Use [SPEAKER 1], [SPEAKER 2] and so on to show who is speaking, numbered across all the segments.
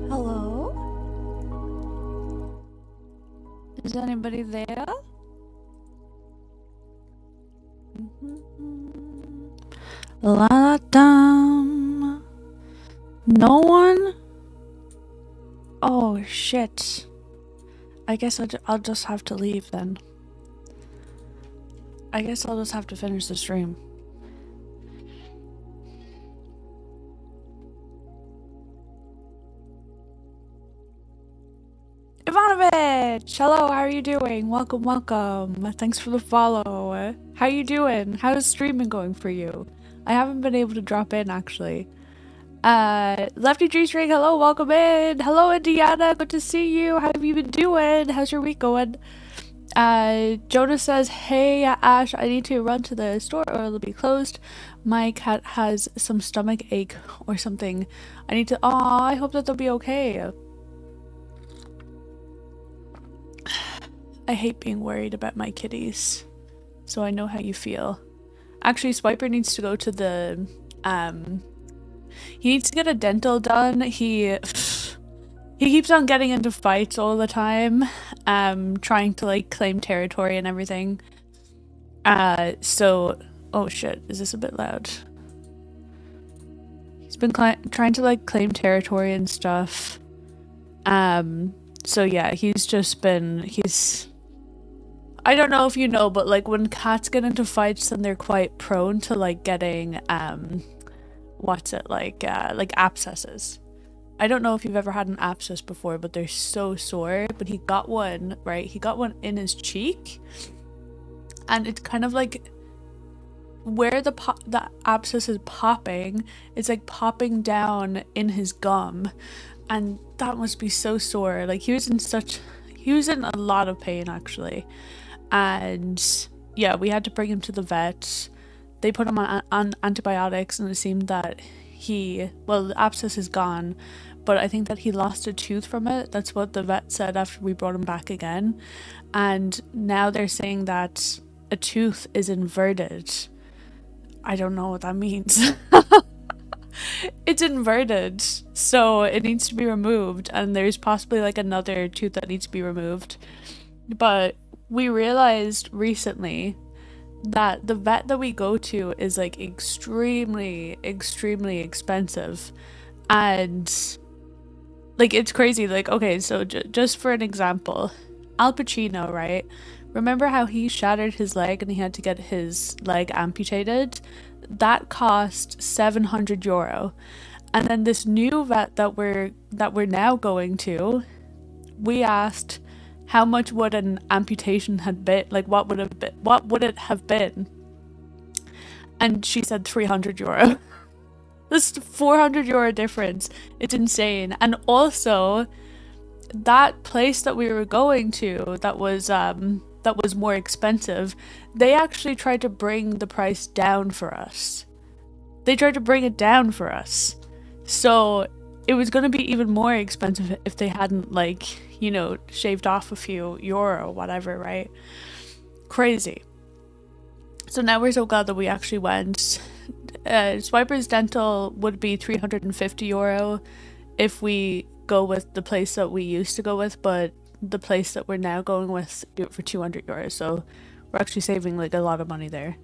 [SPEAKER 1] Hello? Is anybody there? La dum. No one? Oh shit. I guess I'll just have to leave then. I guess I'll just have to finish the stream. Ivanovich! Hello, how are you doing? Welcome, welcome. Thanks for the follow. How you doing? How's streaming going for you? I haven't been able to drop in actually. Lefty G String, hello, welcome in. Hello, Indiana, good to see you. How have you been doing? How's your week going? Jonah says, hey, Ash, I need to run to the store or it'll be closed. My cat has some stomach ache or something. I need to, aw, I hope that they'll be okay. I hate being worried about my kitties, so I know how you feel. Actually, Swiper needs to go to the, he needs to get a dental done. He keeps on getting into fights all the time, trying to like claim territory and everything. So, oh shit, is this a bit loud? He's been trying to like claim territory and stuff. So yeah, I don't know if you know, but like when cats get into fights, then they're quite prone to like getting, like abscesses. I don't know if you've ever had an abscess before, but they're so sore. But he got one, right? He got one in his cheek, and it's kind of like where the abscess is popping, it's like popping down in his gum, and that must be so sore. Like he was in a lot of pain actually, and yeah, we had to bring him to the vet. They put him on antibiotics, and it seemed that the abscess is gone, but I think that he lost a tooth from it. That's what the vet said after we brought him back again. And now they're saying that a tooth is inverted. I don't know what that means. It's inverted, so it needs to be removed, and there's possibly like another tooth that needs to be removed. But we realized recently that the vet that we go to is like extremely expensive, and like it's crazy. Like, okay, so just for an example, Al Pacino, right? Remember how he shattered his leg and he had to get his leg amputated? That cost €700. And then this new vet that we're now going to, we asked how much would an amputation had been, like what would it have been? And she said €300. This €400 difference. It's insane. And also that place that we were going to that was more expensive, they actually tried to bring the price down for us. They tried to bring it down for us. So it was going to be even more expensive if they hadn't, like, you know, shaved off a few euro or whatever, right? Crazy. So now we're so glad that we actually went. Swiper's dental would be €350 if we go with the place that we used to go with, but the place that we're now going with do it for €200. So we're actually saving like a lot of money there.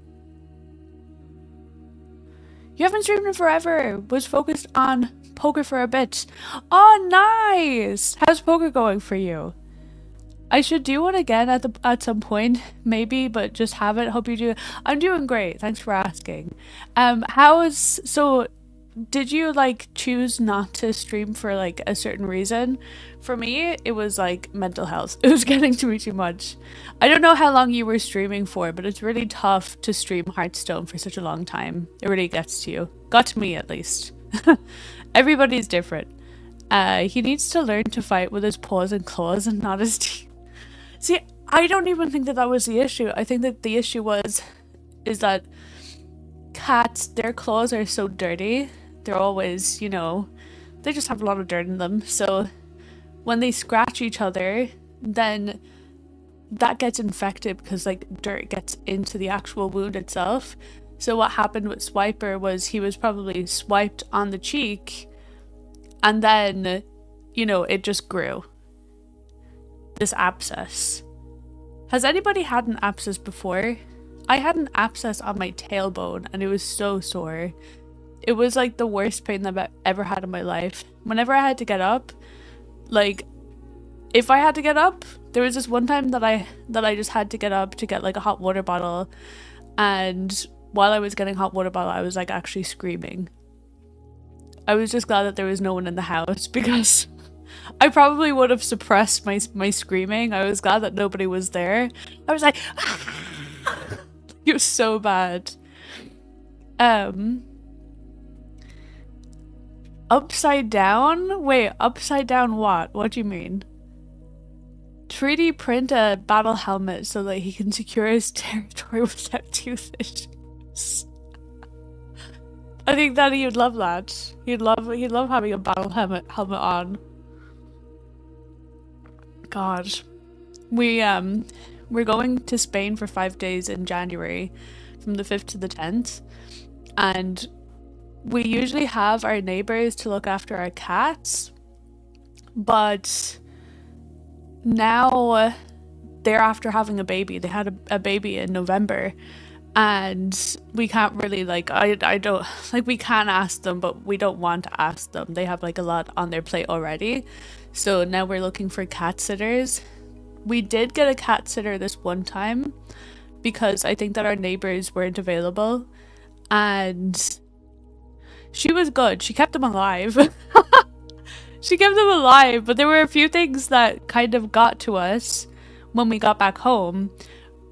[SPEAKER 1] You haven't streamed in forever. Was focused on poker for a bit. Oh, nice! How's poker going for you? I should do one again at some point, maybe, but just haven't. Hope you do. I'm doing great. Thanks for asking. Did you like choose not to stream for like a certain reason? For me, it was like mental health. It was getting to me too much. I don't know how long you were streaming for, but it's really tough to stream Hearthstone for such a long time. It really gets to you. Got to me at least. Everybody's different. He needs to learn to fight with his paws and claws and not his teeth. See, I don't even think that was the issue. I think that the issue is that cats, their claws are so dirty. They're always, you know, they just have a lot of dirt in them. So when they scratch each other, then that gets infected because like dirt gets into the actual wound itself. So what happened with Swiper was he was probably swiped on the cheek, and then you know, it just grew. This abscess. Has anybody had an abscess before? I had an abscess on my tailbone and it was so sore. It was like the worst pain that I've ever had in my life. Whenever I had to get up, like, if I had to get up, there was this one time that I just had to get up to get like a hot water bottle, and while I was getting hot water bottle, I was like actually screaming. I was just glad that there was no one in the house because I probably would have suppressed my screaming. I was glad that nobody was there. I was like, it was so bad. Upside down? Wait, upside down what? What do you mean? 3D print a battle helmet so that he can secure his territory without tooth issues. I think that he would love that. He'd love having a battle helmet on. God. We're going to Spain for 5 days in January, from the 5th to the 10th, and we usually have our neighbors to look after our cats, but now they're after having a baby. They had a baby in November, and we can't really, like, I don't, like, we can ask them, but we don't want to ask them. They have like a lot on their plate already, so now we're looking for cat sitters. We did get a cat sitter this one time because I think that our neighbors weren't available, and she was good. She kept them alive. She kept them alive, but there were a few things that kind of got to us when we got back home.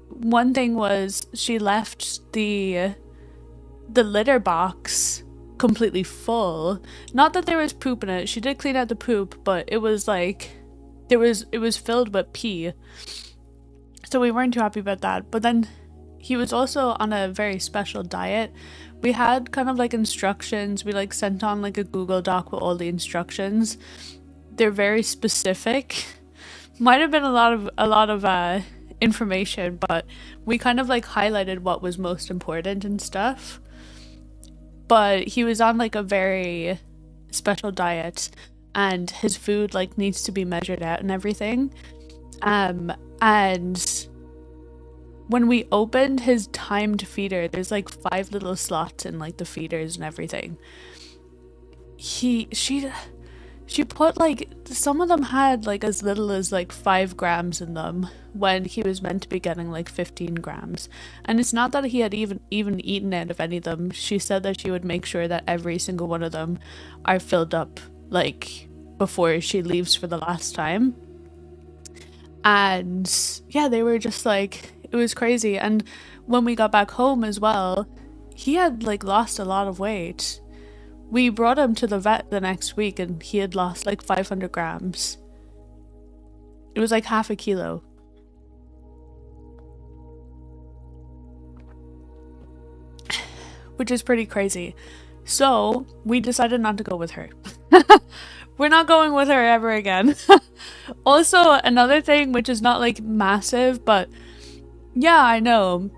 [SPEAKER 1] One thing was she left the litter box completely full. Not that there was poop in it. She did clean out the poop, but it was like it was filled with pee. So we weren't too happy about that. But then he was also on a very special diet. We had kind of like instructions. We like sent on like a Google Doc with all the instructions. They're very specific. Might have been a lot of information, but we kind of like highlighted what was most important and stuff. But he was on like a very special diet, and his food like needs to be measured out and everything. And when we opened his timed feeder, there's like 5 little slots in like the feeders and everything. She put like, some of them had like as little as like 5 grams in them when he was meant to be getting like 15 grams. And it's not that he had even eaten out of any of them. She said that she would make sure that every single one of them are filled up like before she leaves for the last time. And yeah, they were just like, it was crazy. And when we got back home as well, he had like lost a lot of weight. We brought him to the vet the next week and he had lost like 500 grams. It was like half a kilo. Which is pretty crazy. So we decided not to go with her. We're not going with her ever again. Also, another thing which is not like massive, but yeah, I know.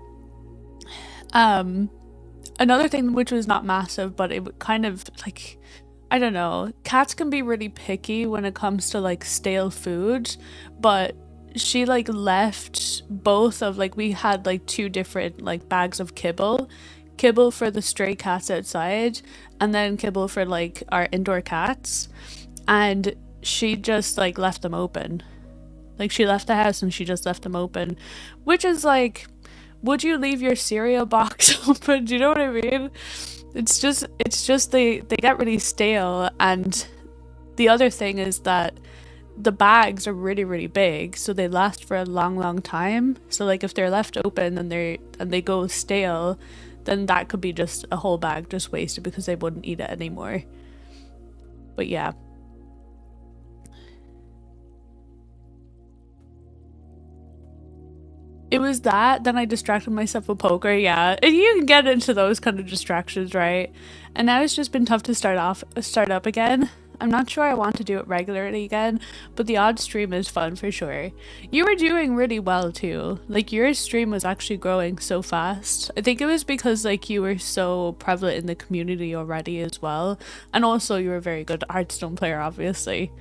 [SPEAKER 1] Another thing which was not massive, but it kind of like, I don't know, cats can be really picky when it comes to like stale food, but she like left both of, like, we had like 2 different like bags of kibble for the stray cats outside, and then kibble for like our indoor cats, and she just like left them open. Like, she left the house and she just left them open, which is like, would you leave your cereal box open? Do you know what I mean? It's just they get really stale. And the other thing is that the bags are really, really big, so they last for a long, long time. So like if they're left open and they go stale, then that could be just a whole bag just wasted because they wouldn't eat it anymore. But yeah. It was that, then I distracted myself with poker, yeah. And you can get into those kind of distractions, right? And now it's just been tough to start up again. I'm not sure I want to do it regularly again, but the odd stream is fun for sure. You were doing really well too. Like your stream was actually growing so fast. I think it was because like you were so prevalent in the community already as well. And also you were a very good Hearthstone player, obviously.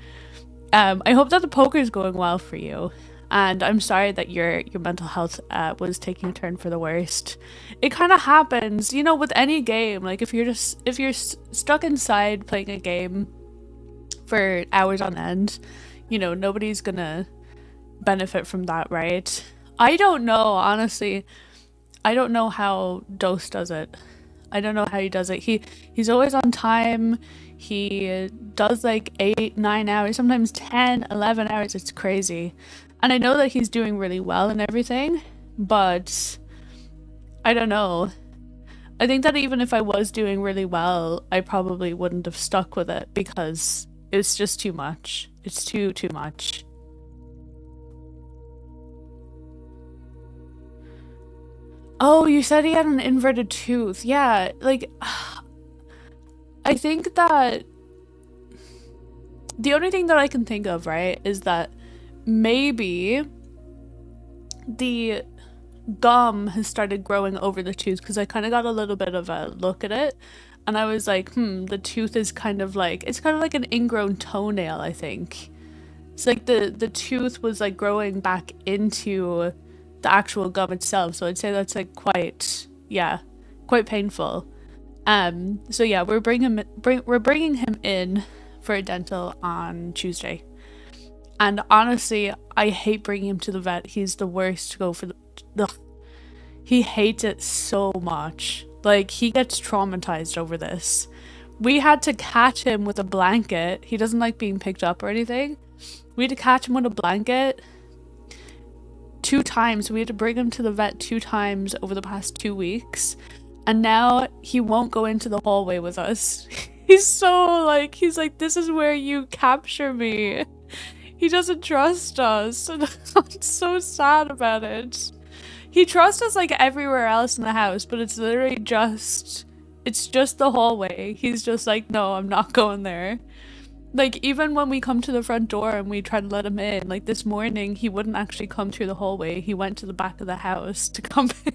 [SPEAKER 1] I hope that the poker is going well for you. And I'm sorry that your mental health was taking a turn for the worst. It kind of happens, you know, with any game. Like if you're stuck inside playing a game for hours on end, you know, nobody's gonna benefit from that, right? I don't know, honestly. I don't know how Dose does it. I don't know how he does it. He's always on time. He does like 8, 9 hours, sometimes 10, 11 hours. It's crazy. And I know that he's doing really well and everything, but I don't know. I think that even if I was doing really well, I probably wouldn't have stuck with it because it's just too much. It's too much. Oh, you said he had an inverted tooth. Yeah, like I think that the only thing that I can think of, right, is that maybe the gum has started growing over the tooth because I kind of got a little bit of a look at it and I was like, the tooth is kind of like, it's kind of like an ingrown toenail, I think. It's like the tooth was like growing back into the actual gum itself, so I'd say that's like quite painful. So yeah, we're bringing him in for a dental on Tuesday. And honestly, I hate bringing him to the vet. He's the worst to go for he hates it so much. Like, he gets traumatized over this. We had to catch him with a blanket. He doesn't like being picked up or anything. We had to catch him with a blanket 2 times. We had to bring him to the vet 2 times over the past 2 weeks. And now he won't go into the hallway with us. He's like, this is where you capture me. He doesn't trust us. And I'm so sad about it. He trusts us like everywhere else in the house, but it's literally just the hallway. He's just like, no, I'm not going there. Like, even when we come to the front door and we try to let him in, like this morning, he wouldn't actually come through the hallway. He went to the back of the house to come in.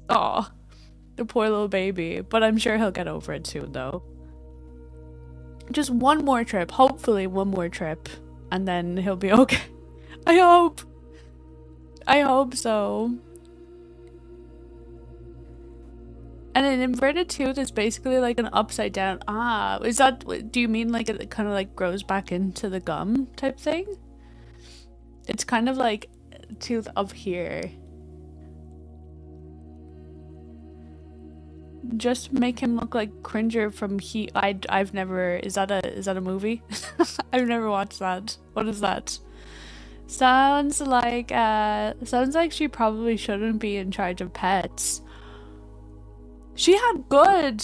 [SPEAKER 1] Aw, the poor little baby. But I'm sure he'll get over it soon, though. Just one more trip. Hopefully one more trip. And then he'll be okay. I hope. I hope so. And an inverted tooth is basically like an upside down. Ah, is that, do you mean like it kind of like grows back into the gum type thing? It's kind of like a tooth up here. Just make him look like Cringer from Heat. I've never, is that a movie? I've never watched that. What is that? Sounds like she probably shouldn't be in charge of pets. She had good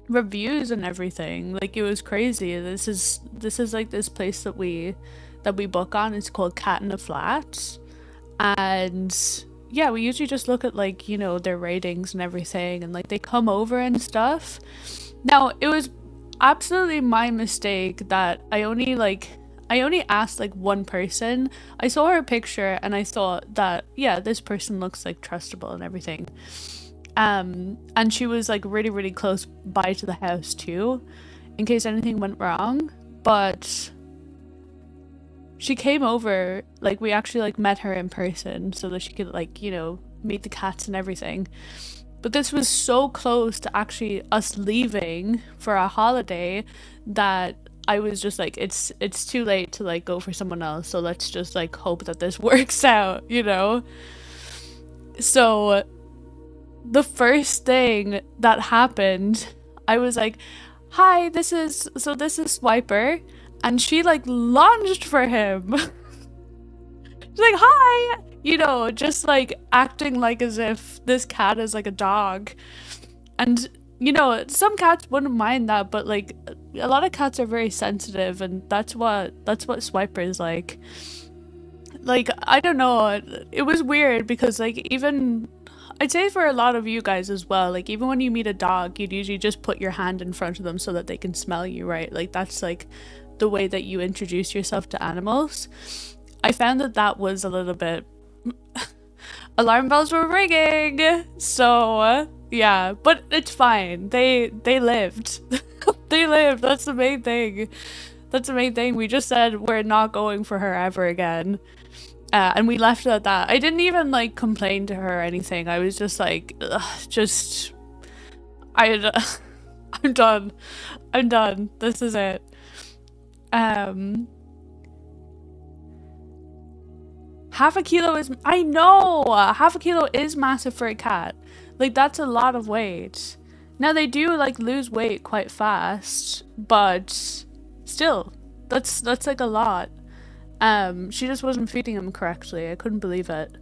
[SPEAKER 1] reviews and everything. Like, it was crazy. This is like this place that we book on. It's called Cat in a Flat. And yeah, we usually just look at, like, you know, their ratings and everything, and like they come over and stuff. Now, it was absolutely my mistake that I only asked like one person. I saw her picture and I thought that, yeah, this person looks like trustable and everything. And she was like really, really close by to the house too, in case anything went wrong. But she came over, like, we actually like met her in person so that she could, like, you know, meet the cats and everything. But this was so close to actually us leaving for a holiday that I was just like, it's too late to like go for someone else, so let's just like hope that this works out, you know? So the first thing that happened, I was like, hi, this is Swiper, and she like lunged for him. She's like, hi, you know, just like acting like as if this cat is like a dog. And you know, some cats wouldn't mind that, but like a lot of cats are very sensitive, and that's what Swiper is like. Like, I don't know, it was weird because like even I'd say for a lot of you guys as well, like even when you meet a dog, you'd usually just put your hand in front of them so that they can smell you, right? Like that's like the way that you introduce yourself to animals. I found that that was a little bit alarm bells were ringing. So yeah, but it's fine. They lived. They lived. That's the main thing. That's the main thing. We just said we're not going for her ever again. And we left it at that. I didn't even like complain to her or anything. I was just like, just I I'm done. I'm done. This is it. Half a kilo is, I know, half a kilo is massive for a cat. Like that's a lot of weight. Now they do like lose weight quite fast, but still, that's like a lot. She just wasn't feeding him correctly. I couldn't believe it.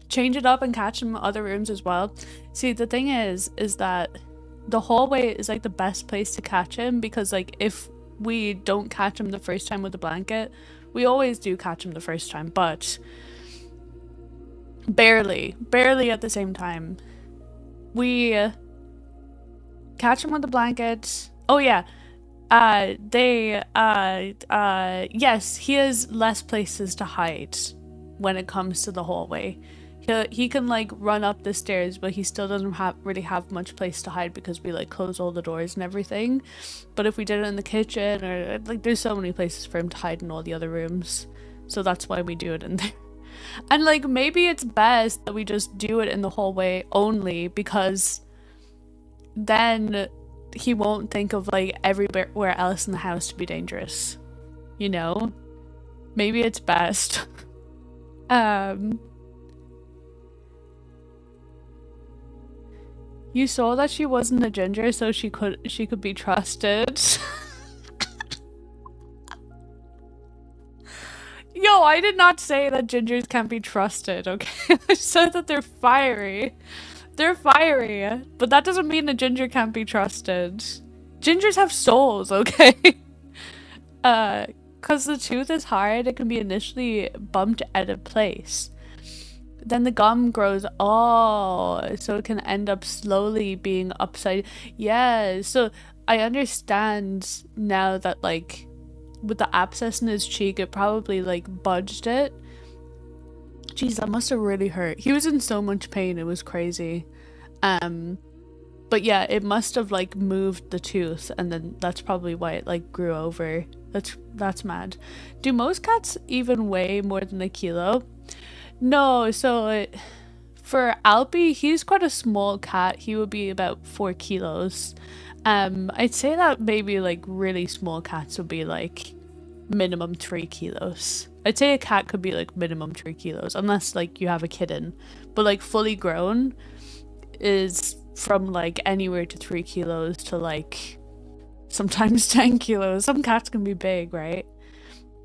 [SPEAKER 1] Change it up and catch him in other rooms as well. See, the thing is that the hallway is like the best place to catch him, because like if we don't catch him the first time with the blanket, we always do catch him the first time, but barely at the same time. We catch him with the blanket. Oh yeah, yes, he has less places to hide when it comes to the hallway. He can like run up the stairs, but he still doesn't really have much place to hide because we like close all the doors and everything. But if we did it in the kitchen, or like there's so many places for him to hide in all the other rooms, so that's why we do it in there. And like maybe it's best that we just do it in the hallway only, because then he won't think of like everywhere else in the house to be dangerous, you know? Maybe it's best. You saw that she wasn't a ginger, so she could be trusted. Yo, I did not say that gingers can't be trusted, okay? I said that they're fiery. They're fiery, but that doesn't mean a ginger can't be trusted. Gingers have souls, okay? Cause the tooth is hard, it can be initially bumped out of place. Then the gum grows, so it can end up slowly being upside. Yeah, so I understand now that like with the abscess in his cheek, it probably like budged it. Jeez, that must have really hurt. He was in so much pain, it was crazy. But yeah, it must have like moved the tooth, and then that's probably why it like grew over. That's mad. Do most cats even weigh more than a kilo? No, so for Alpi, he's quite a small cat. He would be about 4 kilos. I'd say that maybe like really small cats would be like minimum 3 kilos. I'd say a cat could be like minimum 3 kilos, unless like you have a kitten. But like fully grown is from like anywhere to 3 kilos to like sometimes 10 kilos. Some cats can be big, right?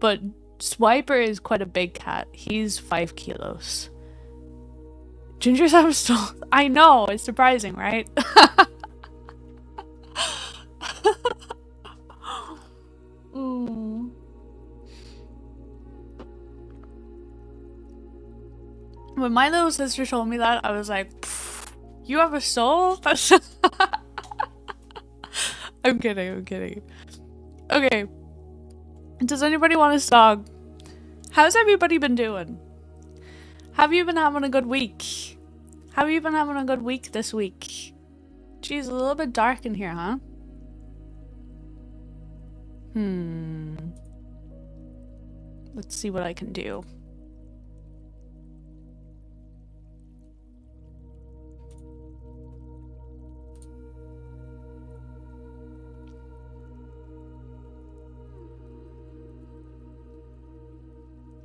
[SPEAKER 1] But Swiper is quite a big cat. He's 5 kilos. Gingers have still. I know, it's surprising, right? When my little sister told me that, I was like, you have a soul? I'm kidding. Okay. Does anybody want a song? How's everybody been doing? Have you been having a good week? Have you been having a good week this week? Geez, a little bit dark in here, huh? Let's see what I can do.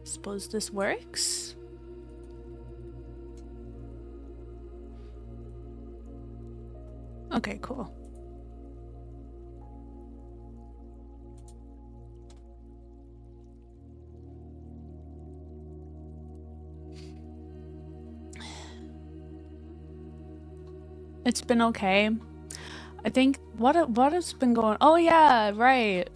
[SPEAKER 1] Suppose this works. Okay, cool. It's been okay. I think what has been going. Oh yeah, right.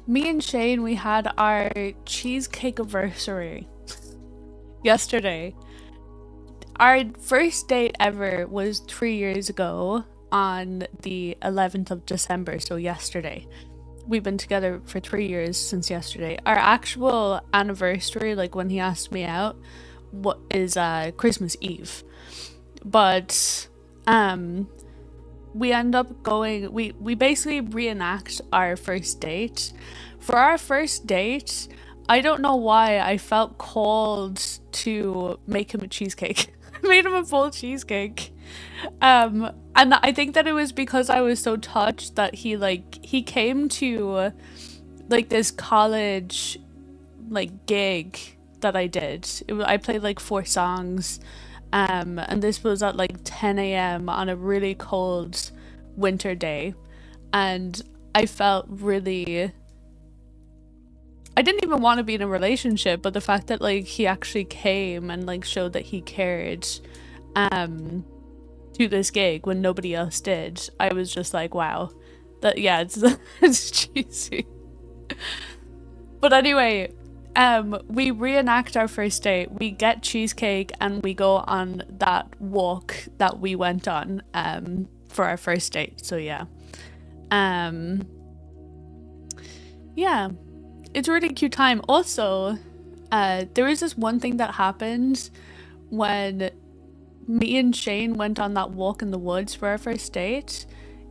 [SPEAKER 1] Me and Shane, we had our cheesecake anniversary. yesterday. Our first date ever was 3 years ago on the 11th of December, so yesterday. We've been together for 3 years since yesterday. Our actual anniversary, like when he asked me out, what is Christmas Eve. But we end up going, we basically reenact our first date. For our first date, I don't know why I felt called to make him a cheesecake. I made him a full cheesecake. And I think that it was because I was so touched that he came to like this college like gig that I did. I played like 4 songs, and this was at like 10 a.m. on a really cold winter day, and I felt really. I didn't even want to be in a relationship, but the fact that like he actually came and like showed that he cared, to this gig when nobody else did, I was just like, wow, that yeah, it's it's cheesy. But anyway, we reenact our first date. We get cheesecake and we go on that walk that we went on for our first date. So yeah. Yeah. It's a really cute time. Also, there was this one thing that happened when me and Shane went on that walk in the woods for our first date.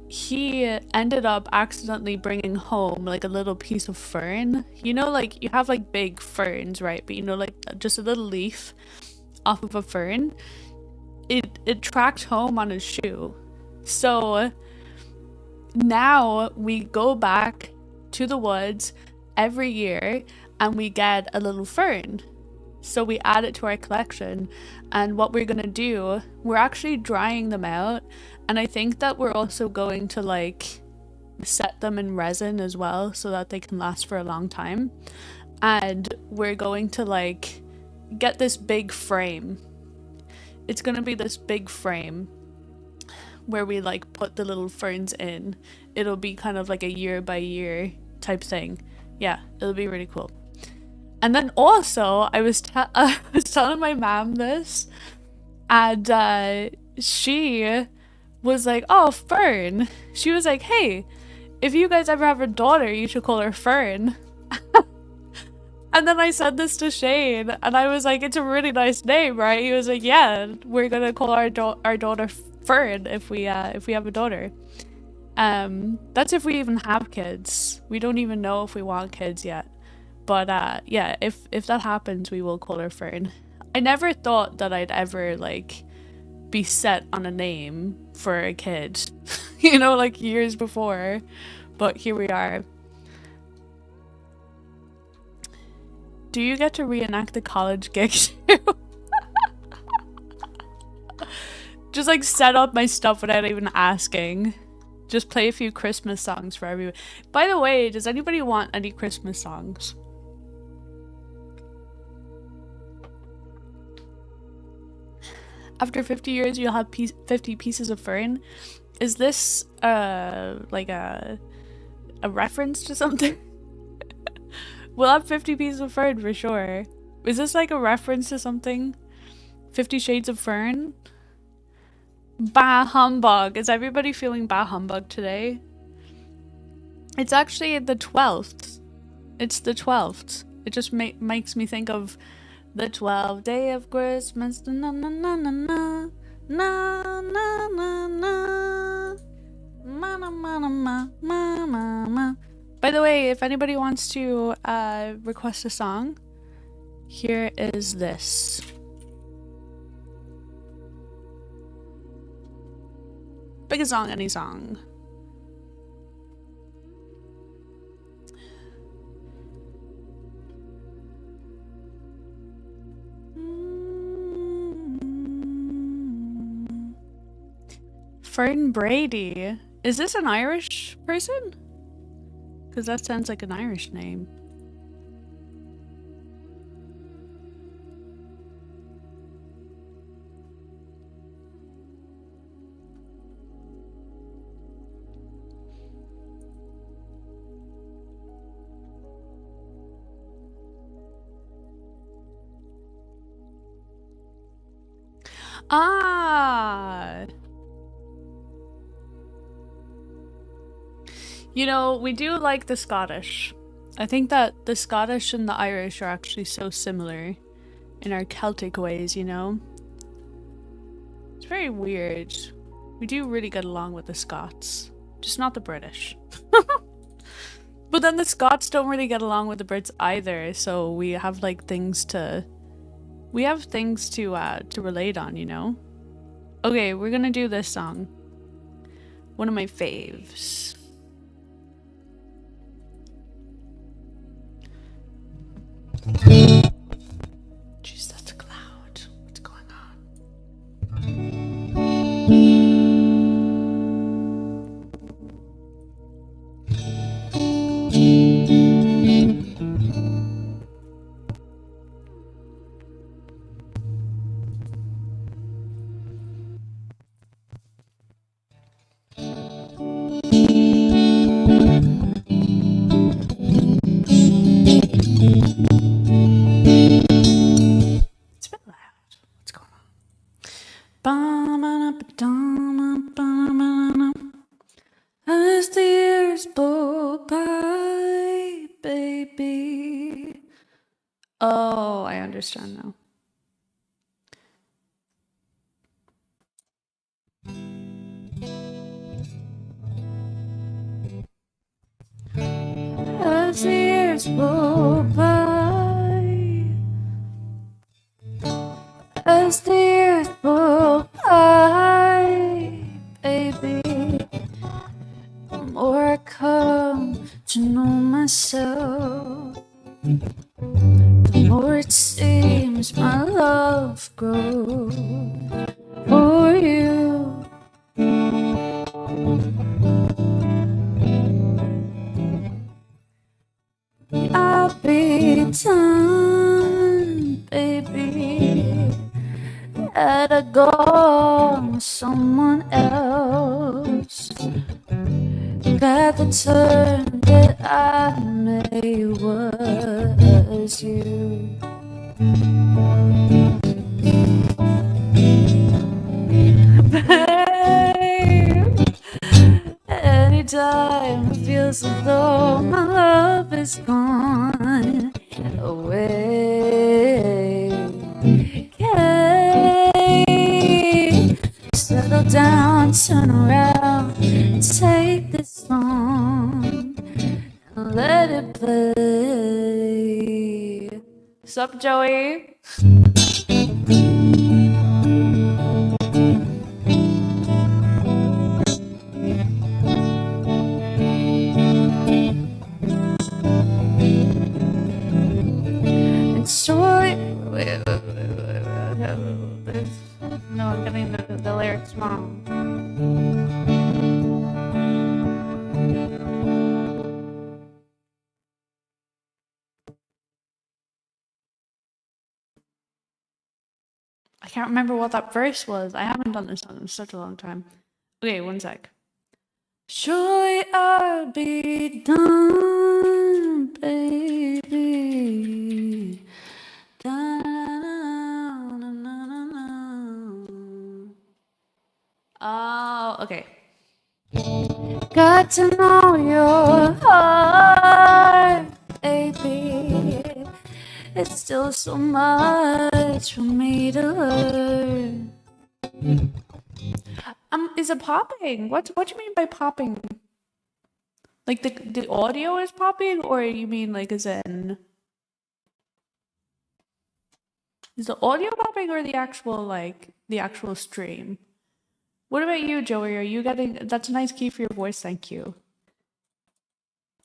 [SPEAKER 1] He ended up accidentally bringing home like a little piece of fern. You know, like you have like big ferns, right? But you know, like just a little leaf off of a fern. It tracked home on his shoe. So now we go back to the woods every year and we get a little fern. So we add it to our collection, and what we're gonna do, we're actually drying them out, and I think that we're also going to like set them in resin as well so that they can last for a long time. And we're going to like get this big frame. It's gonna be this big frame where we like put the little ferns in. It'll be kind of like a year by year type thing. Yeah, it'll be really cool. And then also, I was telling my mom this, and she was like, "Oh, Fern." She was like, "Hey, if you guys ever have a daughter, you should call her Fern." And then I said this to Shane, and I was like, "It's a really nice name, right?" He was like, "Yeah, we're gonna call our daughter Fern if we have a daughter." That's if we even have kids. We don't even know if we want kids yet. But yeah, if that happens, we will call her Fern. I never thought that I'd ever like be set on a name for a kid, you know, like years before. But here we are. Do you get to reenact the college gig too? Just like set up my stuff without even asking. Just play a few Christmas songs for everyone. By the way, does anybody want any Christmas songs? After 50 years, you'll have 50 pieces of fern. Is this like a reference to something? We'll have 50 pieces of fern for sure. Is this like a reference to something? 50 Shades of Fern? Bah humbug. Is everybody feeling bah humbug today? It's actually the 12th. It's the 12th. It just makes me think of the 12th day of Christmas. Na na na na na na na na na. Ma ma ma ma ma ma ma. By the way, if anybody wants to request a song, here is this. Pick a song, any song. Fern Brady. Is this an Irish person? Because that sounds like an Irish name. Ah! You know, we do like the Scottish. I think that the Scottish and the Irish are actually so similar in our Celtic ways, you know? It's very weird. We do really get along with the Scots, just not the British. But then the Scots don't really get along with the Brits either, so we have like things to relate on, you know? Okay, we're gonna do this song. One of my faves. Jeez, that's a cloud. What's going on? It's a bit loud. What's going on? As the years go by, baby. Oh, I understand now. As the years go by, as the years go by, baby, the more I come to know myself, the more it seems my love grows for you. I'll be done, baby, had I gone with someone else. Glad the turn that I made was you. Babe, anytime it feels as though my love is gone away, can settle down, turn around, and take this song and let it play. Sup, Joey? Surely, no, I'm getting the lyrics wrong. I can't remember what that verse was. I haven't done this song in such a long time. Okay, one sec. Surely I'll be done, baby. Oh, okay. Got to know your heart, baby. It's still so much for me to learn. Is it popping? What do you mean by popping? Like the audio is popping, or you mean like as in? Is the audio popping or the actual stream? What about you, Joey? Are you getting... That's a nice key for your voice, thank you.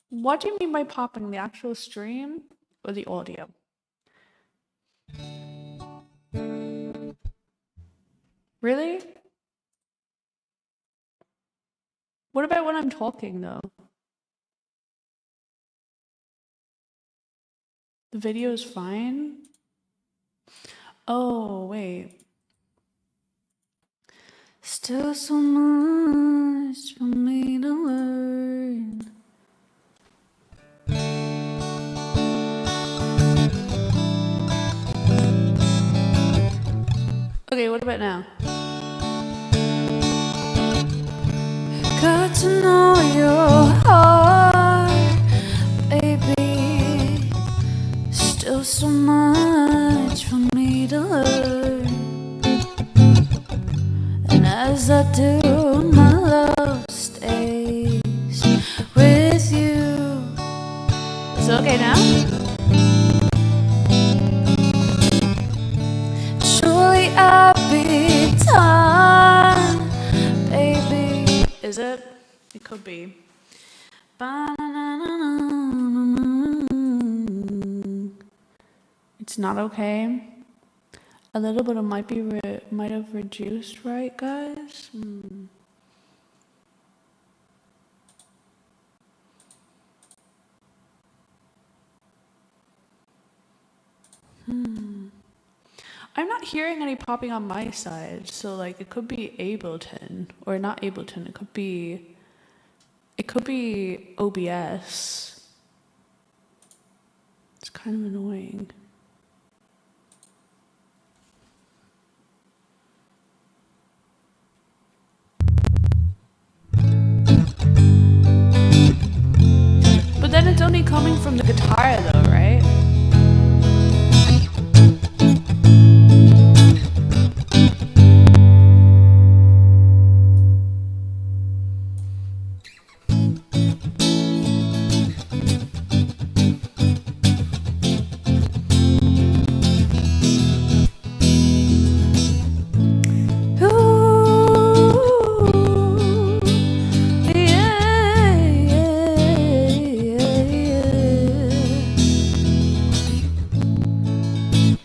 [SPEAKER 1] What do you mean by popping? The actual stream or the audio? Really? What about when I'm talking, though? The video is fine? Oh, wait. Still so much for me to learn. Okay, what about now? to know your heart, baby. Still so much for me to learn. And as I do, my love stays with you. Is it okay now? Surely I'll be done, baby. Is it? It could be. It's not okay. A little bit of might have reduced, right, guys? I'm not hearing any popping on my side, so like it could be Ableton or not Ableton. It could be OBS. It's kind of annoying. But then it's only coming from the guitar though, right?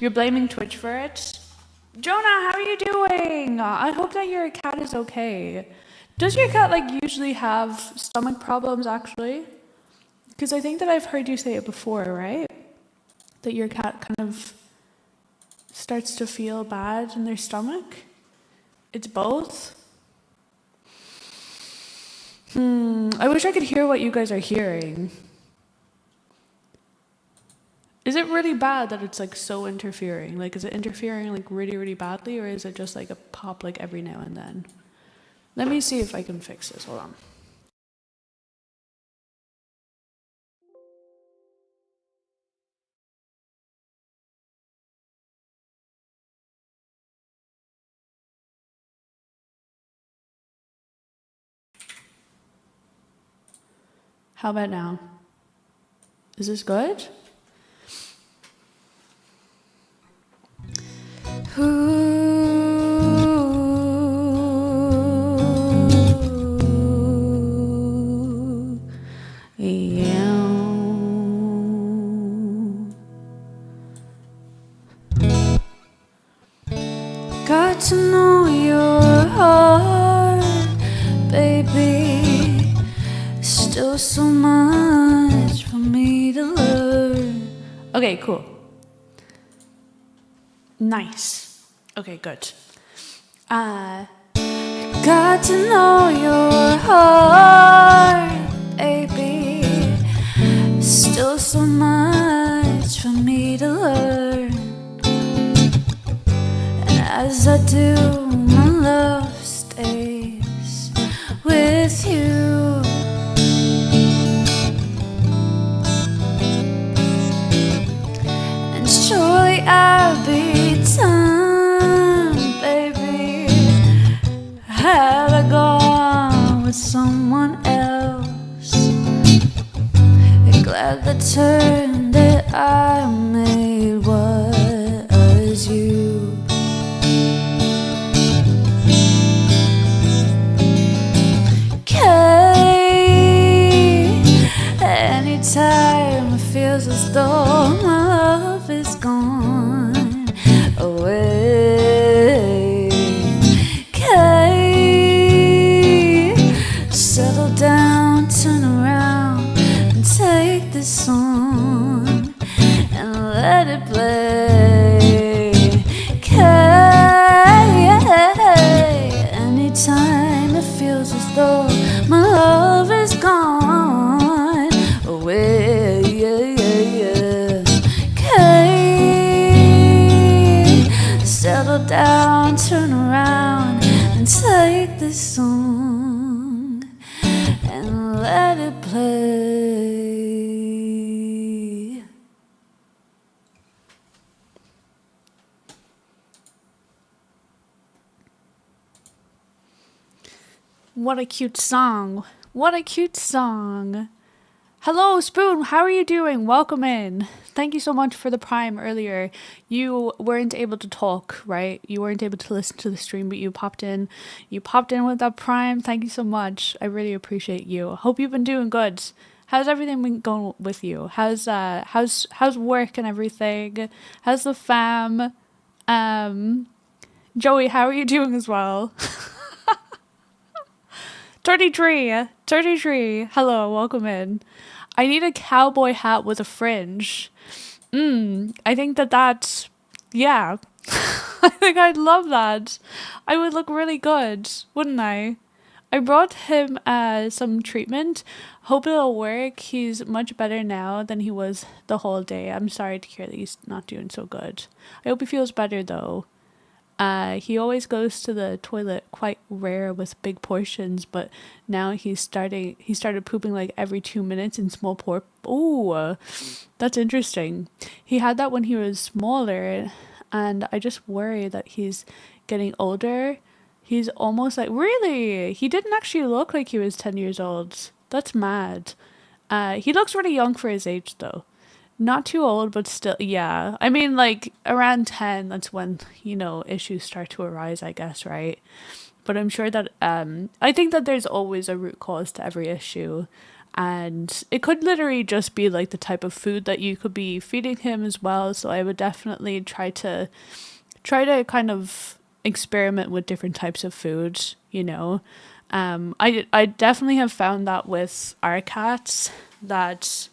[SPEAKER 1] You're blaming Twitch for it? Jonah, how are you doing? I hope that your cat is okay. Does your cat like usually have stomach problems actually? Because I think that I've heard you say it before, right? That your cat kind of starts to feel bad in their stomach? It's both? I wish I could hear what you guys are hearing. Is it really bad that it's like so interfering? Like, is it interfering like really, really badly, or is it just like a pop like every now and then? Let me see if I can fix this. Hold on. How about now? Is this good? Got to know your heart, baby. Still so much for me to learn. Okay, cool. Nice. Okay, good. Got to know your heart, baby. Still so much for me to learn. And as I do, my love stays with you. And surely I'll be done, baby, had I gone with someone else. Glad the turn that I made was you. Anytime it feels as though my love is gone away, okay, settle down, turn around and take this song and let it play, okay. Anytime it feels as though my love is gone away, yeah, yeah, yeah. What a cute song. What a cute song. Hello, Spoon. How are you doing? Welcome in. Thank you so much for the Prime earlier. You weren't able to talk, right? You weren't able to listen to the stream, but you popped in. You popped in with that Prime. Thank you so much. I really appreciate you. Hope you've been doing good. How's everything been going with you? How's work and everything? How's the fam? Joey, how are you doing as well? 33. Hello, welcome in. I need a cowboy hat with a fringe. I think that's, yeah. I think I'd love that. I would look really good, wouldn't I? I brought him some treatment. Hope it'll work. He's much better now than he was the whole day. I'm sorry to hear that he's not doing so good. I hope he feels better though. He always goes to the toilet quite rare with big portions, but now he started pooping like every 2 minutes in small Ooh, that's interesting. He had that when he was smaller, and I just worry that he's getting older. He's almost like, really? He didn't actually look like he was 10 years old. That's mad. He looks really young for his age though. Not too old, but still, yeah. I mean, like, around 10, that's when, issues start to arise, I guess, right? But I'm sure that, I think that there's always a root cause to every issue. And it could literally just be, like, the type of food that you could be feeding him as well. So I would definitely try to kind of experiment with different types of food, I definitely have found that with our cats, that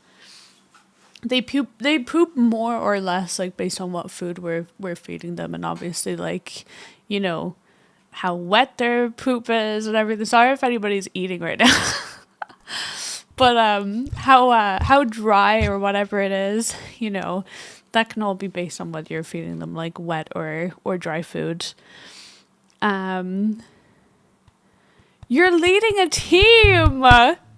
[SPEAKER 1] they poop more or less like based on what food we're feeding them, and obviously like how wet their poop is and everything. Sorry if anybody's eating right now. But how dry or whatever it is, that can all be based on whether you're feeding them like wet or dry food. You're leading a team.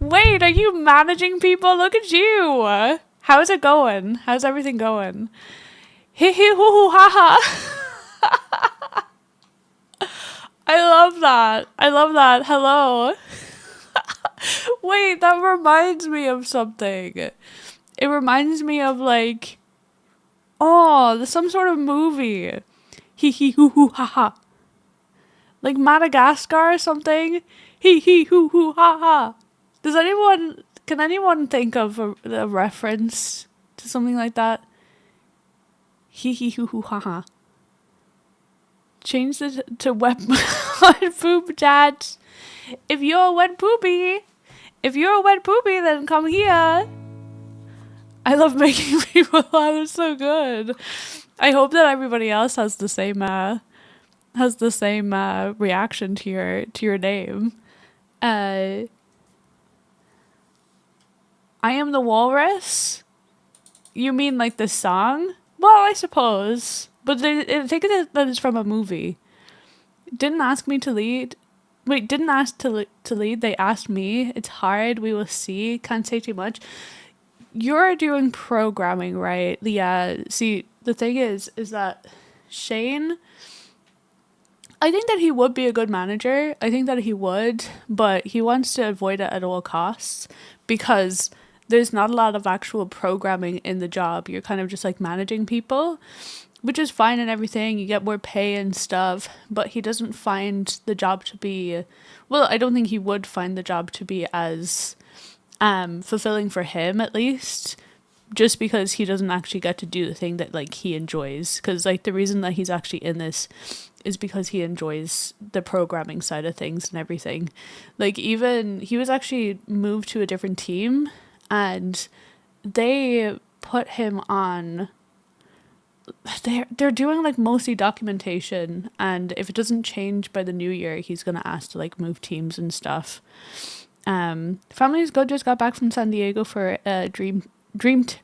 [SPEAKER 1] Wait, are you managing people? Look at you. How's it going? How's everything going? Hee hee hoo hoo ha ha. I love that. Hello. Wait, that reminds me of something. It reminds me of like, some sort of movie. Hee hee hoo hoo ha ha. Like Madagascar or something. Hee hee hoo hoo ha ha. Can anyone think of a reference to something like that? Hee hee hoo hoo ha ha. Change it to wet poop chat. If you're a wet poopy, then come here. I love making people laugh. It's so good. I hope that everybody else has the same reaction to your name. I am the walrus? You mean like the song? Well, I suppose. But I think that is from a movie. Didn't ask me to lead. Wait, didn't ask to lead. They asked me. It's hard. We will see. Can't say too much. You're doing programming, right? Yeah. See, the thing is that Shane, I think that he would be a good manager. I think that he would, but he wants to avoid it at all costs because there's not a lot of actual programming in the job. You're kind of just like managing people, which is fine and everything. You get more pay and stuff, but he doesn't find the job to be, well, I don't think he would find the job to be as fulfilling for him, at least, just because he doesn't actually get to do the thing that like he enjoys. Because like the reason that he's actually in this is because he enjoys the programming side of things and everything. Like even he was actually moved to a different team, and they put him on, they're doing like mostly documentation, and if it doesn't change by the new year, he's gonna ask to like move teams and stuff. Family's good. Just got back from San Diego for a dream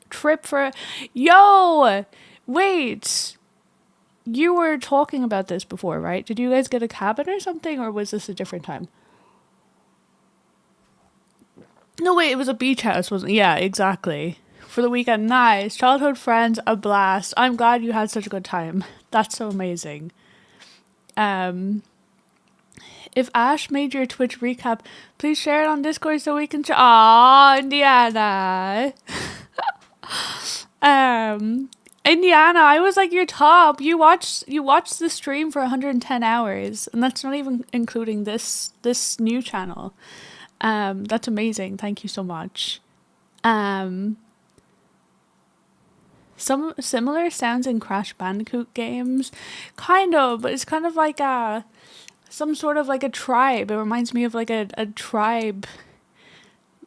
[SPEAKER 1] trip for wait, you were talking about this before, right? Did you guys get a cabin or something, or was this a different time? No, wait, it was a beach house, wasn't it? Yeah, exactly. For the weekend. Nice. Childhood friends, a blast. I'm glad you had such a good time. That's so amazing. If Ash made your Twitch recap, please share it on Discord so we can. Aw, Indiana. Indiana, I was like your top. You watched the stream for 110 hours, and that's not even including this new channel. That's amazing. Thank you so much. Some similar sounds in Crash Bandicoot games, kind of, but it's kind of like some sort of like a tribe. It reminds me of like a tribe.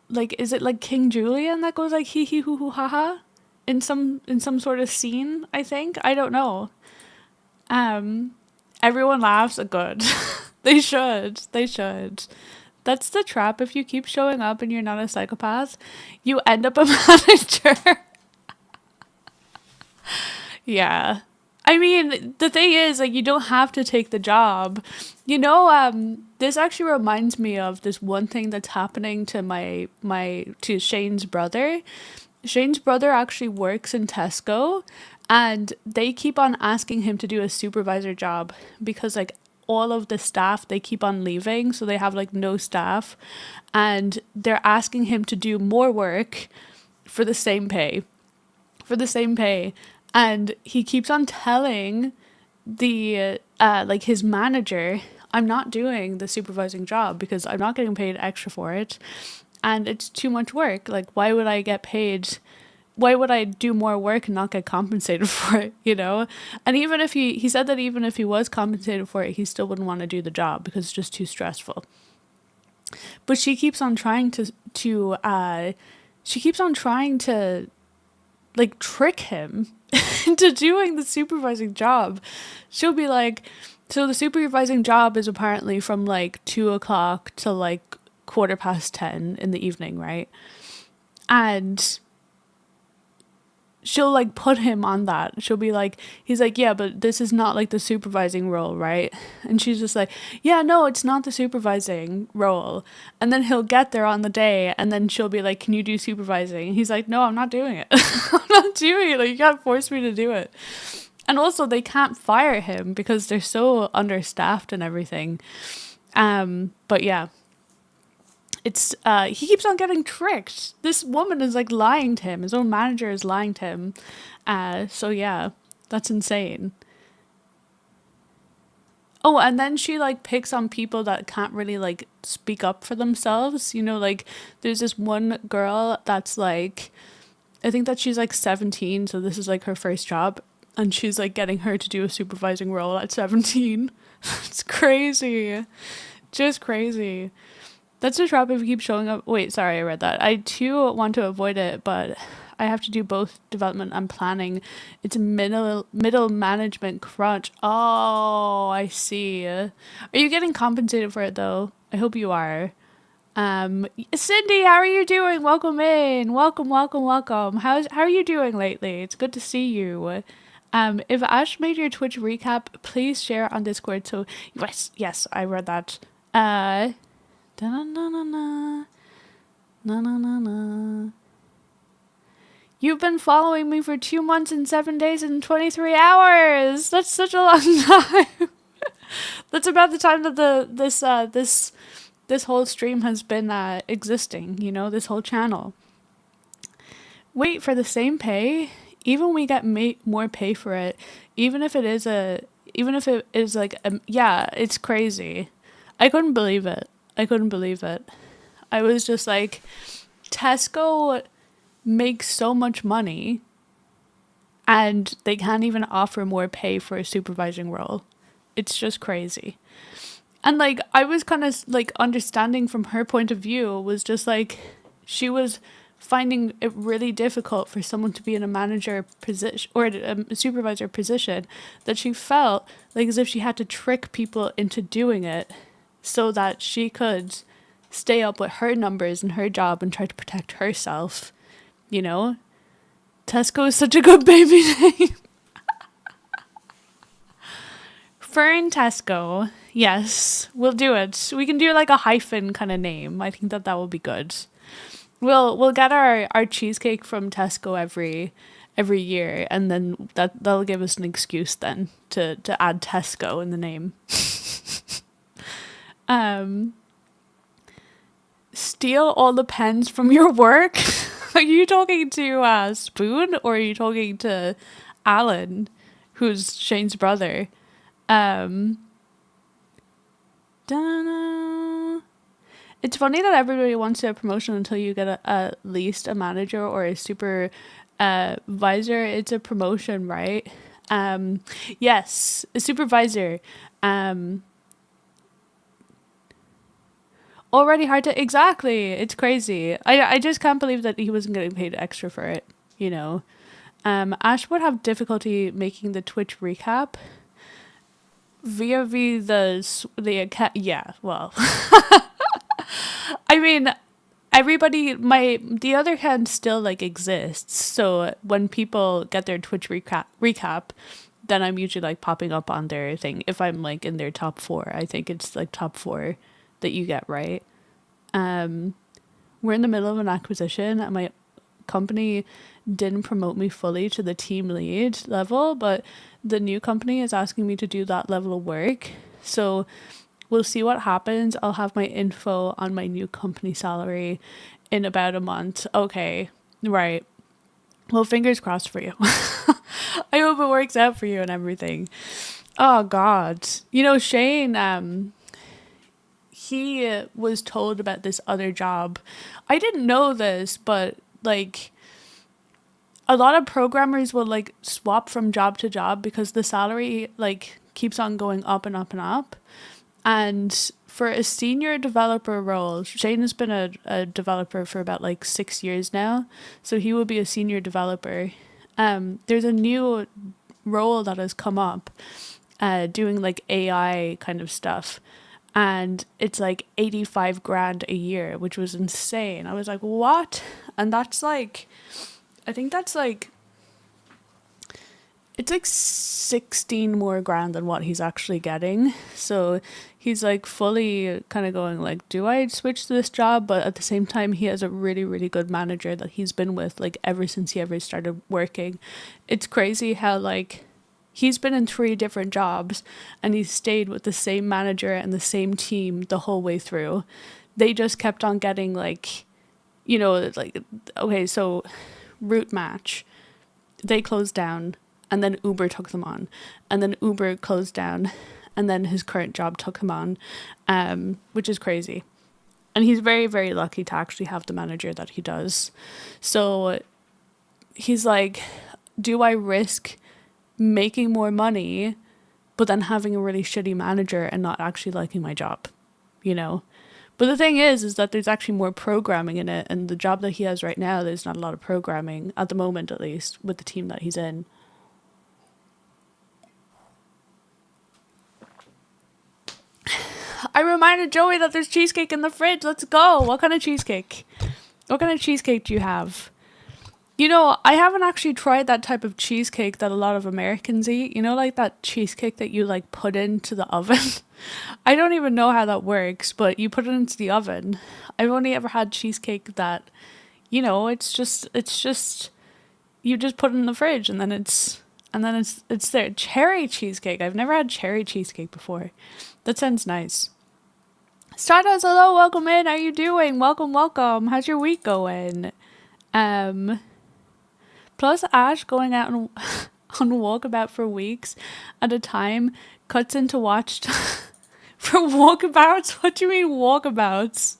[SPEAKER 1] Like, is it like King Julian that goes like hee hee hoo hoo ha ha in some sort of scene? I think, I don't know. Everyone laughs. Good. They should. That's the trap. If you keep showing up and you're not a psychopath, you end up a manager. Yeah. I mean, the thing is, like, you don't have to take the job. You know, this actually reminds me of this one thing that's happening to to Shane's brother. Shane's brother actually works in Tesco, and they keep on asking him to do a supervisor job because, like, all of the staff, they keep on leaving, so they have like no staff, and they're asking him to do more work for the same pay. And he keeps on telling the like his manager, I'm not doing the supervising job because I'm not getting paid extra for it, and it's too much work. Like, why would I get paid? Why would I do more work and not get compensated for it, you know? And even if he said that even if he was compensated for it, he still wouldn't want to do the job because it's just too stressful. But she keeps on trying to like trick him into doing the supervising job. She'll be like, so the supervising job is apparently from like 2:00 to like 10:15 in the evening, right? And she'll like put him on that. She'll be like, he's like, yeah, but this is not like the supervising role, right? And she's just like, yeah, no, it's not the supervising role. And then he'll get there on the day, and then she'll be like, can you do supervising? And he's like, no, I'm not doing it. I'm not doing it. Like, you can't force me to do it. And also, they can't fire him because they're so understaffed and everything. But yeah. It's he keeps on getting tricked. This woman is like lying to him. His own manager is lying to him. So yeah, that's insane. Oh, and then she like picks on people that can't really like speak up for themselves. You know, like there's this one girl that's like, I think that she's like 17, so this is like her first job, and she's like getting her to do a supervising role at 17. It's crazy. Just crazy. That's a trap if you keep showing up. Wait, sorry, I read that. I too want to avoid it, but I have to do both development and planning. It's a middle management crunch. Oh, I see. Are you getting compensated for it though? I hope you are. Cindy, how are you doing? Welcome in. Welcome. How are you doing lately? It's good to see you. If Ash made your Twitch recap, please share on Discord. So yes, I read that. Da-na-na-na-na. Na-na-na-na. You've been following me for 2 months and 7 days and 23 hours. That's such a long time. That's about the time that this whole stream has been existing, you know, this whole channel. Wait, for the same pay? Even we get more pay for it, even if it is like yeah, it's crazy. I couldn't believe it. I was just like, Tesco makes so much money and they can't even offer more pay for a supervising role. It's just crazy. And like, I was kind of like understanding from her point of view was just like, she was finding it really difficult for someone to be in a manager position or a supervisor position, that she felt like as if she had to trick people into doing it so that she could stay up with her numbers and her job and try to protect herself, you know? Tesco is such a good baby name. Fern Tesco. Yes, we'll do it. We can do like a hyphen kind of name. I think that will be good. We'll get our cheesecake from Tesco every year, and then that'll give us an excuse then to add Tesco in the name. Um, steal all the pens from your work? Are you talking to Spoon, or are you talking to Alan, who's Shane's brother? Um, da-na. It's funny that everybody wants a promotion until you get at least a manager or a super visor. It's a promotion, right? Um, yes, a supervisor. Um, already hard to exactly. It's crazy. I just can't believe that he wasn't getting paid extra for it. You know. Ash would have difficulty making the Twitch recap via the account. Yeah, well, I mean, everybody, the other hand still like exists. So when people get their Twitch recap, then I'm usually like popping up on their thing. If I'm like in their top four, I think it's like top four that you get, right. Um, we're in the middle of an acquisition, and my company didn't promote me fully to the team lead level, but the new company is asking me to do that level of work. So we'll see what happens. I'll have my info on my new company salary in about a month. Okay, right. Well, fingers crossed for you. I hope it works out for you and everything. Oh God. You know, Shane, he was told about this other job. I didn't know this, but like a lot of programmers will like swap from job to job because the salary like keeps on going up and up and up. And for a senior developer role, Shane has been a developer for about like 6 years now. So he will be a senior developer. There's a new role that has come up doing like AI kind of stuff. And it's like 85 grand a year, which was insane. I was like, what? And that's like, I think that's like, it's like 16 more grand than what he's actually getting. So he's like fully kind of going like, do I switch to this job? But at the same time, he has a really, really good manager that he's been with like ever since he ever started working. It's crazy how like he's been in 3 different jobs and he's stayed with the same manager and the same team the whole way through. They just kept on getting like, you know, like, okay, so Route Match, they closed down and then Uber took them on, and then Uber closed down, and then his current job took him on, which is crazy. And he's very, very lucky to actually have the manager that he does. So he's like, do I risk making more money, but then having a really shitty manager and not actually liking my job, you know? But the thing is that there's actually more programming in it, and the job that he has right now, there's not a lot of programming at the moment, at least with the team that he's in. I reminded Joey that there's cheesecake in the fridge. Let's go. What kind of cheesecake? What kind of cheesecake do you have? You know, I haven't actually tried that type of cheesecake that a lot of Americans eat. You know, like that cheesecake that you like put into the oven. I don't even know how that works, but you put it into the oven. I've only ever had cheesecake that, you know, it's just you just put it in the fridge and then it's there. Cherry cheesecake. I've never had cherry cheesecake before. That sounds nice. Stardust, hello, welcome in. How you doing? Welcome, welcome. How's your week going? Um, Plus Ash going out on on walkabout for weeks at a time cuts into watch for walkabouts. What do you mean walkabouts?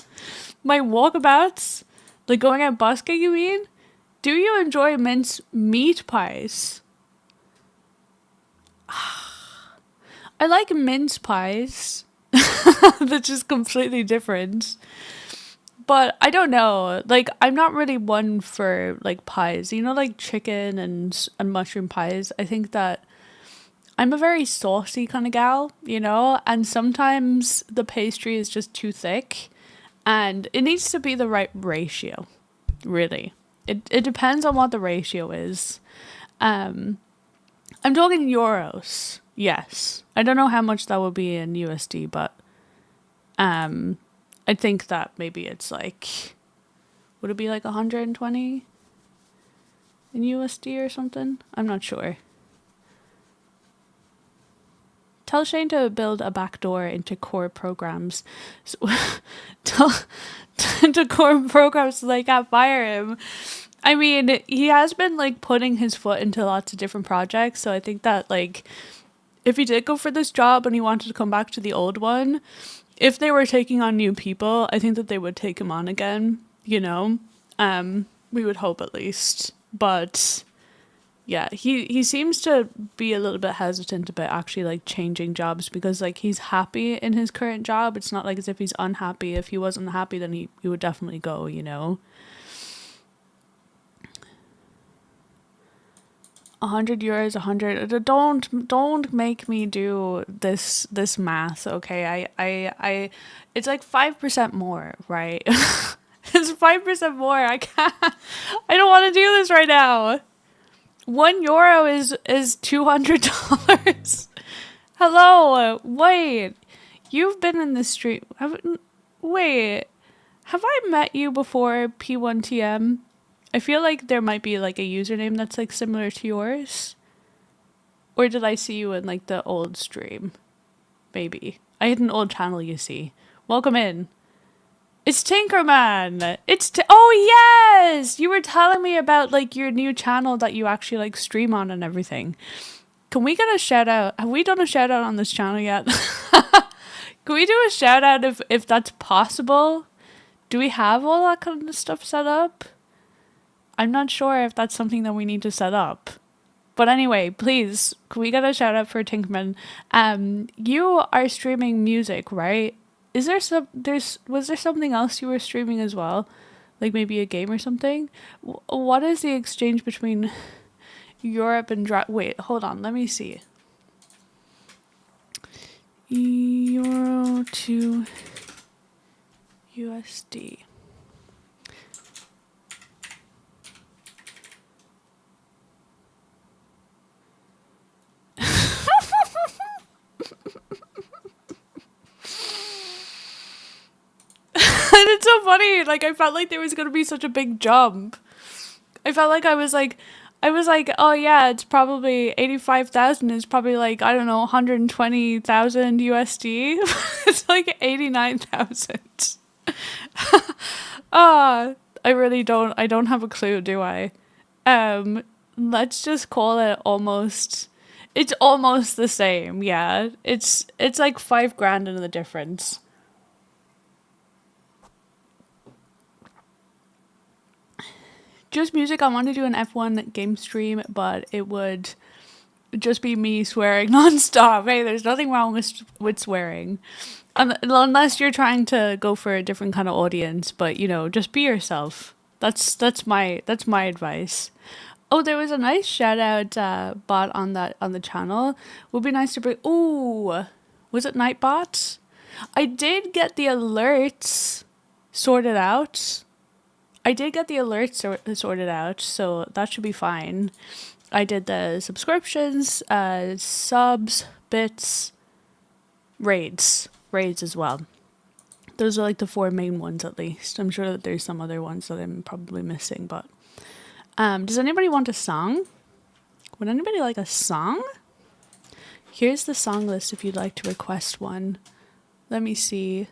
[SPEAKER 1] My walkabouts? Like going out busking, you mean? Do you enjoy mince meat pies? I like mince pies. That's just completely different. But I don't know. Like I'm not really one for like pies. You know, like chicken and mushroom pies. I think that I'm a very saucy kind of gal, you know, and sometimes the pastry is just too thick and it needs to be the right ratio, really. It depends on what the ratio is. Um I'm talking euros. Yes. I don't know how much that would be in USD, but um I think that maybe it's like, would it be like 120 in USD or something? I'm not sure. Tell Shane to build a backdoor into core programs. So, tell into core programs so they can't fire him. I mean, he has been like putting his foot into lots of different projects, so I think that like if he did go for this job and he wanted to come back to the old one, if they were taking on new people, I think that they would take him on again, you know? We would hope at least. But yeah, he seems to be a little bit hesitant about actually like changing jobs because like he's happy in his current job. It's not like as if he's unhappy. If he wasn't happy, then he would definitely go, you know? 100 euros, 100. Don't make me do this math, okay? I it's like 5% more, right? It's 5% more. I can't. I don't want to do this right now. €1 is $200. Hello, wait. You've been in the street. Wait, have I met you before, P1TM? I feel like there might be like a username that's like similar to yours. Or did I see you in like the old stream? Maybe. I had an old channel, you see. Welcome in. It's Tinkerman. Oh yes! You were telling me about like your new channel that you actually like stream on and everything. Can we get a shout out? Have we done a shout out on this channel yet? Can we do a shout out if that's possible? Do we have all that kind of stuff set up? I'm not sure if that's something that we need to set up. But anyway, please, can we get a shout out for Tinkerman? You are streaming music, right? Was there something else you were streaming as well? Like maybe a game or something? What is the exchange between Europe and wait, hold on, let me see. Euro to USD. And it's so funny, like I felt like there was gonna be such a big jump. I felt like I was like, oh yeah, it's probably 85,000 is probably like, I don't know, 120,000 USD. It's like 89,000. I don't have a clue, do I? Let's just call it almost, it's almost the same, yeah. It's like 5 grand in the difference. Just music. I want to do an F1 game stream, but it would just be me swearing nonstop. Hey, there's nothing wrong with swearing, unless you're trying to go for a different kind of audience. But you know, just be yourself. That's my advice. Oh, there was a nice shout out bot on the channel. Would be nice to bring. Ooh, was it Nightbot? I did get the alerts sorted out. Sorted out, so that should be fine. I did the subscriptions, subs, bits, raids as well. Those are like the 4 main ones at least. I'm sure that there's some other ones that I'm probably missing, but does anybody want a song? Would anybody like a song? Here's the song list if you'd like to request one. Let me see.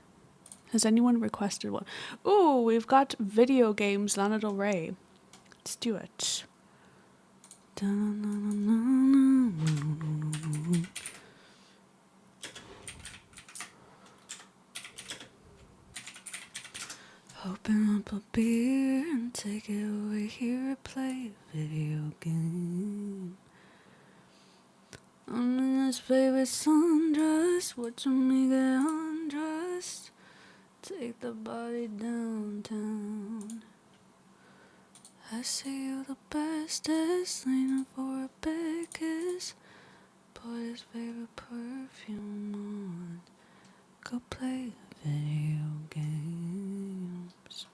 [SPEAKER 1] Has anyone requested one? Ooh, we've got video games, Lana Del Rey. Let's do it. Open up a beer and take it over here, play a video game. I'm in this favorite sundress, watching me get undressed. Take the body downtown. I see you the bestest, leaning for a big kiss. Put his favorite perfume on. Go play video games.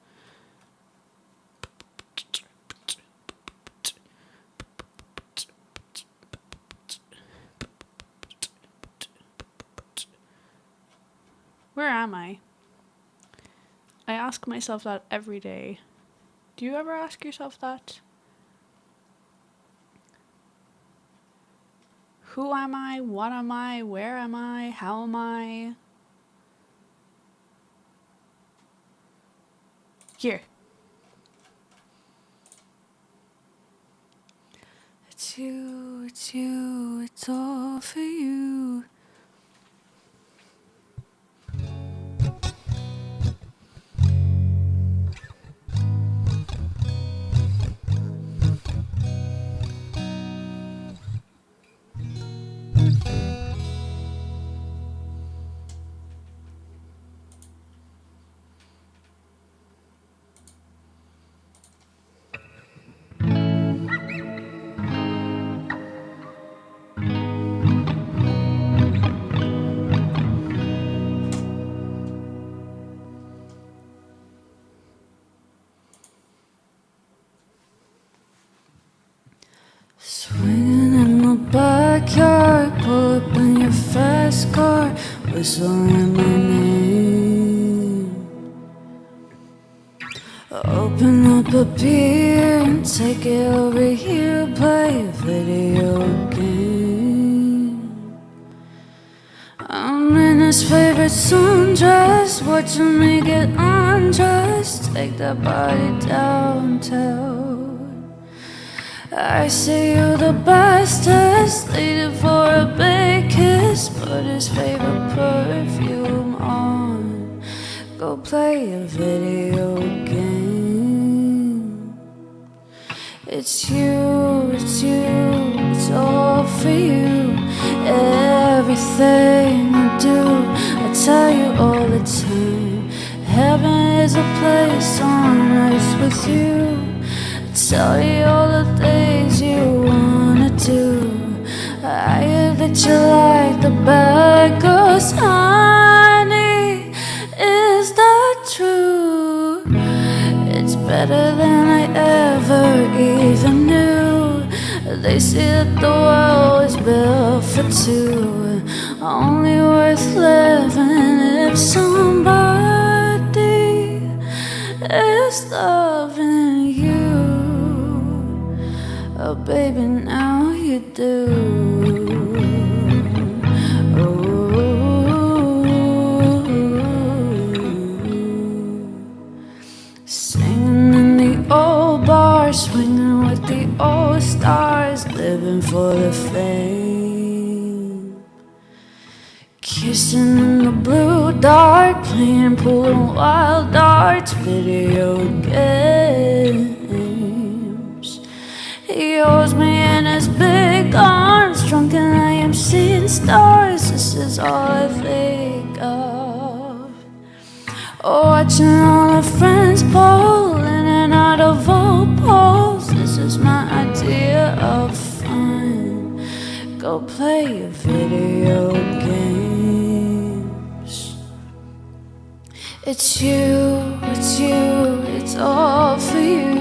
[SPEAKER 1] Where am I? I ask myself that every day. Do you ever ask yourself that? Who am I? What am I? Where am I? How am I? Here. It's you, it's you, it's all for you. Swinging in the backyard, pull up in your fast car, whistling my name. Open up a beer and take it over here, play a video game. I'm in his favorite sundress, watching me get undressed, take that body downtown. I say you're the bestest, lady for a big kiss, put his favorite perfume on, go play a video game. It's you, it's you, it's all for you. Everything I do, I tell you all the time. Heaven is a place on earth with you. Tell you all the things you wanna do. I hear that you like the bad girls, honey. Is that true? It's better than I ever even knew. They say that the world is built for two, only worth living if somebody is loving you. Oh baby, now you do. Singing in the old bar, swinging with the old stars, living for the fame. Kissing in the blue dark, playing pool and wild darts, video games. He holds me in his big arms, drunk and I am seeing stars. This is all I think of. Watching all our friends bowl in and out of old poles. This is my idea of fun. Go play a video games. It's you, it's you, it's all for you.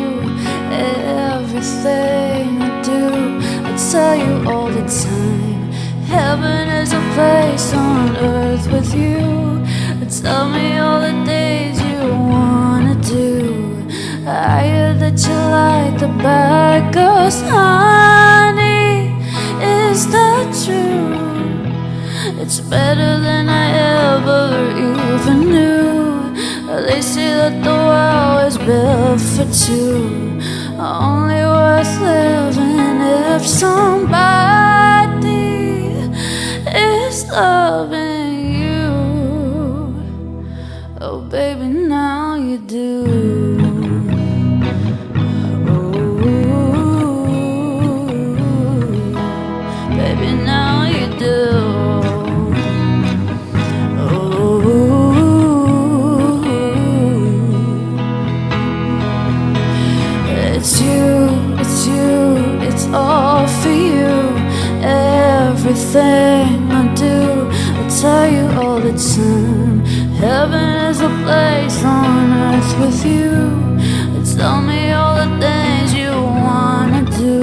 [SPEAKER 1] Everything I do, I tell you all the time. Heaven is a place on earth with you. Tell me all the days you wanna do. I hear that you like the bad girls, honey. Is that true? It's better than I ever even knew. They say that the world is built for two, only worth living if somebody is loving you. Oh baby, now you do. Oh, baby, now you do. It's you, it's you, it's all for you. Everything I do, I tell you all the time. Heaven is a place on earth with you. Tell me all the things you wanna do.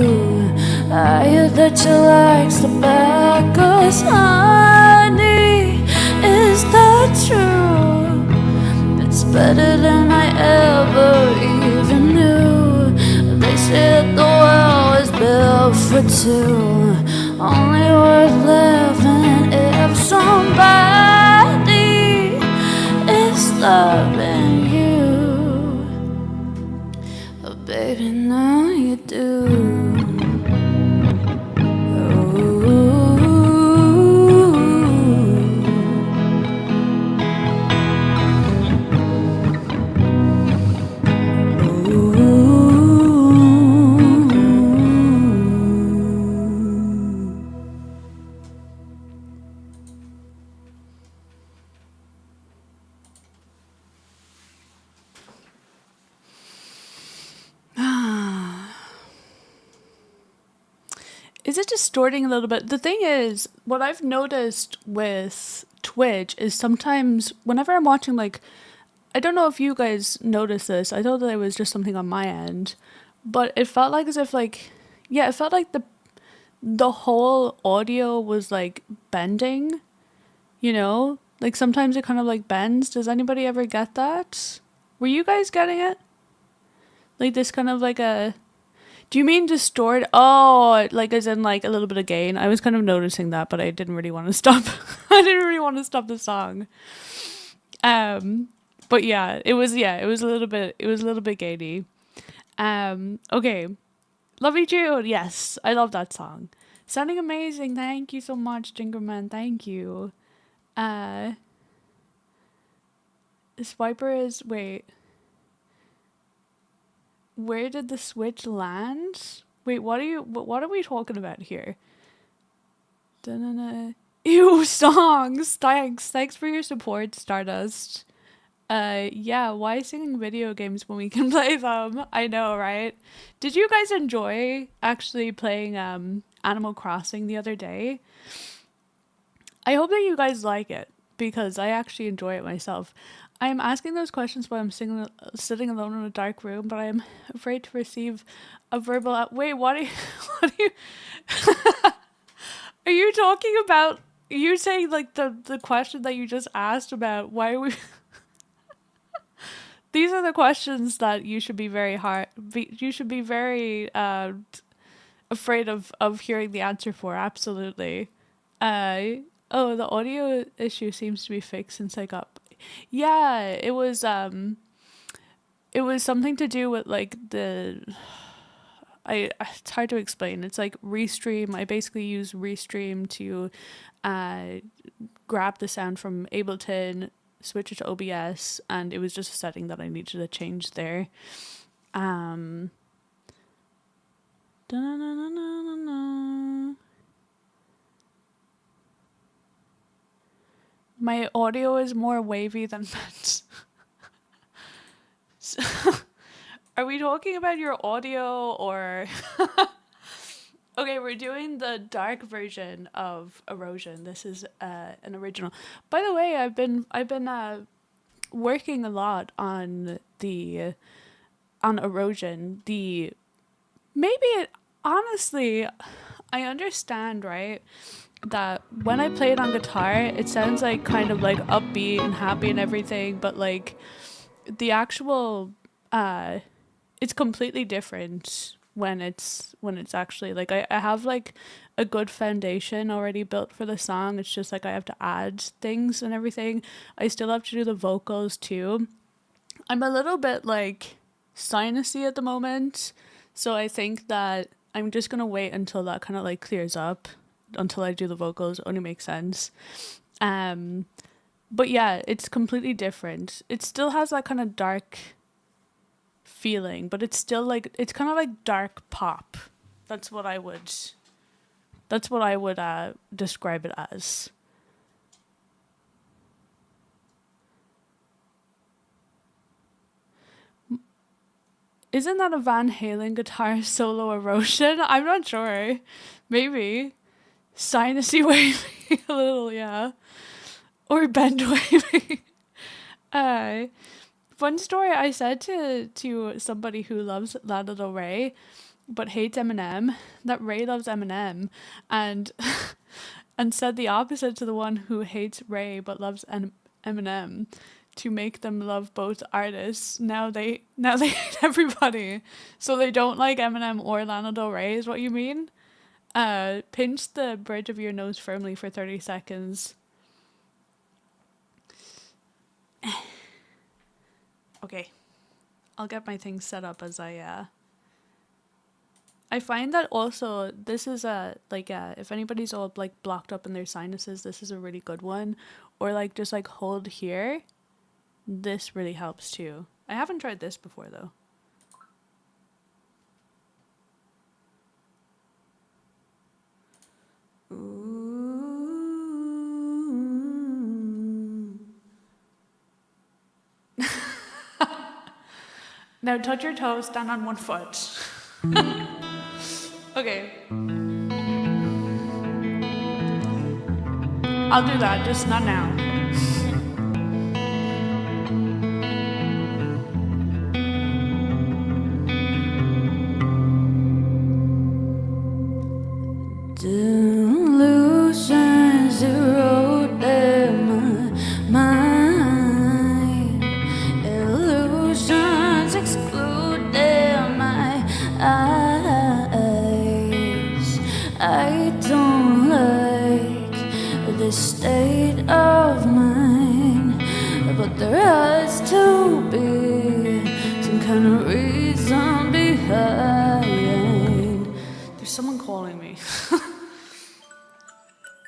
[SPEAKER 1] I hear that you like the bad girls, honey. Is that true? It's better than I ever even knew. They said the world is built for two, only worth Baby, now you do. Is it distorting a little bit? The thing is, what I've noticed with Twitch is sometimes whenever I'm watching, like, I don't know if you guys notice this. I thought that it was just something on my end, but it felt like as if like, yeah, it felt like the whole audio was like bending, you know? Like sometimes it kind of like bends. Does anybody ever get that? Were you guys getting it? Like this kind of like a, do you mean distort? Oh, like as in like a little bit of gain. I was kind of noticing that, but I didn't really want to stop. I didn't really want to stop the song. But yeah, it was a little bit gainy. Okay. Lovely June, yes. I love that song. Sounding amazing. Thank you so much, Jingerman. Thank you. Swiper is wait. Where did the Switch land? Wait, what are we talking about here? Da-na-na. Ew, songs. Thanks for your support, Stardust. Yeah, why singing video games when we can play them? I know, right? Did you guys enjoy actually playing Animal Crossing the other day? I hope that you guys like it because I actually enjoy it myself. I am asking those questions while I'm sitting alone in a dark room, but I am afraid to receive a verbal. Wait, what are you? What are you? Are you talking about? You saying like the question that you just asked about? Why are we? These are the questions that you should be very you should be very afraid of hearing the answer for. Absolutely. Oh, the audio issue seems to be fixed since I got. Yeah, it was something to do with like it's hard to explain. It's like Restream. I basically use Restream to grab the sound from Ableton, switch it to OBS, and it was just a setting that I needed to change there. My audio is more wavy than that. Are we talking about your audio or... Okay, we're doing the dark version of Erosion. This is an original. By the way, I've been working a lot on Erosion. Honestly, I understand, right? That when I play it on guitar, it sounds like kind of like upbeat and happy and everything, but like the actual it's completely different when it's actually like I have like a good foundation already built for the song. It's just like I have to add things and everything. I still have to do the vocals too. I'm a little bit like sinusy at the moment, so I think that I'm just gonna wait until that kind of like clears up until I do the vocals. It only makes sense. But yeah, it's completely different. It still has that kind of dark feeling, but it's still like it's kind of like dark pop. That's what I would describe it as. Isn't that a Van Halen guitar solo Erosion? I'm not sure. Maybe. Sinusy wavy a little, yeah. Or bend wavy. Fun story, I said to somebody who loves Lana Del Rey but hates Eminem that Ray loves Eminem, and and said the opposite to the one who hates Ray but loves Eminem to make them love both artists. Now they hate everybody, so they don't like Eminem or Lana Del Rey is what you mean? Pinch the bridge of your nose firmly for 30 seconds. Okay, I'll get my things set up as I I find that also this is a like if anybody's all like blocked up in their sinuses, this is a really good one. Or like just like hold here. This really helps too. I haven't tried this before though. Now touch your toes, stand on one foot. Okay. I'll do that, just not now.
[SPEAKER 2] Delusions erode my mind. Illusions exclude my eyes. I don't like this state of mind, but there has to be some kind of reason behind.
[SPEAKER 1] There's someone calling me.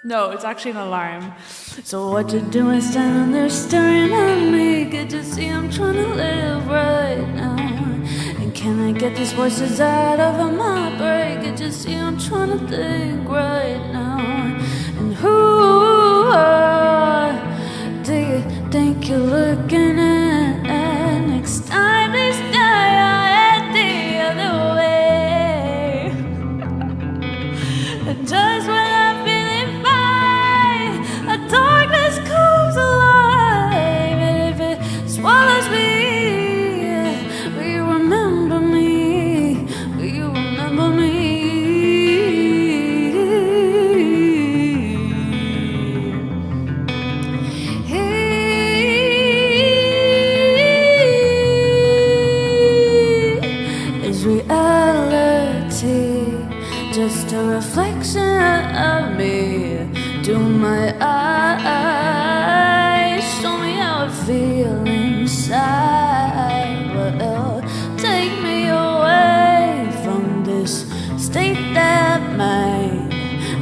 [SPEAKER 1] No, it's actually an alarm.
[SPEAKER 2] So what you doing standing there staring at me? Can't you see I'm trying to live right now? And can I get these voices out of my brain? Can't you see I'm trying to think right now? And who do you think you're looking at? Next time this guy I head the other way. And just when I'm feeling fine, a darkness comes alive. And if it swallows me, will you remember me? Will you remember me? Is reality just a reflection of me? Do my eyes show me how I feel inside? Well, take me away from this state that mine.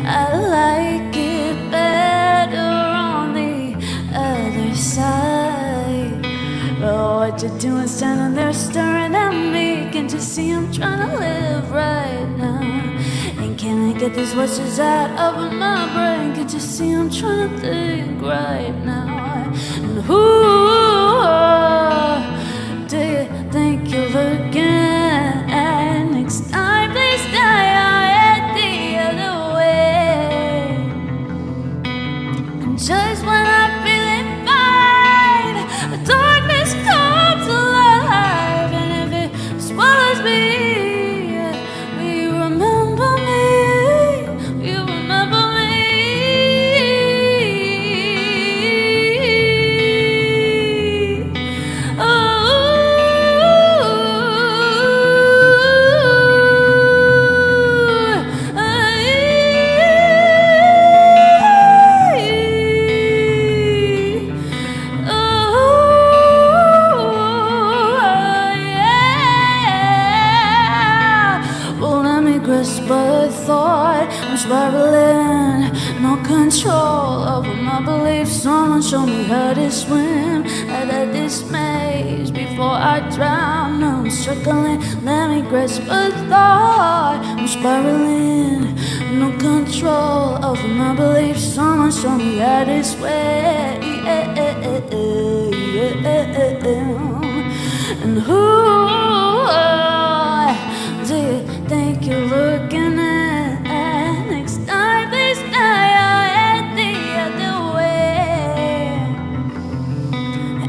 [SPEAKER 2] I like it better on the other side. Oh, what you doing standing there staring at me? Can't you see I'm trying to live right now? And can I get these voices out of my brain? Can't you see I'm trying to think right now? And who do you think you're looking at? Next time please die I head the other way. And just when I'm feeling fine, the darkness comes alive. And if it swallows me, will you remember me? Will you remember me? Well, let me grasp a thought. I'm spiraling, no control over my beliefs. Someone show me how to swim out of this maze before I drown. No, I'm struggling. Let me grasp a thought. I'm spiraling, no control over my beliefs. Someone show me how to swim. And who do you think you're looking at? Next time this night I head the other way.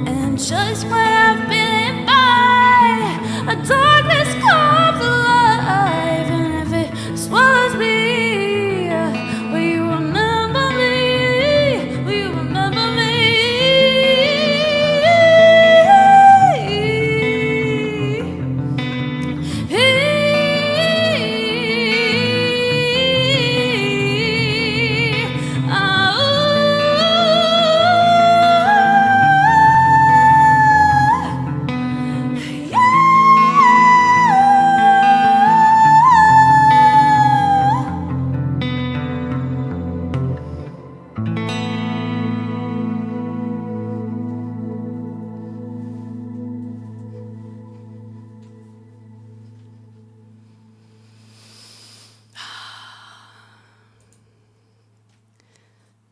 [SPEAKER 2] And just when I'm feeling fine, a darkness comes alive. And if it swallows me, will you remember me? Will you remember me?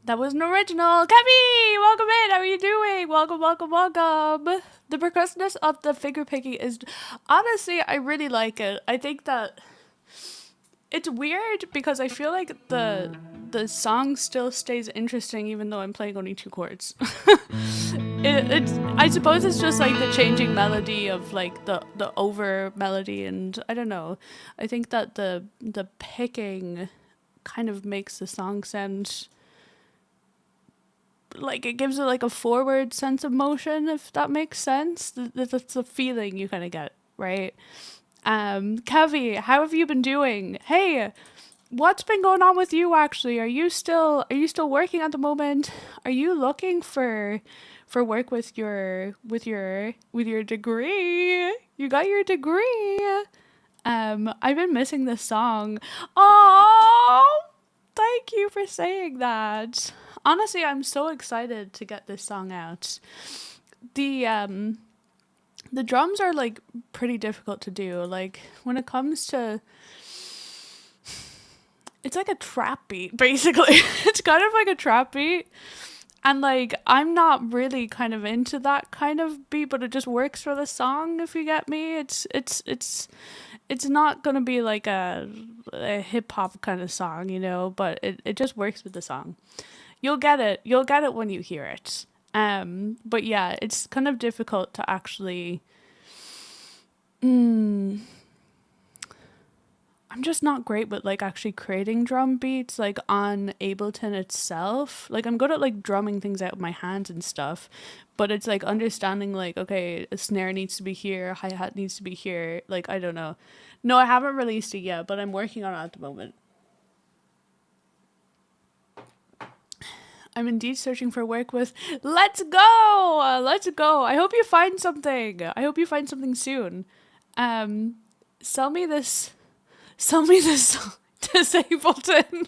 [SPEAKER 1] That was an original. Kevin, welcome in. How are you doing? Welcome, welcome, welcome. The percussiveness of the finger picking is, honestly, I really like it. I think that it's weird because I feel like the song still stays interesting even though I'm playing only two chords. It's I suppose it's just like the changing melody of like the over melody, and I don't know. I think that the picking kind of makes the song sound like it gives it like a forward sense of motion, if that makes sense. That's the feeling you kind of get, right? Kevi, how have you been doing? Hey, what's been going on with you actually? Are you still working at the moment? Are you looking for work with your degree? You got your degree. I've been missing this song. Oh, thank you for saying that. Honestly, I'm so excited to get this song out. The drums are like pretty difficult to do. Like when it comes to it's like a trap beat basically. It's kind of like a trap beat. And like I'm not really kind of into that kind of beat, but it just works for the song if you get me. It's not gonna be like a hip hop kind of song, but it just works with the song. You'll get it. You'll get it when you hear it. But yeah, it's kind of difficult to actually. Mm, I'm just not great with like actually creating drum beats like on Ableton itself. Like I'm good at like drumming things out with my hands and stuff, but it's like understanding like okay, a snare needs to be here, hi-hat needs to be here. Like I don't know. No, I haven't released it yet, but I'm working on it at the moment. I'm indeed searching for work with. Let's go! Let's go! I hope you find something. I hope you find something soon. Um, sell me this. Sell me this Disableton.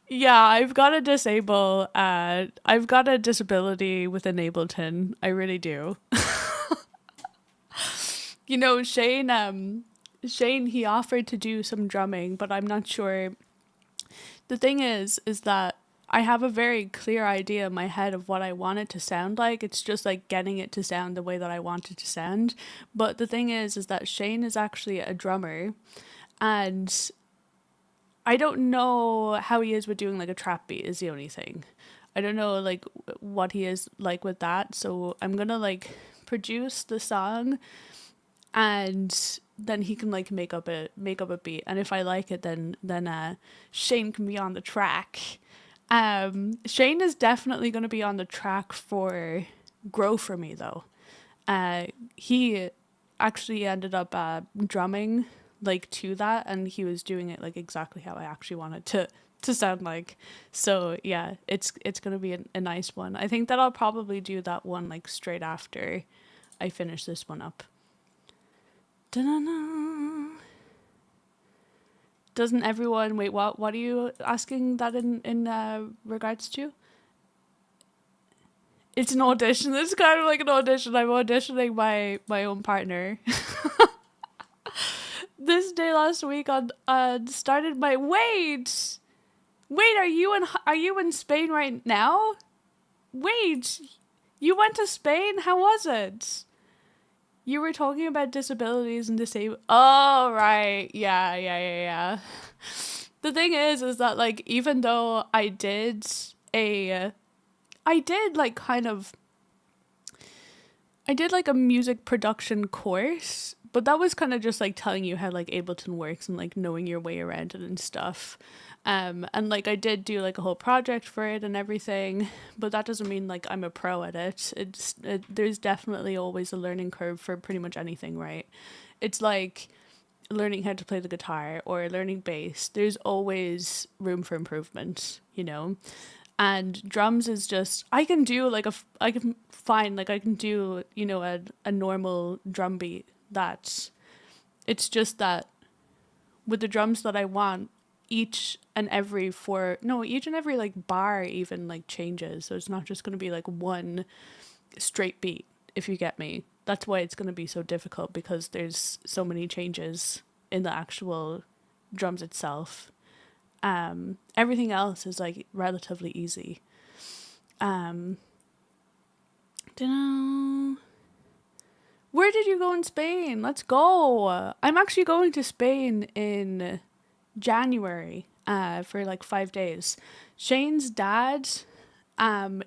[SPEAKER 1] Yeah, I've got a disable. I've got a disability with an Ableton. I really do. Shane. Shane. He offered to do some drumming, but I'm not sure. The thing is that I have a very clear idea in my head of what I want it to sound like. It's just like getting it to sound the way that I want it to sound. But the thing is that Shane is actually a drummer, and I don't know how he is with doing like a trap beat is the only thing. I don't know like what he is like with that. So I'm gonna like produce the song, and then he can like make up a beat, and if I like it, then Shane can be on the track. Shane is definitely going to be on the track for Grow For Me though. He actually ended up drumming like to that, and he was doing it like exactly how I actually wanted to sound like. So yeah, it's gonna be a nice one. I think that I'll probably do that one like straight after I finish this one up. Da-na-na. Doesn't everyone wait? What are you asking that in regards to? It's an audition. It's kind of like an audition. I'm auditioning my own partner. This day last week on started my wait. Are you in Spain right now? Wait, you went to Spain? How was it? You were talking about disabilities and disabled. Oh, right. Yeah. The thing is that like even though I did like kind of I did like a music production course, but that was kind of just like telling you how like Ableton works and like knowing your way around it and stuff. And like I did do like a whole project for it and everything, but that doesn't mean like I'm a pro at it. There's definitely always a learning curve for pretty much anything, right? It's like learning how to play the guitar or learning bass. There's always room for improvement, And drums is just I can do like I can find like I can do a normal drum beat. That it's just that with the drums that I want, each and every like bar even like changes, so it's not just going to be like one straight beat, if you get me. That's why it's going to be so difficult, because there's so many changes in the actual drums itself. Everything else is like relatively easy. Dunno. Where did you go in Spain? Let's go. I'm actually going to Spain in January for like 5 days. Shane's dad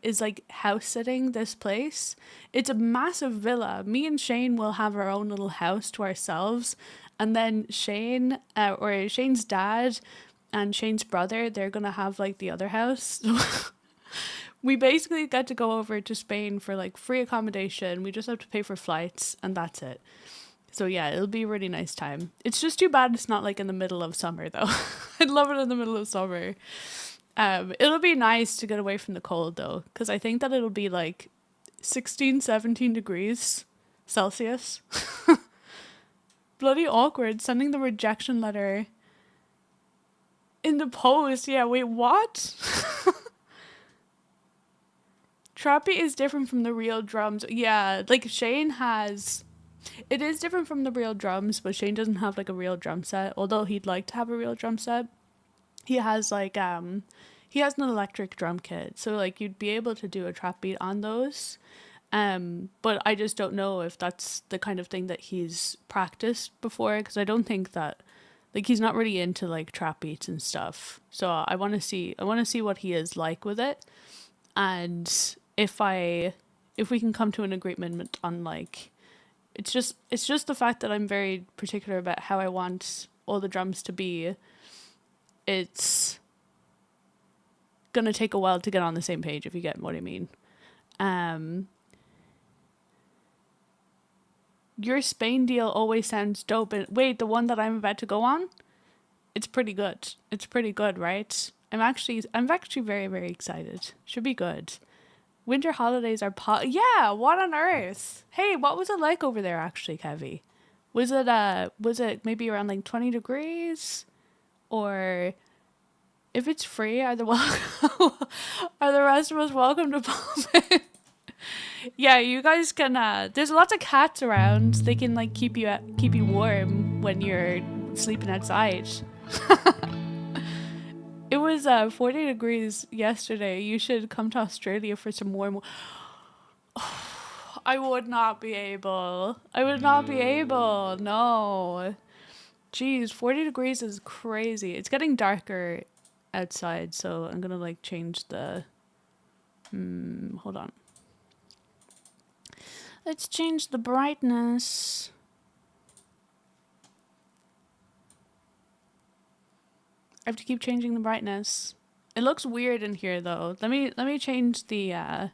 [SPEAKER 1] is like house sitting this place. It's a massive villa. Me and Shane will have our own little house to ourselves, and then Shane or Shane's dad and Shane's brother, they're gonna have like the other house. We basically get to go over to Spain for like free accommodation. We just have to pay for flights and that's it. So yeah, it'll be a really nice time. It's just too bad it's not like in the middle of summer though. I'd love it in the middle of summer. It'll be nice to get away from the cold though, because I think that it'll be like 16, 17 degrees Celsius. Bloody awkward sending the rejection letter in the post. Yeah, wait, what? Trappy is different from the real drums. Yeah, like Shane has... It is different from the real drums, but Shane doesn't have like a real drum set, although he'd like to have a real drum set. He has like he has an electric drum kit, so like you'd be able to do a trap beat on those. But I just don't know if that's the kind of thing that he's practiced before, because I don't think that like he's not really into like trap beats and stuff. So I want to see what he is like with it, and if we can come to an agreement on like it's just the fact that I'm very particular about how I want all the drums to be. It's gonna take a while to get on the same page, if you get what I mean. Your Spain deal always sounds dope. And wait, the one that I'm about to go on? It's pretty good. It's pretty good, right? I'm actually very, very excited. Should be good. Winter holidays are yeah, what on earth? Hey, what was it like over there actually, Kevy? Was it maybe around like 20 degrees? Or if it's free, are the rest of us welcome to pop in? Yeah, you guys can there's lots of cats around. They can like keep you warm when you're sleeping outside. It was 40 degrees yesterday. You should come to Australia for some warm. I would not be able. No. Jeez, 40 degrees is crazy. It's getting darker outside, so I'm gonna like change the... hold on. Let's change the brightness. I have to keep changing the brightness. It looks weird in here though. Let me change the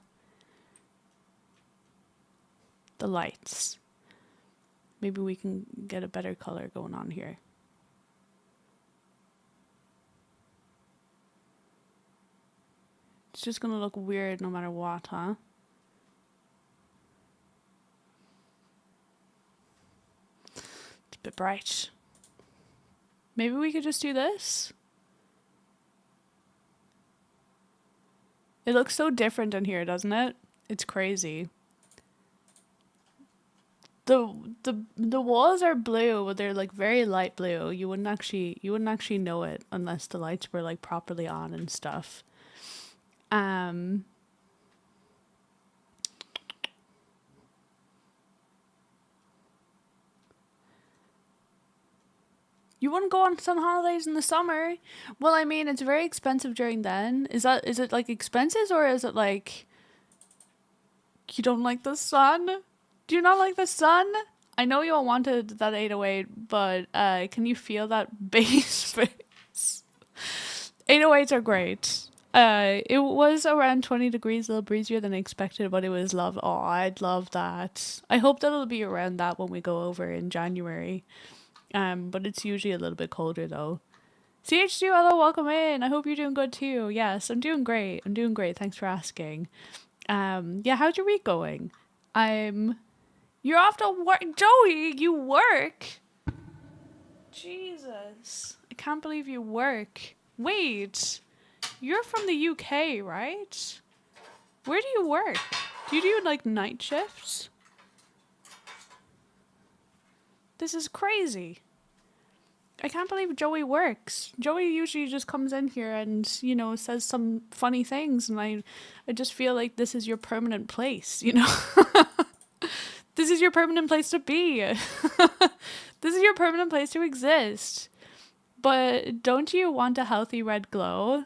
[SPEAKER 1] lights. Maybe we can get a better color going on here. It's just gonna look weird no matter what, huh? It's a bit bright. Maybe we could just do this? It looks so different in here, doesn't it? It's crazy. The walls are blue, but they're like very light blue. You wouldn't actually know it unless the lights were like properly on and stuff. You wouldn't go on sun holidays in the summer? Well, I mean, it's very expensive during then. Is it like expenses, or is it like you don't like the sun? Do you not like the sun? I know you all wanted that 808, but can you feel that bass face? 808s are great. It was around 20 degrees, a little breezier than expected, but it was love. Oh, I'd love that. I hope that it'll be around that when we go over in January. But it's usually a little bit colder though. CH2, hello, welcome in. I hope you're doing good too. Yes, I'm doing great. Thanks for asking. Yeah, how's your week going? You're off to work. Joey, you work? Jesus. I can't believe you work. Wait, you're from the UK, right? Where do you work? Do you do like night shifts? This is crazy. I can't believe Joey works. Joey usually just comes in here and, you know, says some funny things, and I just feel like this is your permanent place, you know? This is your permanent place to be. This is your permanent place to exist. But don't you want a healthy red glow?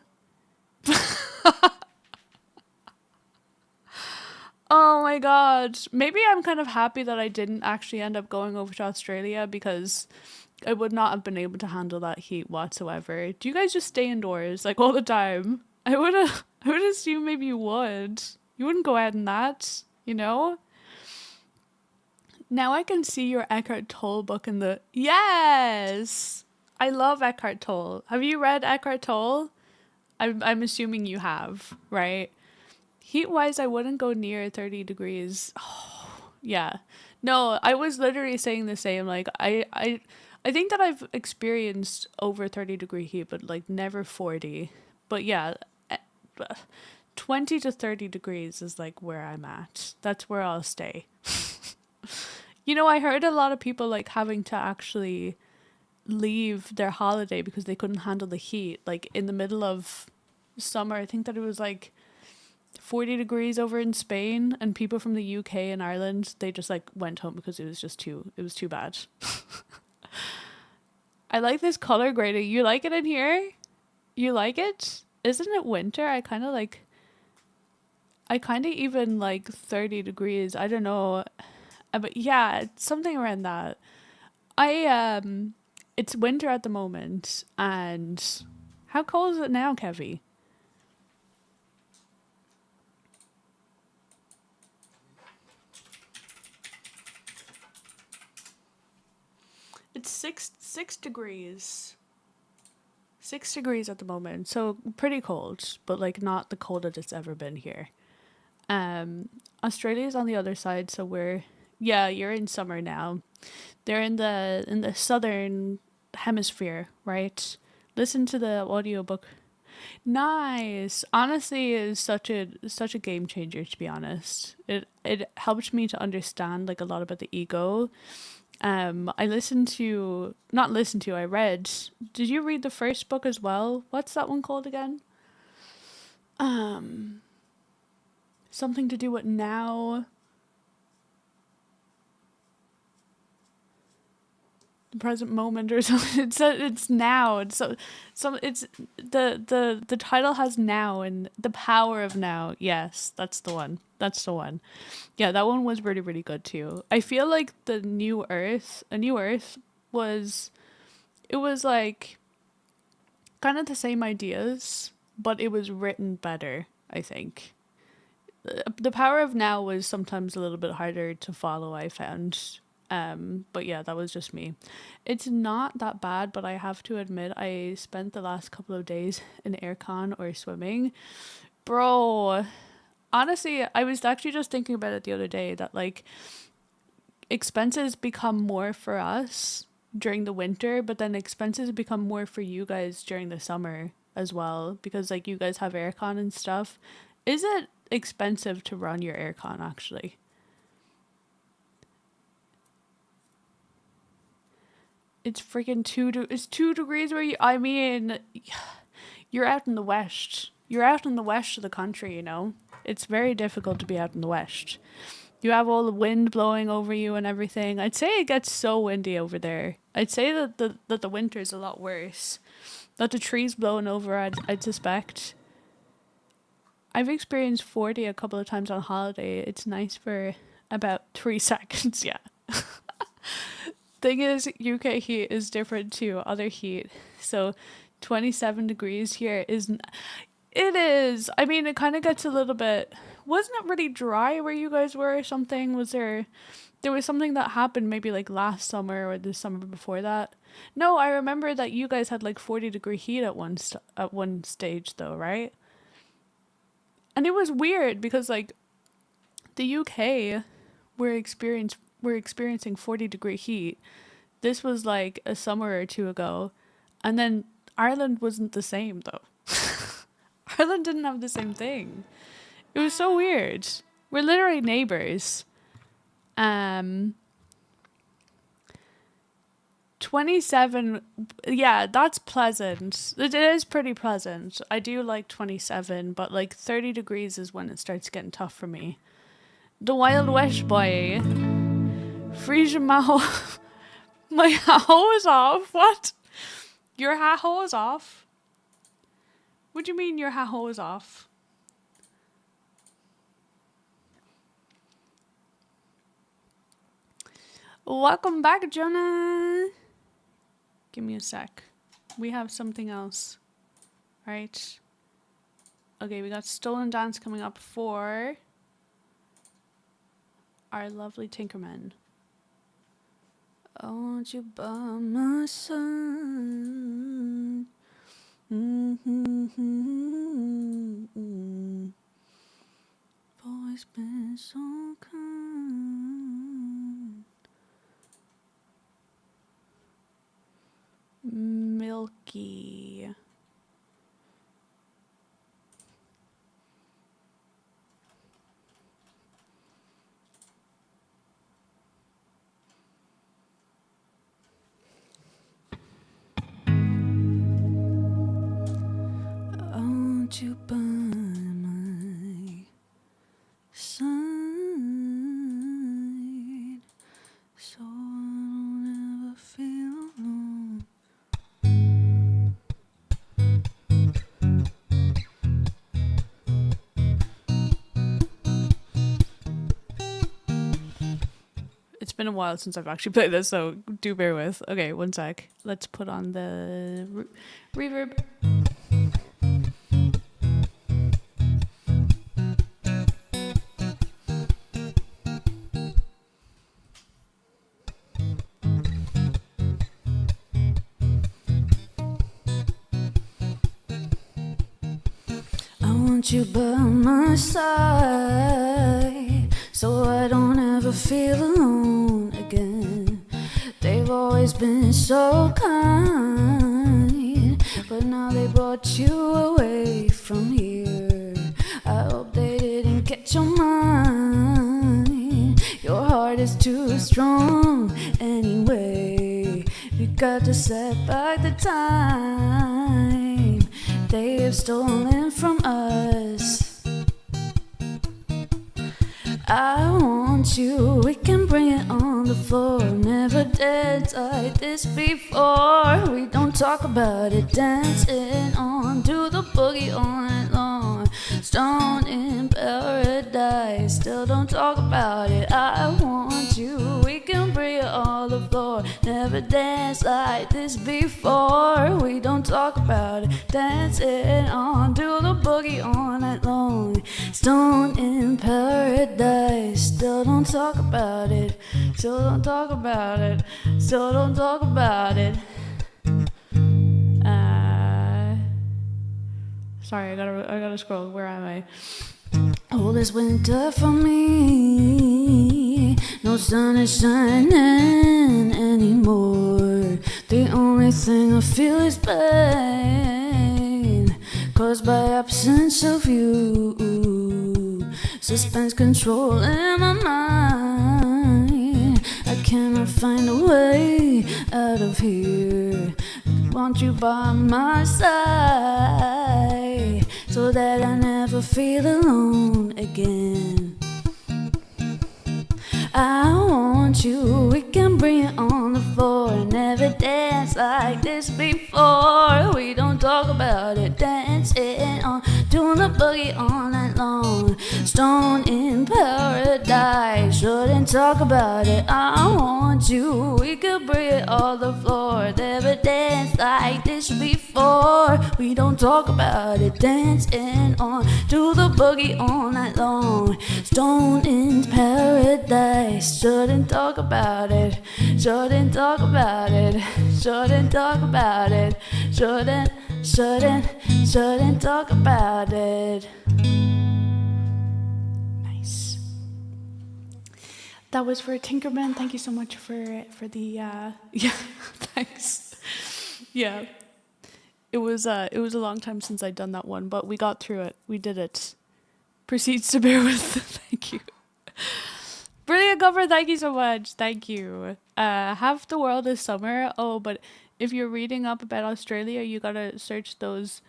[SPEAKER 1] Oh my god. Maybe I'm kind of happy that I didn't actually end up going over to Australia, because I would not have been able to handle that heat whatsoever. Do you guys just stay indoors like all the time? I would assume maybe you would. You wouldn't go out in that, you know? Now I can see your Eckhart Tolle book in the... Yes! I love Eckhart Tolle. Have you read Eckhart Tolle? I'm assuming you have, right? Heat-wise, I wouldn't go near 30 degrees. Oh, yeah. No, I was literally saying the same. Like, I think that I've experienced over 30-degree heat, but, like, never 40. But, yeah, 20 to 30 degrees is, like, where I'm at. That's where I'll stay. You know, I heard a lot of people, like, having to actually leave their holiday because they couldn't handle the heat. Like, in the middle of summer, I think that it was, like, 40 degrees over in Spain, and people from the UK and Ireland, they just like went home because it was too bad. I like this color grading. You like it in here? You like it? Isn't it winter? I kind of even like 30 degrees. I don't know. But yeah, it's something around that. It's winter at the moment, and how cold is it now, Kevy? It's six degrees. 6 degrees at the moment, so pretty cold, but like not the coldest it's ever been here. Australia's on the other side, so you're in summer now. They're in the southern hemisphere, right? Listen to the audiobook. Nice. Honestly, is such a game changer, to be honest. It helped me to understand like a lot about the ego. I read. Did you read the first book as well? What's that one called again? Something to do with now. The present moment or something. It's now. It's the title has now and the power of now. Yes, that's the one. That's the one. Yeah, that one was really, really good too. I feel like A New Earth was like kind of the same ideas, but it was written better, I think. The Power of Now was sometimes a little bit harder to follow, I found. But yeah, that was just me. It's not that bad, but I have to admit I spent the last couple of days in aircon or swimming. Bro, honestly, I was actually just thinking about it the other day that like expenses become more for us during the winter, but then expenses become more for you guys during the summer as well, because like you guys have aircon and stuff. Is it expensive to run your aircon actually? It's freaking it's 2 degrees where I mean, you're out in the west. You're out in the west of the country, you know? It's very difficult to be out in the west. You have all the wind blowing over you and everything. I'd say it gets so windy over there. I'd say that the winter's a lot worse. That the trees blowing over, I'd suspect. I've experienced 40 a couple of times on holiday. It's nice for about 3 seconds, yeah. Thing is, UK heat is different to other heat. So 27 degrees here it is. I mean, it kind of gets a little bit, wasn't it really dry where you guys were or something? There was something that happened maybe like last summer or the summer before that. No, I remember that you guys had like 40-degree heat at one stage though, right? And it was weird because like the UK we're experiencing 40-degree heat. This was like a summer or two ago. And then Ireland wasn't the same though. Ireland didn't have the same thing. It was so weird. We're literally neighbors. 20 27, yeah, that's pleasant. It is pretty pleasant. I do like 27, but like 30 degrees is when it starts getting tough for me. The Wild West boy. Freezing my hole. My hole is off. What? Your hole is off? What do you mean your hole is off? Welcome back, Jonah. Give me a sec. We have something else. Right. Okay, we got Stolen Dance coming up for our lovely Tinkerman. Oh, won't you by my side? Always been so kind. Milky. Won't you by my side, so I don't ever feel alone. It's been a while since I've actually played this, so do bear with. Okay, one sec. Let's put on the reverb. You by my side, so I don't ever feel alone again. They've always been so kind, but now they brought you away from here. I hope they didn't get your mind. Your heart is too strong anyway. You got to set back the time they have stolen from us. I want you, we can bring it on the floor. Never danced like this before. We don't talk about it, dancing on, do the boogie all night long. Stone in paradise, still don't talk about it. I want you, we can bring it on the floor. Never danced like this before. We don't talk about it, dancing on, do the boogie all night long. Stone in paradise, still don't talk about it. Still don't talk about it. Still don't talk about it. Sorry, I gotta scroll. Where am I? All this winter for me, no sun is shining anymore. The only thing I feel is pain, caused by absence of you. Suspense control in my mind. I cannot find a way out of here. Want you by my side, so that I never feel alone again. I want you, we can bring it on the floor. Never danced like this before. We don't talk about it, dancing on, doing the boogie all night long. Stone in paradise, shouldn't talk about it. I want you, we could bring it on the floor. Never danced like this before. We don't talk about it, dancing on, do the boogie all night long. Stone in paradise, shouldn't talk about it. Shouldn't talk about it. Shouldn't talk about it. Shouldn't talk about it. Nice. That was for Tinkerman. Thank you so much for the yeah, thanks. Yeah. It was a long time since I'd done that one, but we got through it. We did it. Proceeds to bear with. Thank you. Brilliant cover, thank you so much. Thank you. half the world is summer. Oh, but if you're reading up about Australia, you gotta search those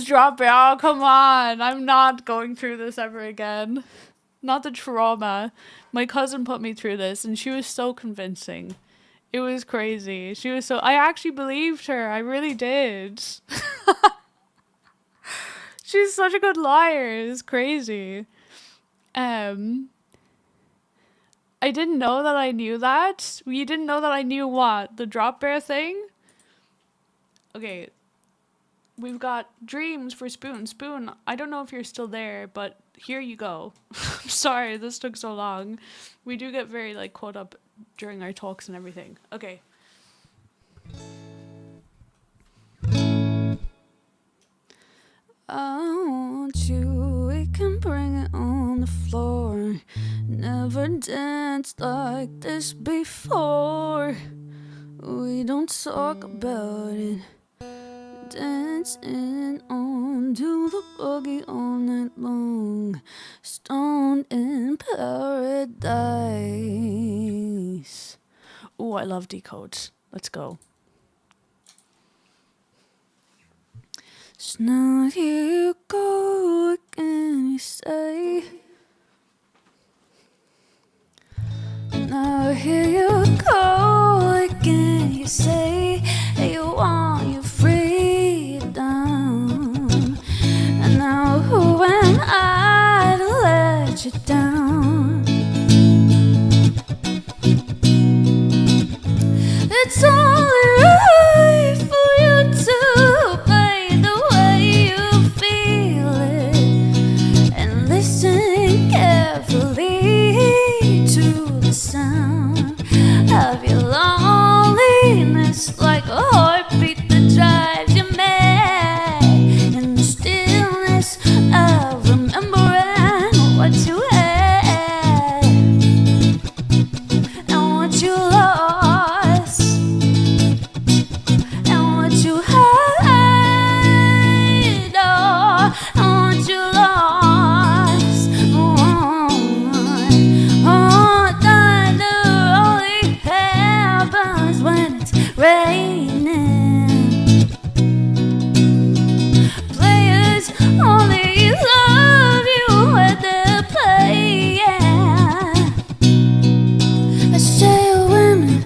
[SPEAKER 1] drop. Oh, come on! I'm not going through this ever again. Not the trauma. My cousin put me through this, and she was so convincing. It was crazy. She was so. I actually believed her. I really did. She's such a good liar. It's crazy. I didn't know that I knew that. You didn't know that I knew what? The drop bear thing? Okay. We've got dreams for Spoon. Spoon, I don't know if you're still there, but here you go. I'm sorry, this took so long. We do get very, like, caught up during our talks and everything. Okay.
[SPEAKER 2] I want you, we can bring it on the floor. Never danced like this before. We don't talk about it. Dancing on to the boogie all night long. Stoned in paradise.
[SPEAKER 1] Oh, I love Decode. Let's go.
[SPEAKER 2] So now here you go again, you say. Now here you go again, you say you want your freedom. And now who am I to let you down? It's only right for you to play the way you feel it and listen carefully to the sound of your loneliness, like a heartbeat that drives you mad. In the stillness of remembering what you had and what you lost and what you had, oh, and what you lost. Thunder only happens when it's raining. Players only love you when they're playing. I say women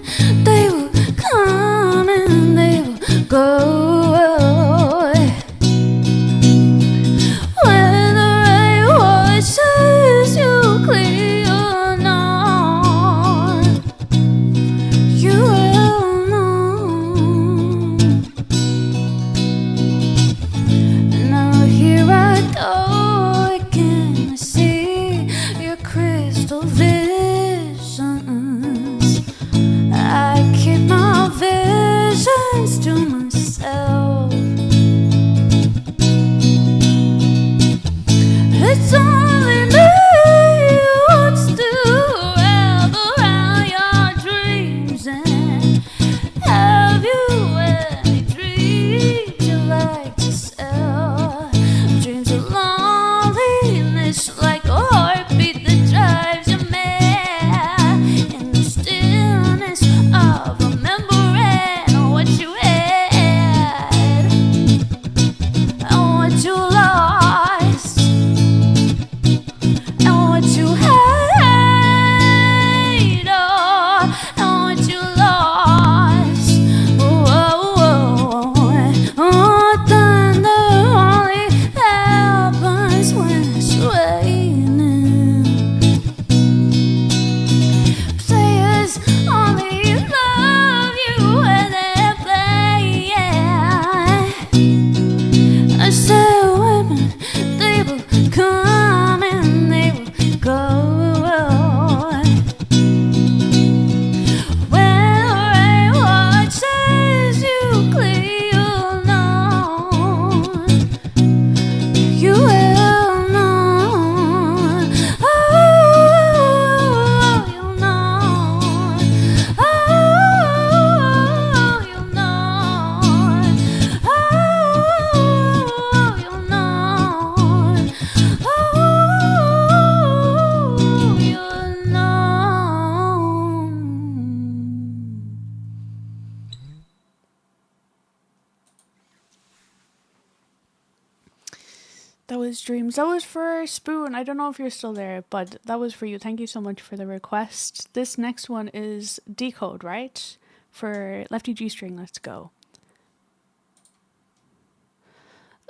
[SPEAKER 1] That was Dreams. That was for Spoon. I don't know if you're still there, but that was for you. Thank you so much for the request. This next one is Decode, right? For Lefty G String. Let's go.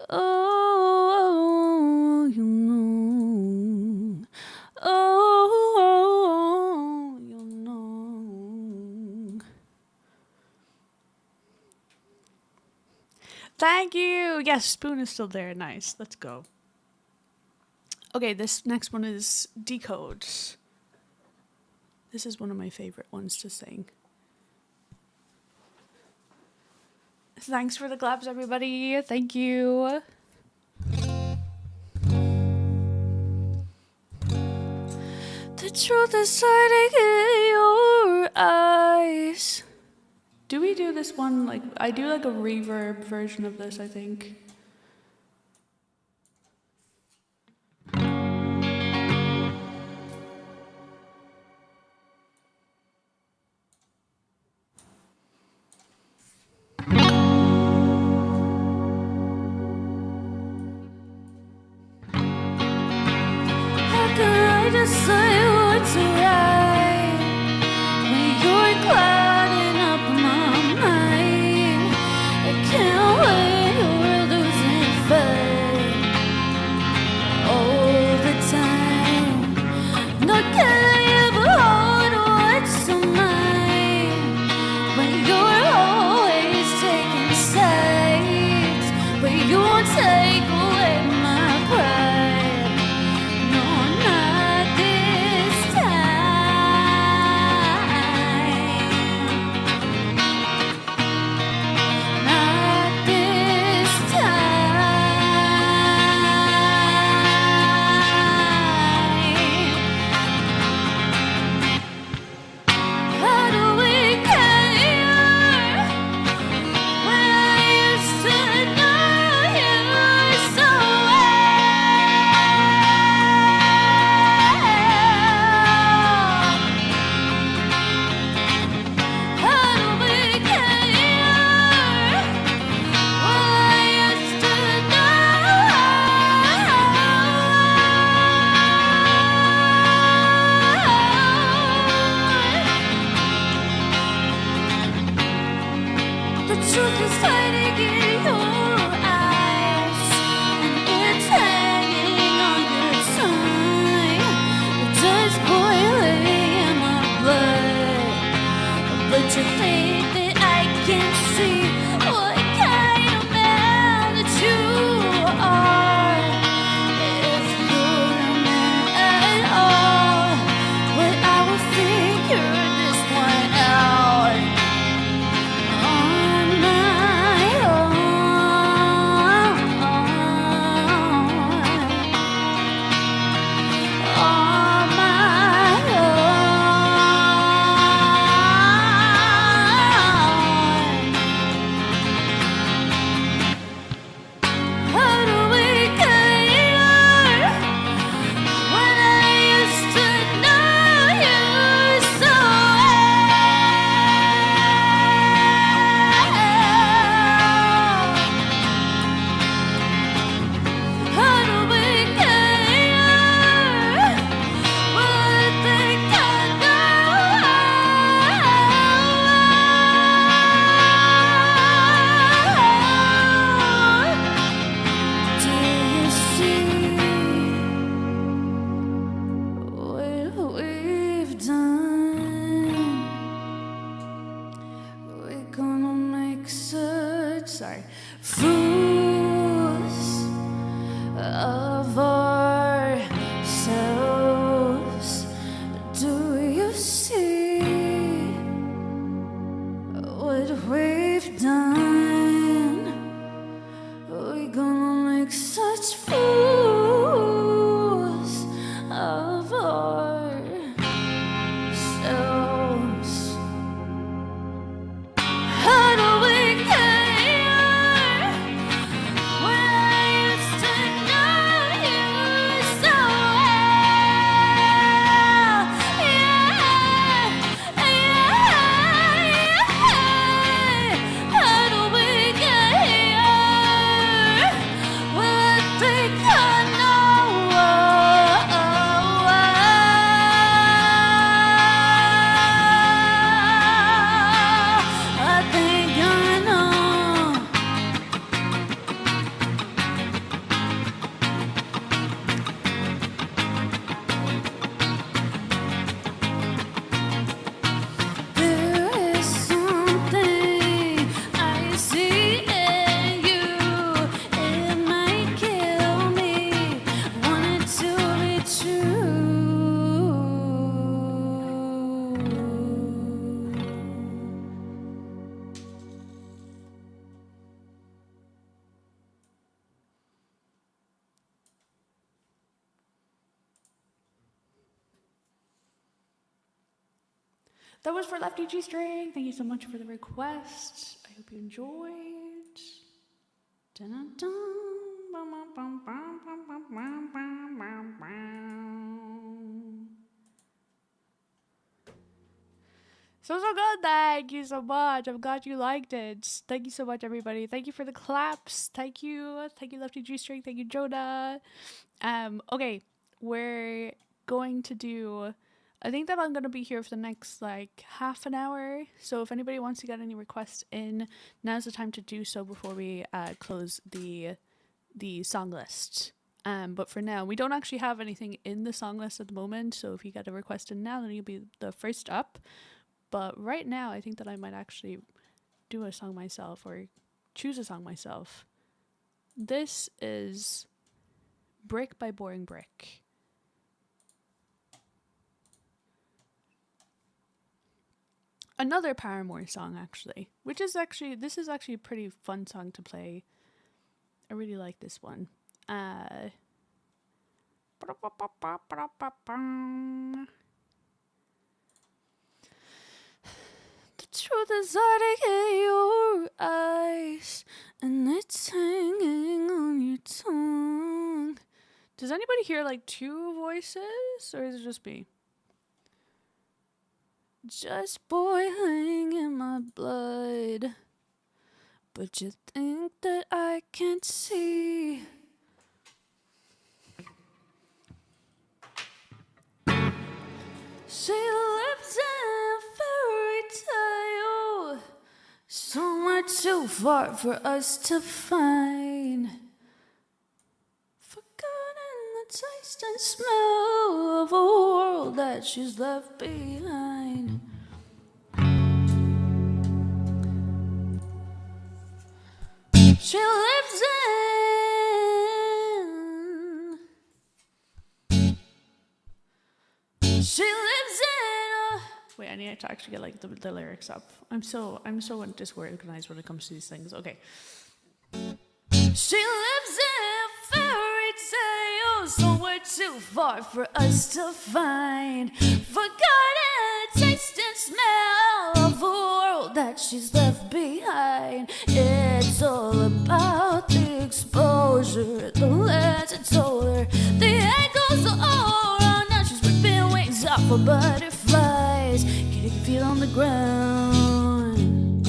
[SPEAKER 1] Oh, you know. Oh, you know. Thank you. Yes, Spoon is still there. Nice. Let's go. Okay, this next one is Decode. This is one of my favorite ones to sing. Thanks for the claps, everybody. Thank you. The truth is hiding in your eyes. Do we do this one like I do like a reverb version of this, I think. How can I decide what's right when you're clouding up my mind? I can't wait, we're losing faith all the time. Not can I ever hold what's on mine when you're always taking sides, but you won't take away my pride. No, not this time. Not this time. How do we get here when I used to know you so well? How do we get here when I used to know? The truth is hiding in your eyes, and it's hanging on your tongue. It's boiling in my blood, but you think that I can see what kind of man that you are. If you're a man at all, but I will figure this one out on my own. On my own. How do we get here when I used to know you so well? How do we get here when I think I know? Do you see what we've done? We're gonna make such fools of ourselves. Do you see what we've done? We're gonna make such fools of ourselves. How do we get here That was for Lefty G String. Thank you so much for the request. I hope you enjoyed. Dun-dun-dun. So good. Thank you so much. I'm glad you liked it. Thank you so much, everybody. Thank you for the claps. Thank you, Lefty G String. Thank you, Jonah. Okay, we're going to do. I think that I'm gonna be here for the next like half an hour. So if anybody wants to get any requests in, now's the time to do so before we close the song list. But for now, we don't actually have anything in the song list at the moment. So if you get a request in now, then you'll be the first up. But right now, I think that I might actually do a song myself or choose a song myself. This is Brick by Boring Brick. Another Paramore song, actually, this is actually a pretty fun song to play. I really like this one. The truth is hiding in your eyes, and it's hanging on your tongue. Does anybody hear like two voices, or is it just me? Just boiling in my blood, but you think that I can't see. She lives in a fairy tale, somewhere too far for us to find. Forgotten the taste and smell of a world that she's left behind. She lives in. She lives in. Wait, I need to actually get like the lyrics up. I'm so disorganized when it comes to these things. Okay. She lives in a fairy tale, somewhere too far for us to find. Forgotten taste and smell of a world that she's left behind. It's all about the exposure, the lens it told her. The angles are all wrong. Now she's ripping wings off of butterflies, getting feet on the ground.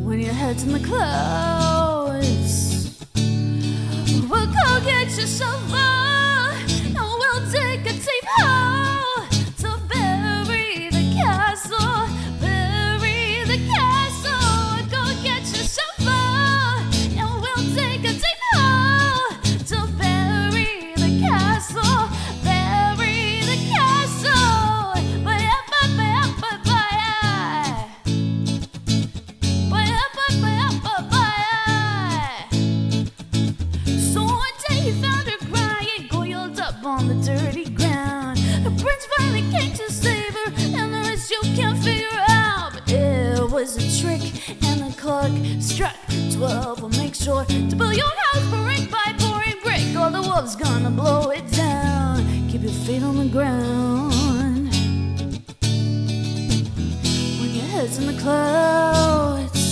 [SPEAKER 1] When your head's in the clouds, we'll go get yourself up, and we'll take a deep hole to bury the castle, bury the castle. Go get yourself up, and we'll take a deep hole to bury the castle, bury the castle. So one day he found her crying, coiled up on the dirty ground. Her prince finally came to save her, and the rest you can't figure out. But it was a trick, and the clock struck 12. We'll make sure to build your house brick by pouring brick, or the wolf's gonna blow it down. Keep your feet on the ground. When your head's in the clouds,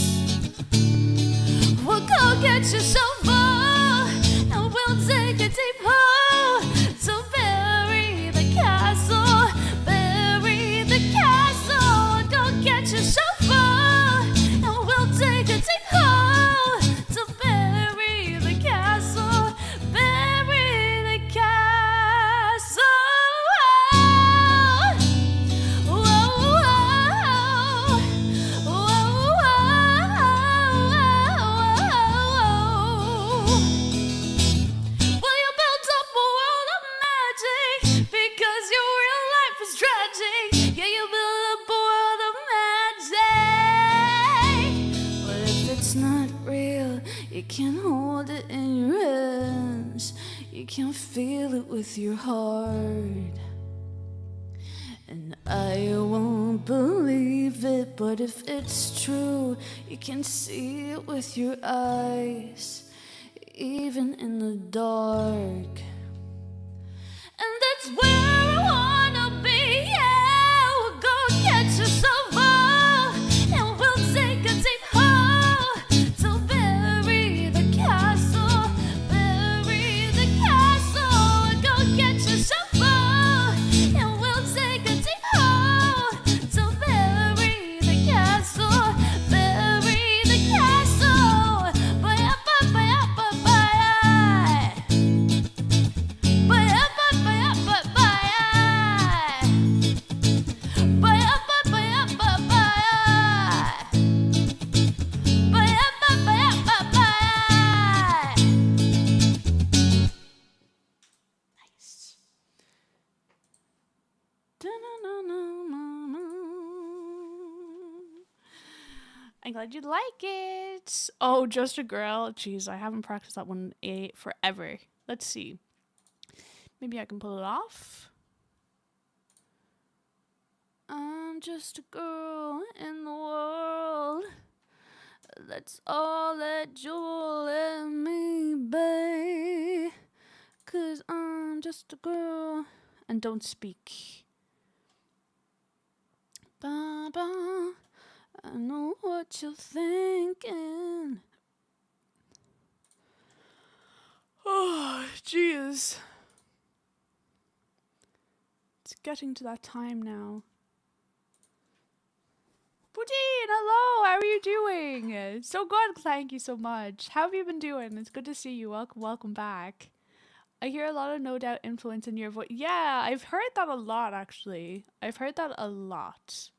[SPEAKER 1] we'll go get yourself up, and we'll take a deep hole to bury the castle, bury the castle. Go get yourself up, and we'll take a deep hole to bury the castle, bury the castle. Well, you built up a world of magic because your real life was tragic. Yeah, you built up a world of magic. But if it's not real, you can't hold it in your hands. You can't feel it with your heart. And I won't believe it, but if it's true, you can see it with your eyes, even in the dark. And that's where I wanna be, yeah, I'm glad you like it. Oh, Just a Girl. Jeez, I haven't practiced that one forever. Let's see. Maybe I can pull it off. I'm just a girl in the world. That's all that you'll let me be. 'Cause I'm just a girl. And don't speak. Ba-ba. I know what you're thinking. Oh, jeez. It's getting to that time now. Putin, hello, how are you doing? So good, thank you so much. How have you been doing? It's good to see you. Welcome back. I hear a lot of No Doubt influence in your voice. Yeah, I've heard that a lot, actually. I've heard that a lot.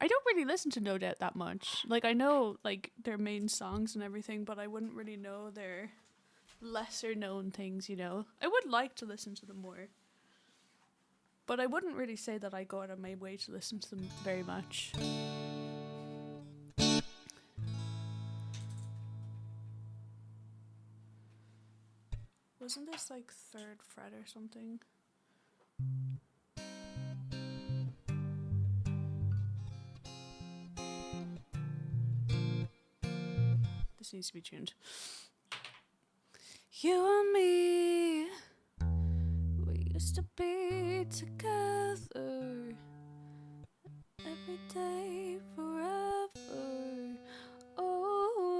[SPEAKER 1] I don't really listen to No Doubt that much. Like, I know, like, their main songs and everything, but I wouldn't really know their lesser known things, you know? I would like to listen to them more. But I wouldn't really say that I go out of my way to listen to them very much. Wasn't this like 3rd fret or something? This needs to be tuned. You and me, we used to be together every day, forever, always.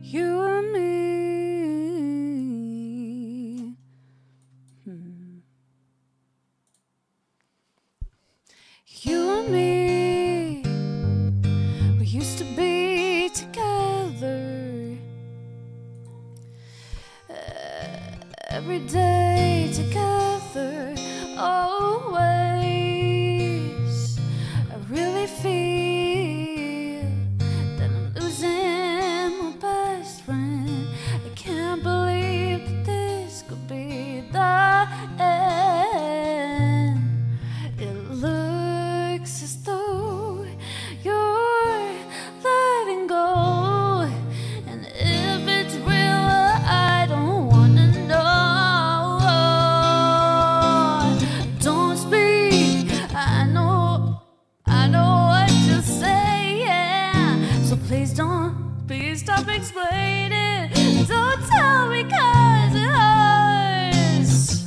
[SPEAKER 1] You and me. You and me, we used to be together every day, together, always. I really feel that I'm losing my best friend. I can't believe that this could be the end. It looks as though you're letting go, and if it's real, I don't wanna know. Don't speak. I know what you're saying. So please stop explaining. Don't tell me 'cause it hurts.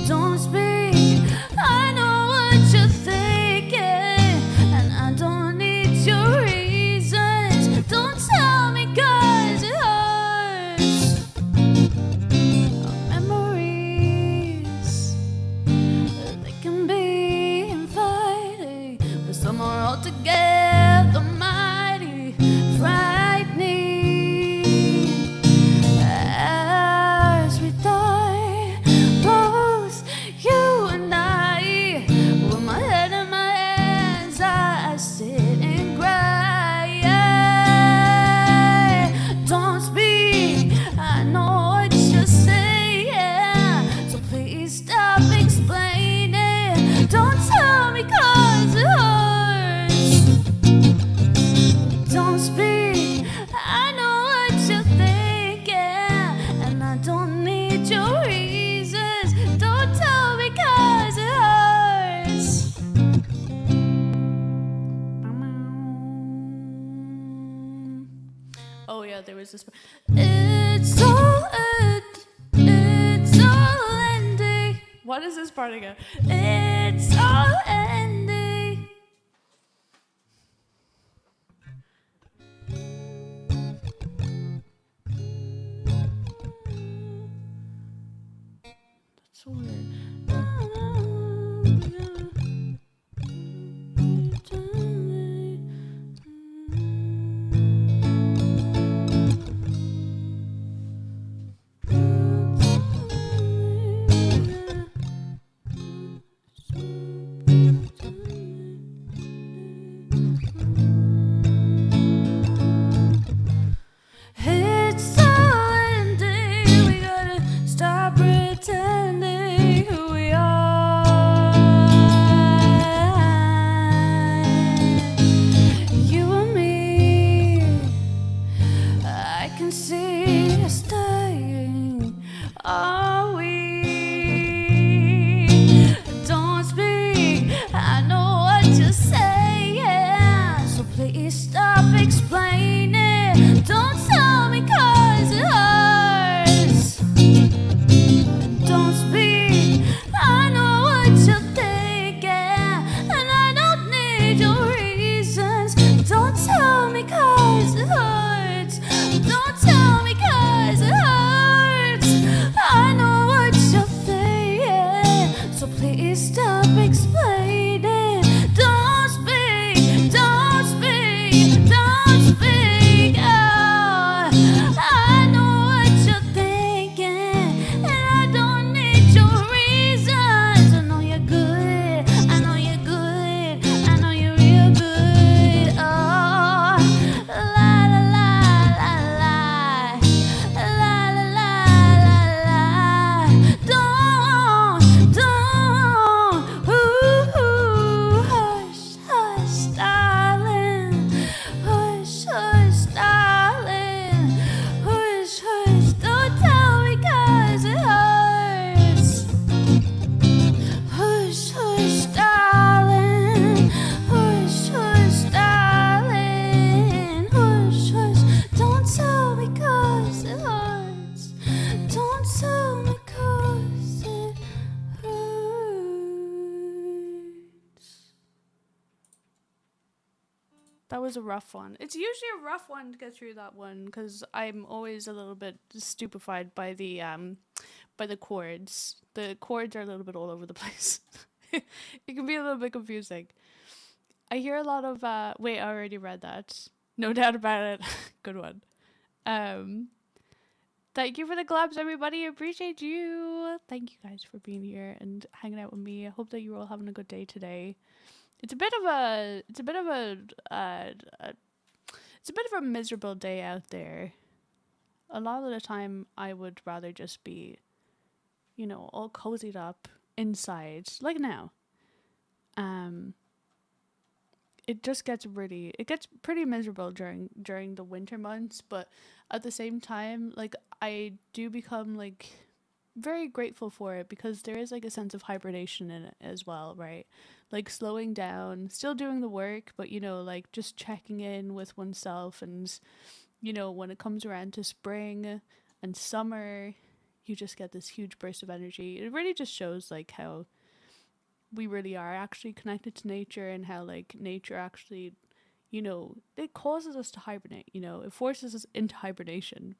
[SPEAKER 1] Don't speak. I know what you're thinking, and I don't need your reasons. Don't tell me 'cause it hurts. Our memories, they can be inviting, but some are altogether mighty frightening. As we die, both you and I, with my head in my hands, I sit and cry. Don't speak. I know what you're saying, so please stop explaining. Don't tell me 'cause it hurts. Don't speak. I know what you're thinking, and I don't need your reasons. Don't tell me 'cause it hurts. Oh yeah, there was this. It's all ending. What is this part again? It's all ending. That's so weird. That was a rough one. It's usually a rough one to get through that one because I'm always a little bit stupefied by the chords. The chords are a little bit all over the place. It can be a little bit confusing. I hear a lot of wait, I already read that. No doubt about it. Good one. Thank you for the collabs, everybody. I appreciate you. Thank you guys for being here and hanging out with me. I hope that you're all having a good day today. It's a bit of a miserable day out there. A lot of the time, I would rather just be, all cozied up inside, like now. It gets pretty miserable during the winter months, but at the same time, like, I do become like very grateful for it because there is like a sense of hibernation in it as well, right? Like slowing down, still doing the work, but like just checking in with oneself. And when it comes around to spring and summer, you just get this huge burst of energy. It really just shows like how we really are actually connected to nature, and how like nature actually, it causes us to hibernate. It forces us into hibernation.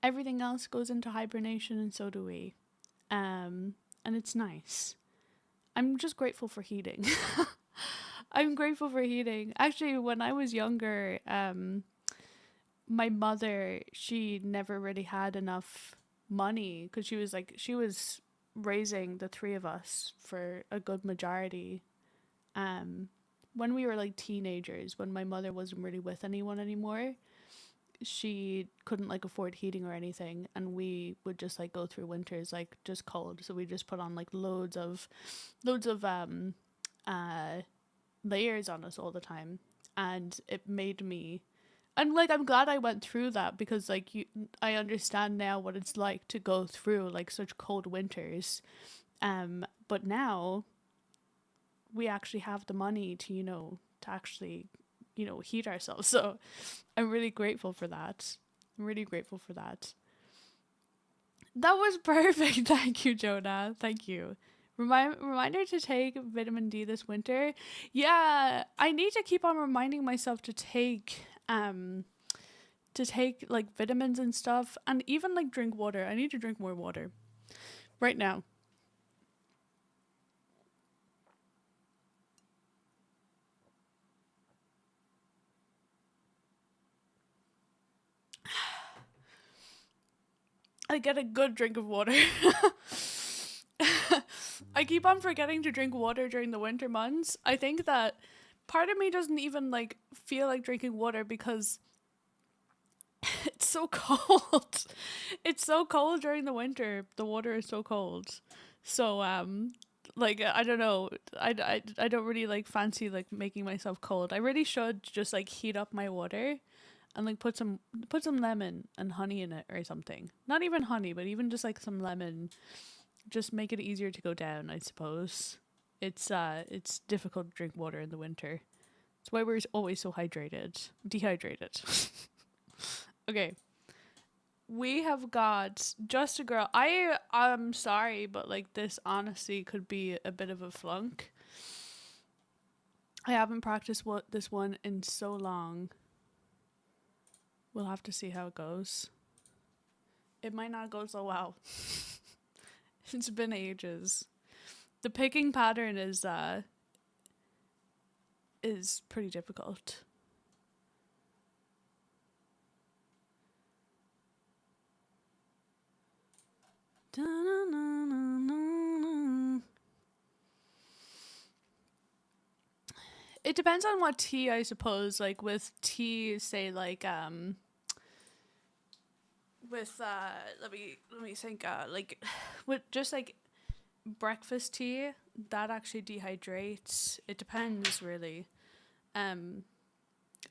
[SPEAKER 1] Everything else goes into hibernation, and so do we. And it's nice. I'm just grateful for heating. I'm grateful for heating. Actually, when I was younger, my mother, she never really had enough money because she was raising the three of us for a good majority. When we were like teenagers, when my mother wasn't really with anyone anymore, she couldn't like afford heating or anything, and we would just like go through winters like just cold. So we just put on like loads of layers on us all the time, and it made me, and like I'm glad I went through that because like I understand now what it's like to go through like such cold winters. But now we actually have the money to to actually heat ourselves. So I'm really grateful for that. That was perfect. Thank you, Jonah. Thank you. Reminder to take vitamin D this winter. Yeah, I need to keep on reminding myself to take like vitamins and stuff, and even like drink water. I need to drink more water right now. I get a good drink of water. I keep on forgetting to drink water during the winter months. I think that part of me doesn't even like feel like drinking water because it's so cold. It's so cold during the winter. The water is so cold. So like I don't know. I don't really like fancy like making myself cold. I really should just like heat up my water and like put some lemon and honey in it or something. Not even honey, but even just like some lemon. Just make it easier to go down, I suppose. It's difficult to drink water in the winter. That's why we're always so dehydrated. Okay. We have got Just a Girl. I'm sorry, but like this honestly could be a bit of a flunk. I haven't practiced this one in so long. We'll have to see how it goes. It might not go so well. It's been ages. The picking pattern is pretty difficult. It depends on what tea, I suppose. Like with tea, say like with let me think, like with just like breakfast tea, that actually dehydrates. It depends really. I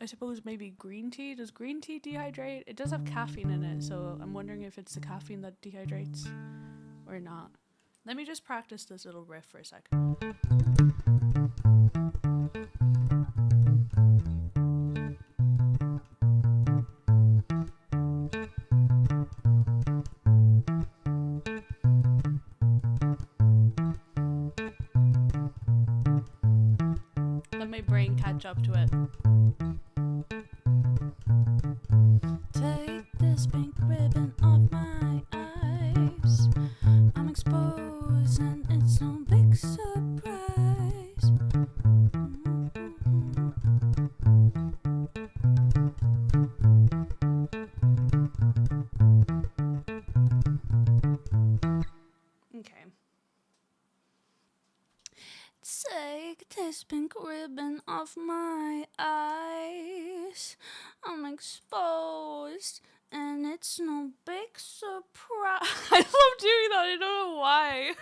[SPEAKER 1] suppose maybe green tea. Does green tea dehydrate? It does have caffeine in it, so I'm wondering if it's the caffeine that dehydrates or not. Let me just practice this little riff for a sec. my brain catch up to it.
[SPEAKER 2] Take this pink ribbon off my eyes. I'm exposed and it's no big surprise.
[SPEAKER 1] Okay.
[SPEAKER 2] Take this pink ribbon off my eyes. I'm exposed and it's no big surprise.
[SPEAKER 1] I love doing that. I don't know why.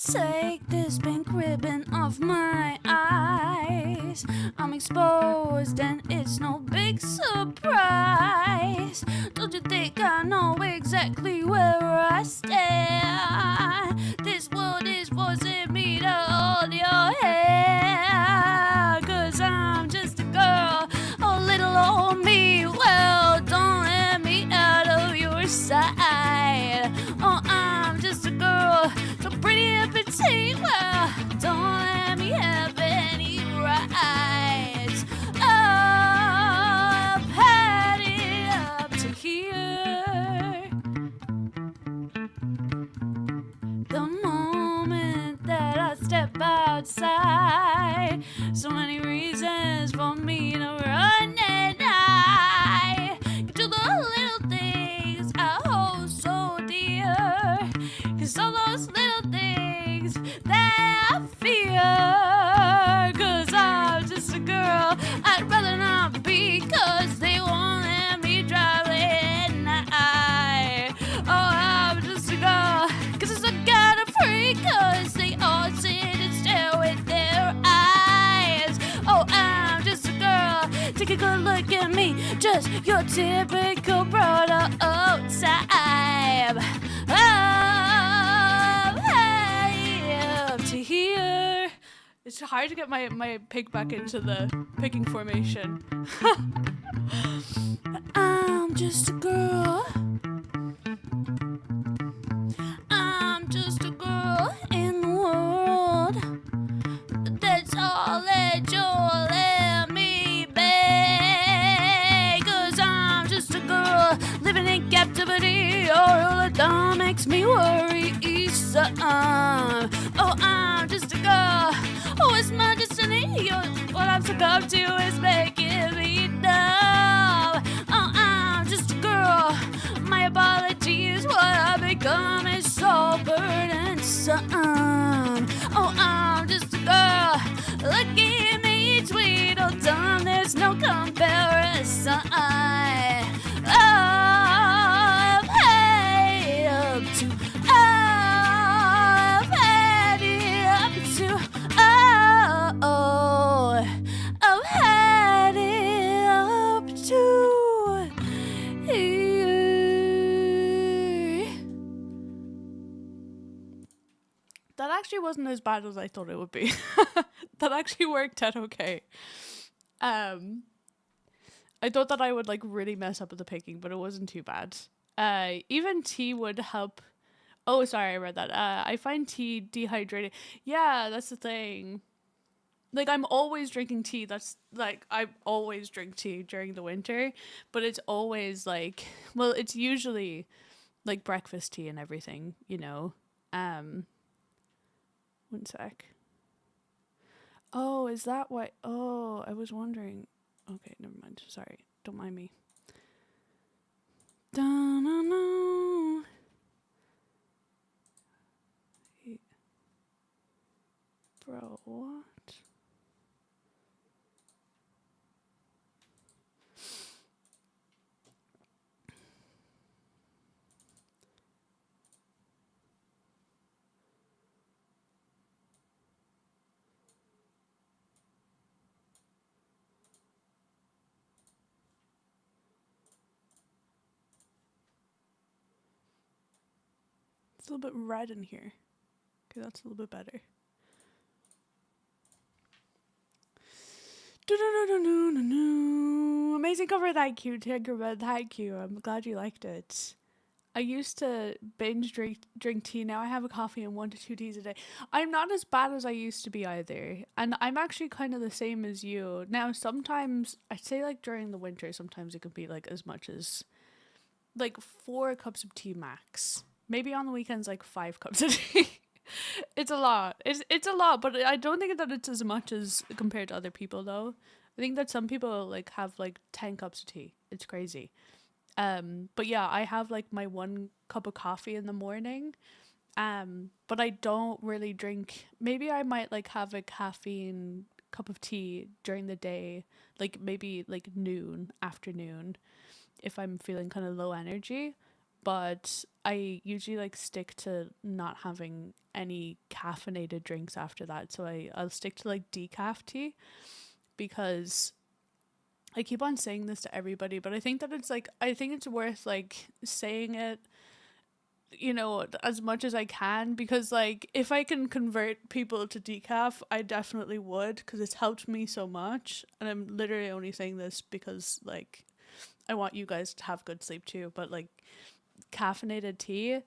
[SPEAKER 2] Take this pink ribbon off my eyes. I'm exposed and it's no big surprise. Don't you think I know exactly where I stand? This world is forcing me to hold your hand. 'Cause I'm just a girl, a little old me. Well, don't let me out of your sight. Oh, I'm just a girl, so pretty and petite. Well, don't let me have any rights. Oh, I've had it up to here. The moment that I step outside, so many reasons for me to run and hide. Get to the little things I hold so dear. 'Cause all those little things that I fear. 'Cause I'm just a girl, I'd rather not be. 'Cause they won't let me drive late at night. Oh, I'm just a girl, 'cause it's a kind of free. 'Cause they all sit and stare with their eyes. Oh, I'm just a girl, take a good look at me. Just your typical prototype. To here.
[SPEAKER 1] It's hard to get my pig back into the picking formation.
[SPEAKER 2] I'm just a girl. I'm just a girl in the world. That's all that you'll let me be. 'Cause I'm just a girl living in captivity. Oh, that makes me worry some. Oh, I'm just a girl. Oh, it's my destiny. What I'm succumbed to is making me numb. Oh, I'm just a girl. My apologies. What I've become is so burdensome. Oh, I'm just a girl. Look at me, Tweedledum. There's no comparison. Oh, I've had up to. I've had it up to. Oh, I've had it up to here.
[SPEAKER 1] That actually wasn't as bad as I thought it would be. That actually worked out okay. I thought that I would like really mess up with the picking, but it wasn't too bad. Even tea would help. Oh, sorry, I read that. I find tea dehydrating. Yeah, that's the thing. Like, I'm always drinking tea. That's like, I always drink tea during the winter, but it's always like, well, it's usually like breakfast tea and everything, you know. One sec. Oh, is that why? Oh, I was wondering. Okay, never mind. Sorry. Don't mind me. Da-na-na. Bro, what? It's a little bit red in here. Okay, that's a little bit better. Amazing cover, thank you, Tinkerbell, thank you. I'm glad you liked it. I used to binge drink tea. Now I have a coffee and 1 to 2 teas a day. I'm not as bad as I used to be either. And I'm actually kind of the same as you. Now, sometimes, I'd say like during the winter, sometimes it could be like as much as like 4 cups of tea max. Maybe on the weekends, like 5 cups of tea. It's a lot. It's a lot, but I don't think that it's as much as compared to other people though. I think that some people like have like 10 cups of tea. It's crazy. But yeah, I have like my 1 cup of coffee in the morning. But I don't really drink. Maybe I might like have a caffeine cup of tea during the day, like maybe like noon, afternoon, if I'm feeling kind of low energy. But I usually like stick to not having any caffeinated drinks after that. So I'll stick to like decaf tea because I keep on saying this to everybody, but I think that I think it's worth like saying it, as much as I can, because like if I can convert people to decaf, I definitely would, because it's helped me so much. And I'm literally only saying this because like I want you guys to have good sleep too, but like caffeinated tea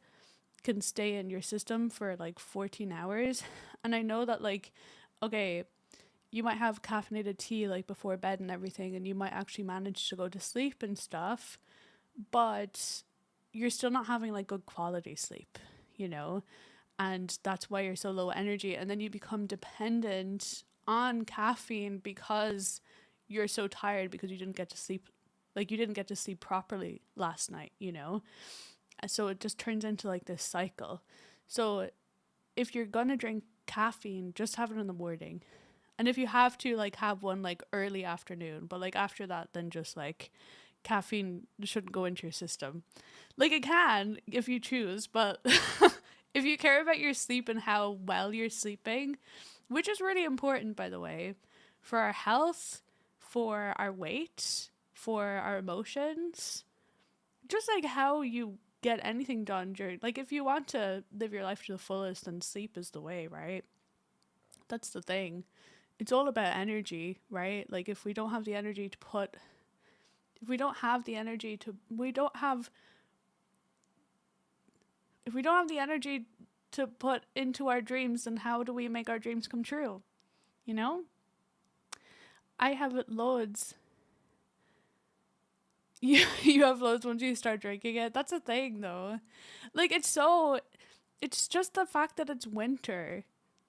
[SPEAKER 1] can stay in your system for like 14 hours. And I know that like, okay, you might have caffeinated tea like before bed and everything, and you might actually manage to go to sleep and stuff, but you're still not having like good quality sleep, and that's why you're so low energy. And then you become dependent on caffeine because you're so tired because you didn't get to sleep, like you didn't get to sleep properly last night, And so it just turns into like this cycle. So if you're gonna drink caffeine, just have it in the morning. And if you have to, like, have one like early afternoon, but like after that, then just like caffeine shouldn't go into your system. Like it can if you choose, but if you care about your sleep and how well you're sleeping, which is really important, by the way, for our health, for our weight, for our emotions, just like how you get anything done during, like if you want to live your life to the fullest, then sleep is the way, right? That's the thing. It's all about energy, right? Like if we don't have the energy to put, if we don't have the energy to, if we don't have the energy to put into our dreams, then how do we make our dreams come true? I have it loads. You have loads once you start drinking it. That's a thing though. Like it's just the fact that it's winter.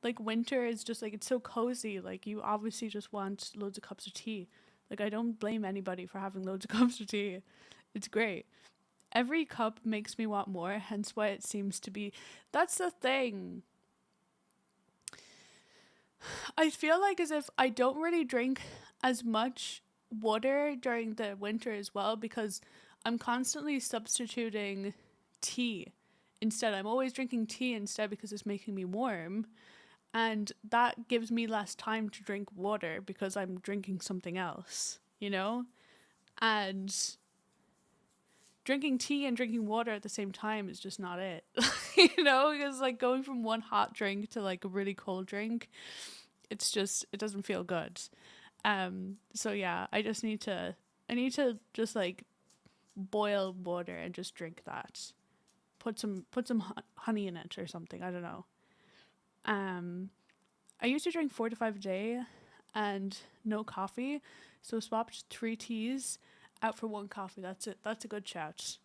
[SPEAKER 1] Like winter is just like, it's so cozy. Like you obviously just want loads of cups of tea. Like I don't blame anybody for having loads of cups of tea. It's great. Every cup makes me want more, hence why it seems to be. That's the thing. I feel like as if I don't really drink as much water during the winter as well, because I'm constantly substituting tea instead. I'm always drinking tea instead because it's making me warm. And that gives me less time to drink water because I'm drinking something else, And drinking tea and drinking water at the same time is just not it, because like going from one hot drink to like a really cold drink, it doesn't feel good. So yeah, I need to just like boil water and just drink that. Put some honey in it or something. I don't know. I used to drink 4 to 5 a day and no coffee, so swapped 3 teas out for 1 coffee. That's it. That's a good shout.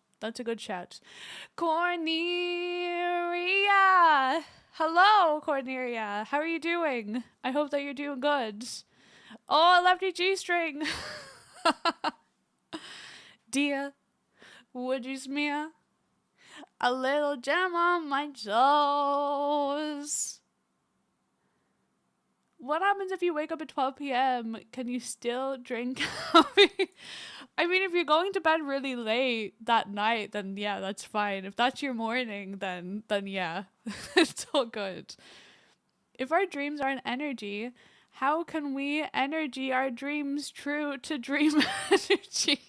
[SPEAKER 1] Corneria! Hello, Corneria. How are you doing? I hope that you're doing good. Oh, lefty G-string. Dear, would you smear a little jam on my toes? What happens if you wake up at 12 p.m.? Can you still drink coffee? I mean, if you're going to bed really late that night, then yeah, that's fine. If that's your morning, then yeah, it's all good. If our dreams are an energy, how can we energy our dreams true to dream energy?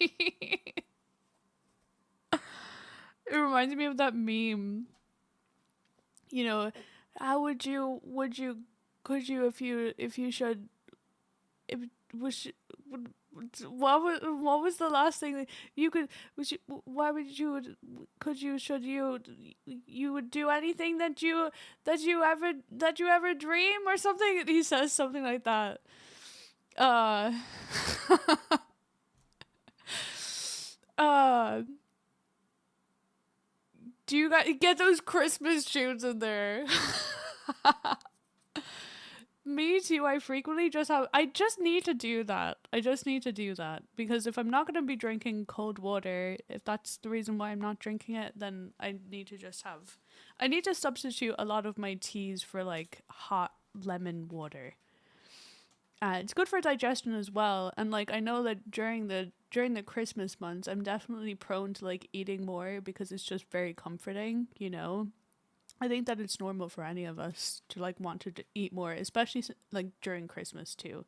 [SPEAKER 1] It reminds me of that meme. How could you, if you should, if was what was the last thing that you could was you, why would you could you should you would do anything that you ever dream or something? He says something like that. Uh, uh, do you guys get those Christmas tunes in there? Me too. I just need to do that. I just need to do that because if I'm not going to be drinking cold water, if that's the reason why I'm not drinking it, then I need to substitute a lot of my teas for like hot lemon water. It's good for digestion as well. And like I know that during the Christmas months, I'm definitely prone to like eating more because it's just very comforting, you know. I think that it's normal for any of us to like want to eat more, especially like during Christmas too.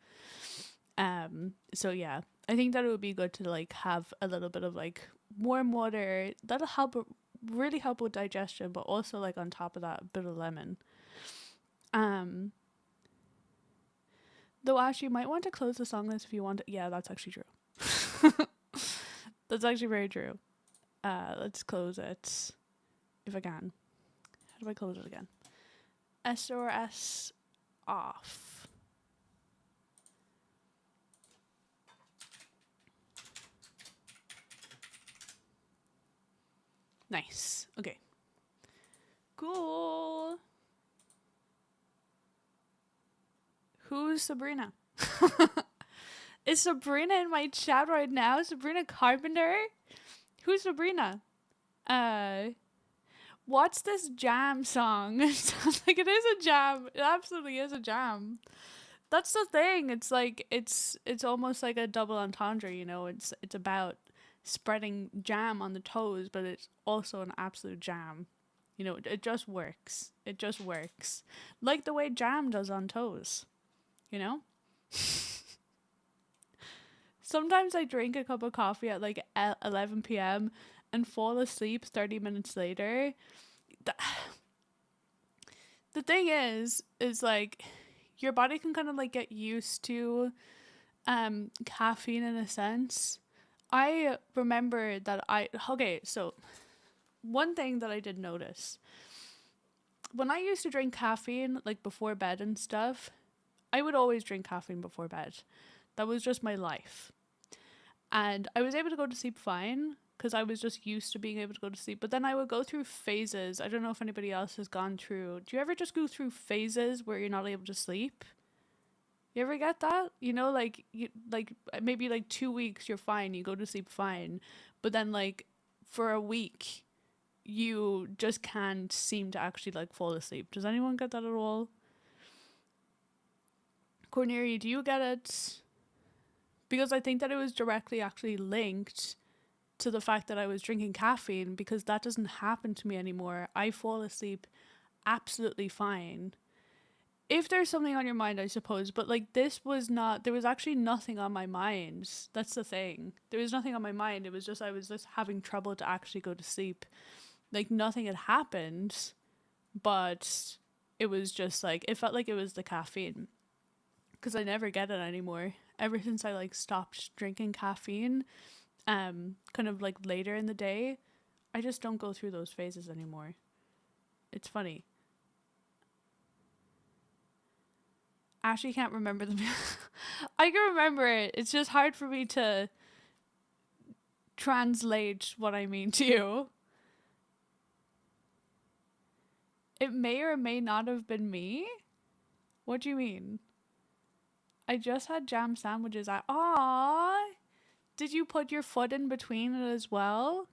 [SPEAKER 1] So yeah, I think that it would be good to like have a little bit of like warm water. That'll really help with digestion, but also like on top of that, a bit of lemon. Um, though Ash, you might want to close the song list if you want. Yeah, that's actually true. That's actually very true. Let's close it if I can. How do I close it again? SRS off. Nice. Okay. Cool. Who's Sabrina? Is Sabrina in my chat right now? Sabrina Carpenter? Who's Sabrina? Uh, what's this jam song? It sounds like it is a jam. It absolutely is a jam. That's the thing. It's like it's almost like a double entendre, you know. It's about spreading jam on the toes, but it's also an absolute jam. You know, it just works. It just works. Like the way jam does on toes, you know? Sometimes I drink a cup of coffee at like 11 p.m. and fall asleep 30 minutes later. The, the thing is like your body can kind of like get used to caffeine in a sense. I remember that okay, so one thing that I did notice when I used to drink caffeine like before bed and stuff, I would always drink caffeine before bed. That was just my life. And I was able to go to sleep fine because I was just used to being able to go to sleep. But then I would go through phases. I don't know if anybody else has gone through. Do you ever just go through phases where you're not able to sleep? You ever get that? You know, like maybe like 2 weeks you're fine, you go to sleep fine, but then like for a week you just can't seem to actually like fall asleep. Does anyone get that at all? Cornelia, do you get it? Because I think that it was directly actually linked to the fact that I was drinking caffeine because that doesn't happen to me anymore. I fall asleep absolutely fine. If there's something on your mind, I suppose, but like this was not, there was actually nothing on my mind. That's the thing. There was nothing on my mind. It was just, I was just having trouble to actually go to sleep. Like nothing had happened, but it was just like, it felt like it was the caffeine because I never get it anymore. Ever since I like stopped drinking caffeine, kind of like later in the day, I just don't go through those phases anymore. It's funny. Ashley can't remember them. I can remember it. It's just hard for me to translate what I mean to you. It may or may not have been me. What do you mean? I just had jam sandwiches. Aww. Did you put your foot in between it as well?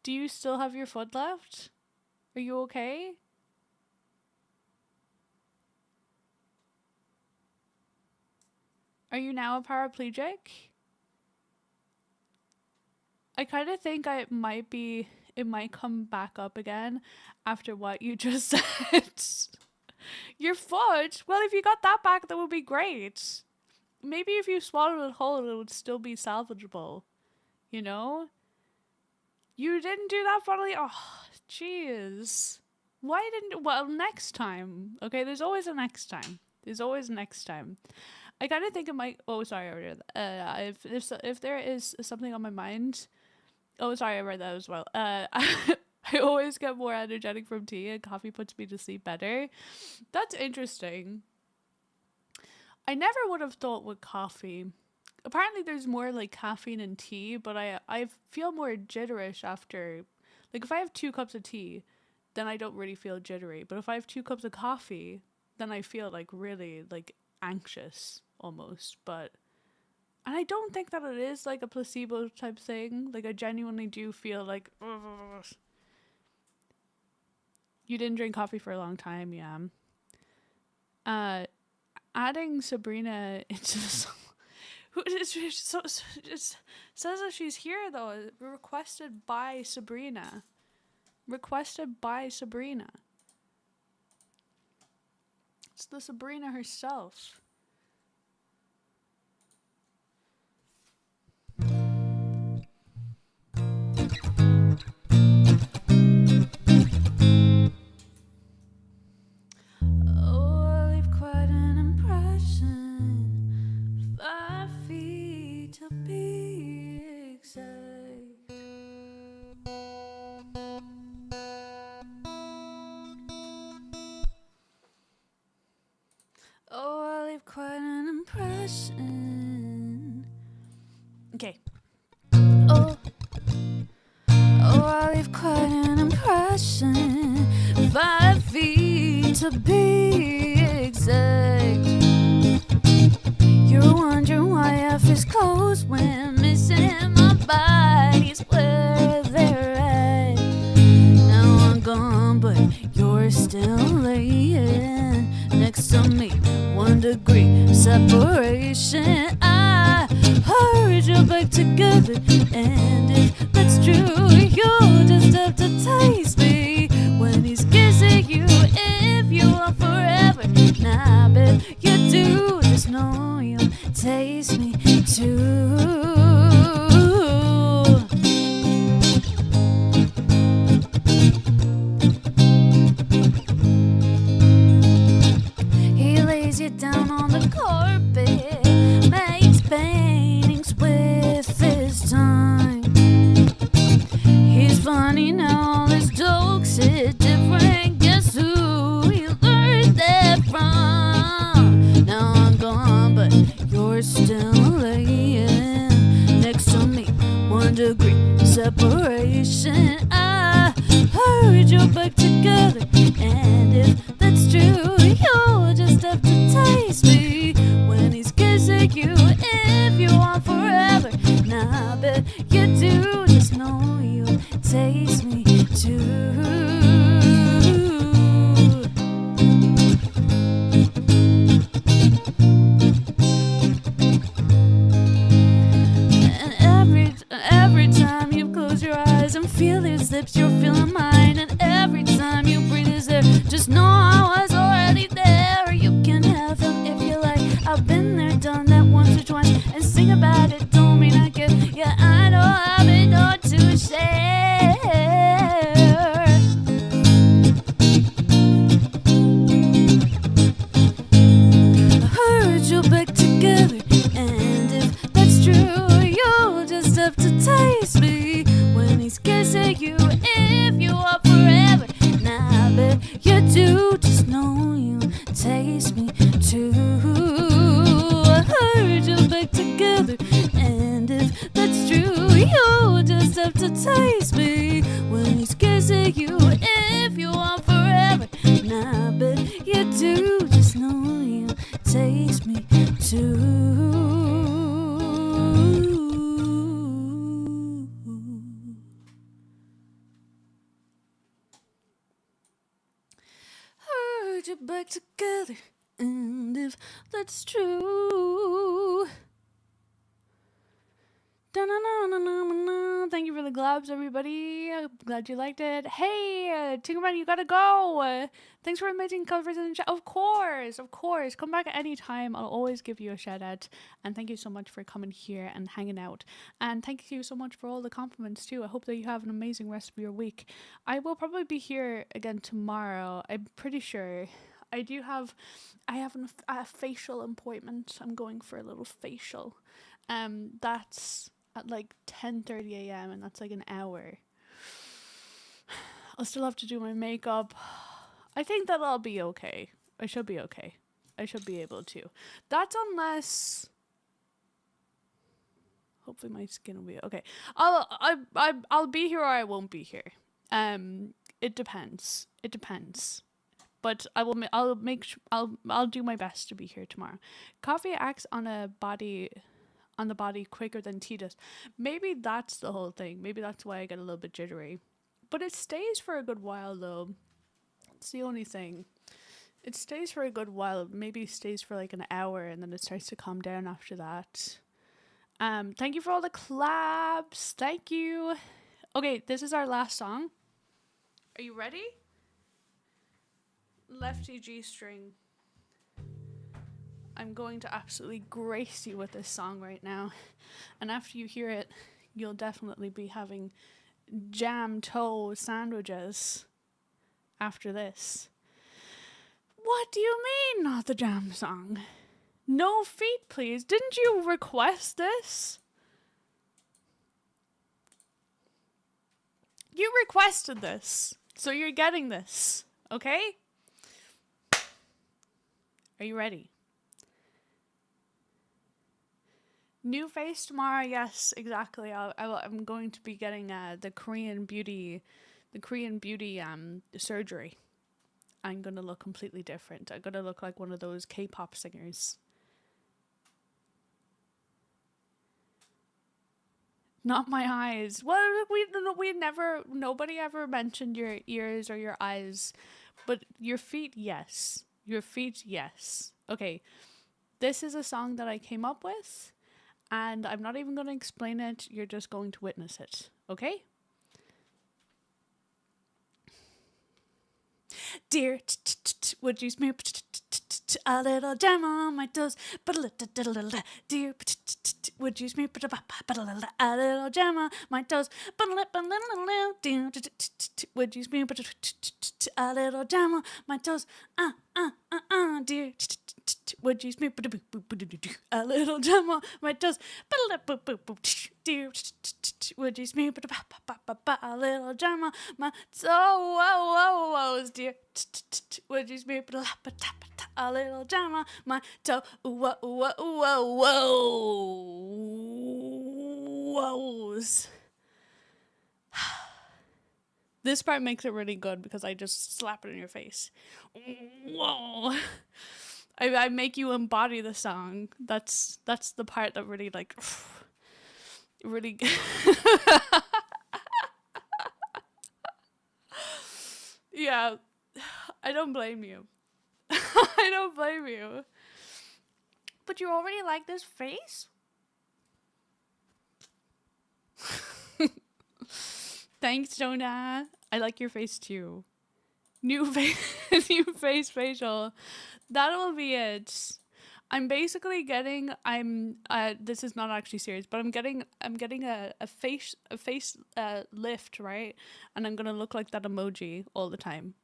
[SPEAKER 1] Do you still have your foot left? Are you okay? Are you now a paraplegic? I kind of think it might come back up again after what you just said. Your foot? Well, if you got that back, that would be great. Maybe if you swallowed it whole, it would still be salvageable. You know? You didn't do that finally? Oh, jeez. Why didn't? Well, next time. Okay, there's always a next time. There's always next time. I kind of think it might. Oh, sorry, I read that. If there is something on my mind. Oh, sorry, I read that as well. I always get more energetic from tea, and coffee puts me to sleep better. That's interesting. I never would have thought with coffee. Apparently, there's more like caffeine in tea, but I feel more jitterish after. Like if I have 2 cups of tea, then I don't really feel jittery. But if I have 2 cups of coffee, then I feel like really like anxious almost. But and I don't think that it is like a placebo type thing. Like I genuinely do feel like "Ugh." You didn't drink coffee for a long time, yeah. Uh, adding Sabrina into the song. Who it says that she's here though. Requested by Sabrina. Requested by Sabrina. It's the Sabrina herself.
[SPEAKER 2] Oh, I leave quite an impression. 5 feet to be exact. Oh, I leave quite an impression.
[SPEAKER 1] Okay.
[SPEAKER 2] Oh, I leave quite an impression. 5 feet to be exact. You're wondering why I feel close when missing my body's where they're at. Now I'm gone, but you're still laying next to me. 1 degree separation. I heard you back together, and if that's true, you'll just have to taste me when he's kissing you. If you want forever, nah, I bet you do. Just know you'll taste me too. He lays you down on the carpet, makes paintings with his tongue. He's funny now, all his jokes hit different. Guess who he learned that from? Now I'm gone, but you're still laying next to me. 1 degree separation. I heard you're back together, and if that's true, you'll just have to taste me when he's kissing you. If you want forever, nah, I bet you do. Just know you'll taste me too. And every time you close your eyes and feel his lips, you're feeling mine. And every time you breathe his air, just know I was already there. You can have him if you like. I've been there, done that once or twice, and sing about it. Don't mean I care. Yeah, I know I've been on to share. I heard you back together, and if that's true, you'll just have to taste me when he's kissing you. If you are forever, nah, I bet you do. Just know you'll taste me too. I heard you back together, and if that's true, you'll just have to taste me when he's kissing you. If you want forever, nah, I bet you do. Just know you'll taste me too. Heard you back together, and if that's true,
[SPEAKER 1] Da-na-na-na-na-na. Thank you for the globs, everybody. I'm glad you liked it. Hey, Tinkerman, you gotta go. Thanks for amazing covers in the chat. Of course, of course. Come back at any time. I'll always give you a shout out. And thank you so much for coming here and hanging out. And thank you so much for all the compliments too. I hope that you have an amazing rest of your week. I will probably be here again tomorrow. I'm pretty sure. I have a facial appointment. I'm going for a little facial. That's at like 10:30 a.m. and that's like an hour. I'll still have to do my makeup. I think that I'll be okay. I should be okay. I should be able to. That's unless. Hopefully my skin will be okay. I'll be here or I won't be here. It depends. It depends. But I'll do my best to be here tomorrow. Coffee acts on the body quicker than tea does. Maybe that's the whole thing. Maybe that's why I get a little bit jittery. But it stays for a good while though. It's the only thing. It stays for a good while. Maybe it stays for like an hour and then it starts to calm down after that. Thank you for all the claps. Thank you. Okay, this is our last song. Are you ready? Lefty G string. I'm going to absolutely grace you with this song right now. And after you hear it, you'll definitely be having jam toe sandwiches after this. What do you mean, not the jam song? No feet, please. Didn't you request this? You requested this, so you're getting this, okay? Are you ready? New face tomorrow, yes, exactly. I'm going to be getting the Korean beauty surgery. I'm gonna look completely different. I'm gonna look like one of those K-pop singers. Not my eyes. Well, nobody ever mentioned your ears or your eyes, but your feet, yes. Your feet, yes. Okay, this is a song that I came up with, and I'm not even going to explain it. You're just going to witness it, okay? Dear, would you smooth a little jam on my toes? Dear, would you smooth a little jam on my toes? Would you smooth a little jam on my toes? Dear, would you smooth a little jam on my toes? Dear, would you smooth a little jam on my toes? Dear, would you smooth a little jam on my toe? Whoa. This part makes it really good because I just slap it in your face. Whoa. I make you embody the song. That's the part that really like really yeah, I don't blame you. I don't blame you. But you already like this face? Thanks, Jonah. I like your face too. New face facial. That'll be it. I'm basically getting this is not actually serious, but I'm getting a face lift, right? And I'm gonna look like that emoji all the time.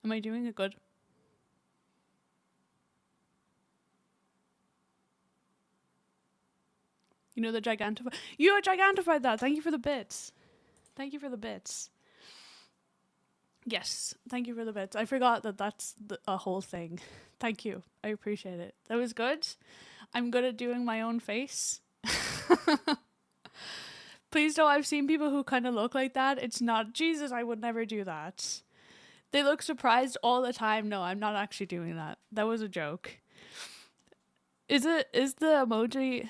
[SPEAKER 1] Am I doing it good? You know the Gigantify. You Gigantified that. Thank you for the bits. Thank you for the bits. Yes, thank you for the bits. I forgot that that's a whole thing. Thank you. I appreciate it. That was good. I'm good at doing my own face. Please don't. I've seen people who kind of look like that. It's not. Jesus, I would never do that. They look surprised all the time. No, I'm not actually doing that. That was a joke. Is the emoji...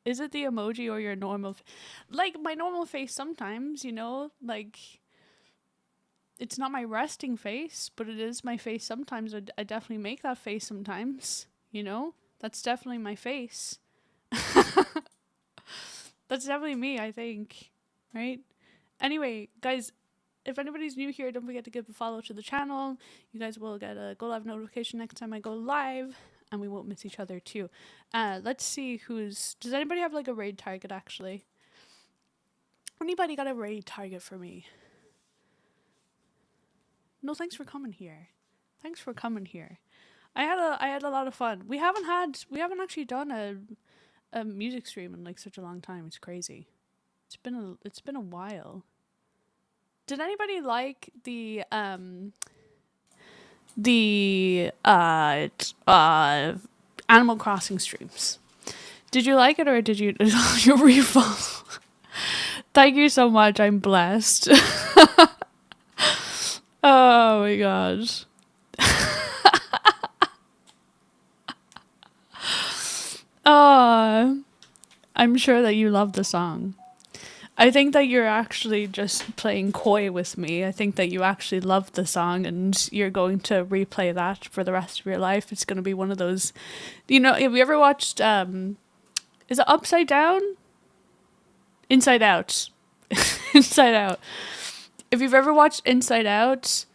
[SPEAKER 1] Is it the emoji or your normal... Like, my normal face sometimes, you know? Like, it's not my resting face, but it is my face sometimes. I definitely make that face sometimes. you know? That's definitely my face. That's definitely me, I think. Right? Anyway, guys, if anybody's new here, don't forget to give a follow to the channel. You guys will get a go live notification next time I go live, and we won't miss each other too. Let's see who's... Does anybody have like a raid target actually? Anybody got a raid target for me? No, thanks for coming here. Thanks for coming here. I had a lot of fun. We haven't actually done a music stream in like such a long time. It's crazy. It's been a while. Did anybody like the Animal Crossing streams? Did you like it, or did you your refund? Thank you so much. I'm blessed. Oh my gosh. I'm sure that you love the song. I think that you're actually just playing coy with me. I think that you actually love the song and you're going to replay that for the rest of your life. It's going to be one of those, you know, have you ever watched, is it Upside Down? Inside Out. Inside Out. If you've ever watched Inside Out,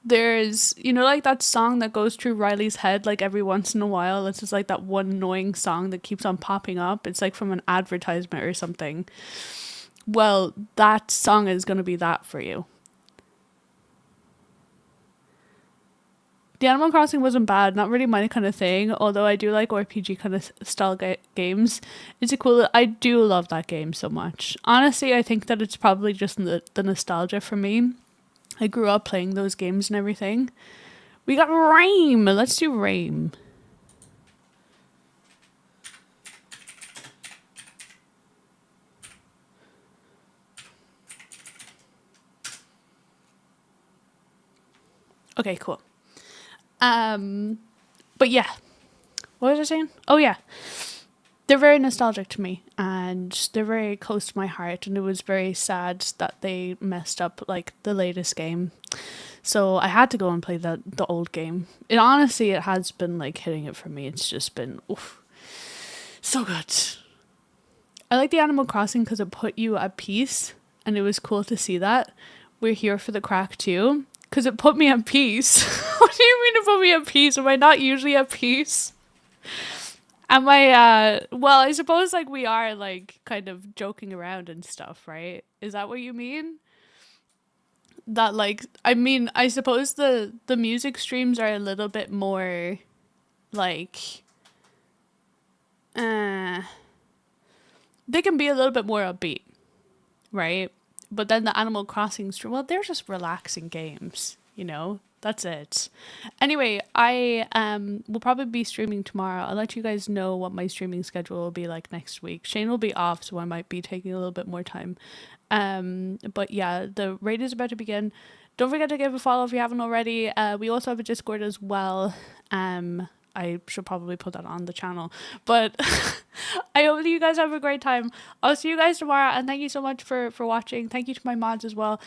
[SPEAKER 1] there's, you know, like that song that goes through Riley's head like every once in a while. It's just like that one annoying song that keeps on popping up. It's like from an advertisement or something. Well, that song is going to be that for you. The Animal Crossing wasn't bad, not really my kind of thing, although I do like RPG kind of style games. It's a cool... I do love that game so much. Honestly, I think that it's probably just the nostalgia for me. I grew up playing those games and everything. We got Rame. Let's do Rame. Okay, cool. But yeah. What was I saying? Oh yeah. They're very nostalgic to me and they're very close to my heart, and it was very sad that they messed up like the latest game. So I had to go and play the old game. It honestly, it has been like hitting it for me. It's just been oof, so good. I like the Animal Crossing because it put you at peace, and it was cool to see that. We're here for the crack too, because it put me at peace. What do you mean it put me at peace? Am I not usually at peace? Am I, well, I suppose, like, we are, like, kind of joking around and stuff, right? Is that what you mean? That, like, I mean, I suppose the music streams are a little bit more, like, they can be a little bit more upbeat, right? But then the Animal Crossing stream, well, they're just relaxing games, you know? That's it. Anyway, I will probably be streaming tomorrow. I'll let you guys know what my streaming schedule will be like next week. Shane will be off, so I might be taking a little bit more time. But yeah, the raid is about to begin. Don't forget to give a follow if you haven't already. We also have a Discord as well. I should probably put that on the channel. But I hope that you guys have a great time. I'll see you guys tomorrow, and thank you so much for watching. Thank you to my mods as well.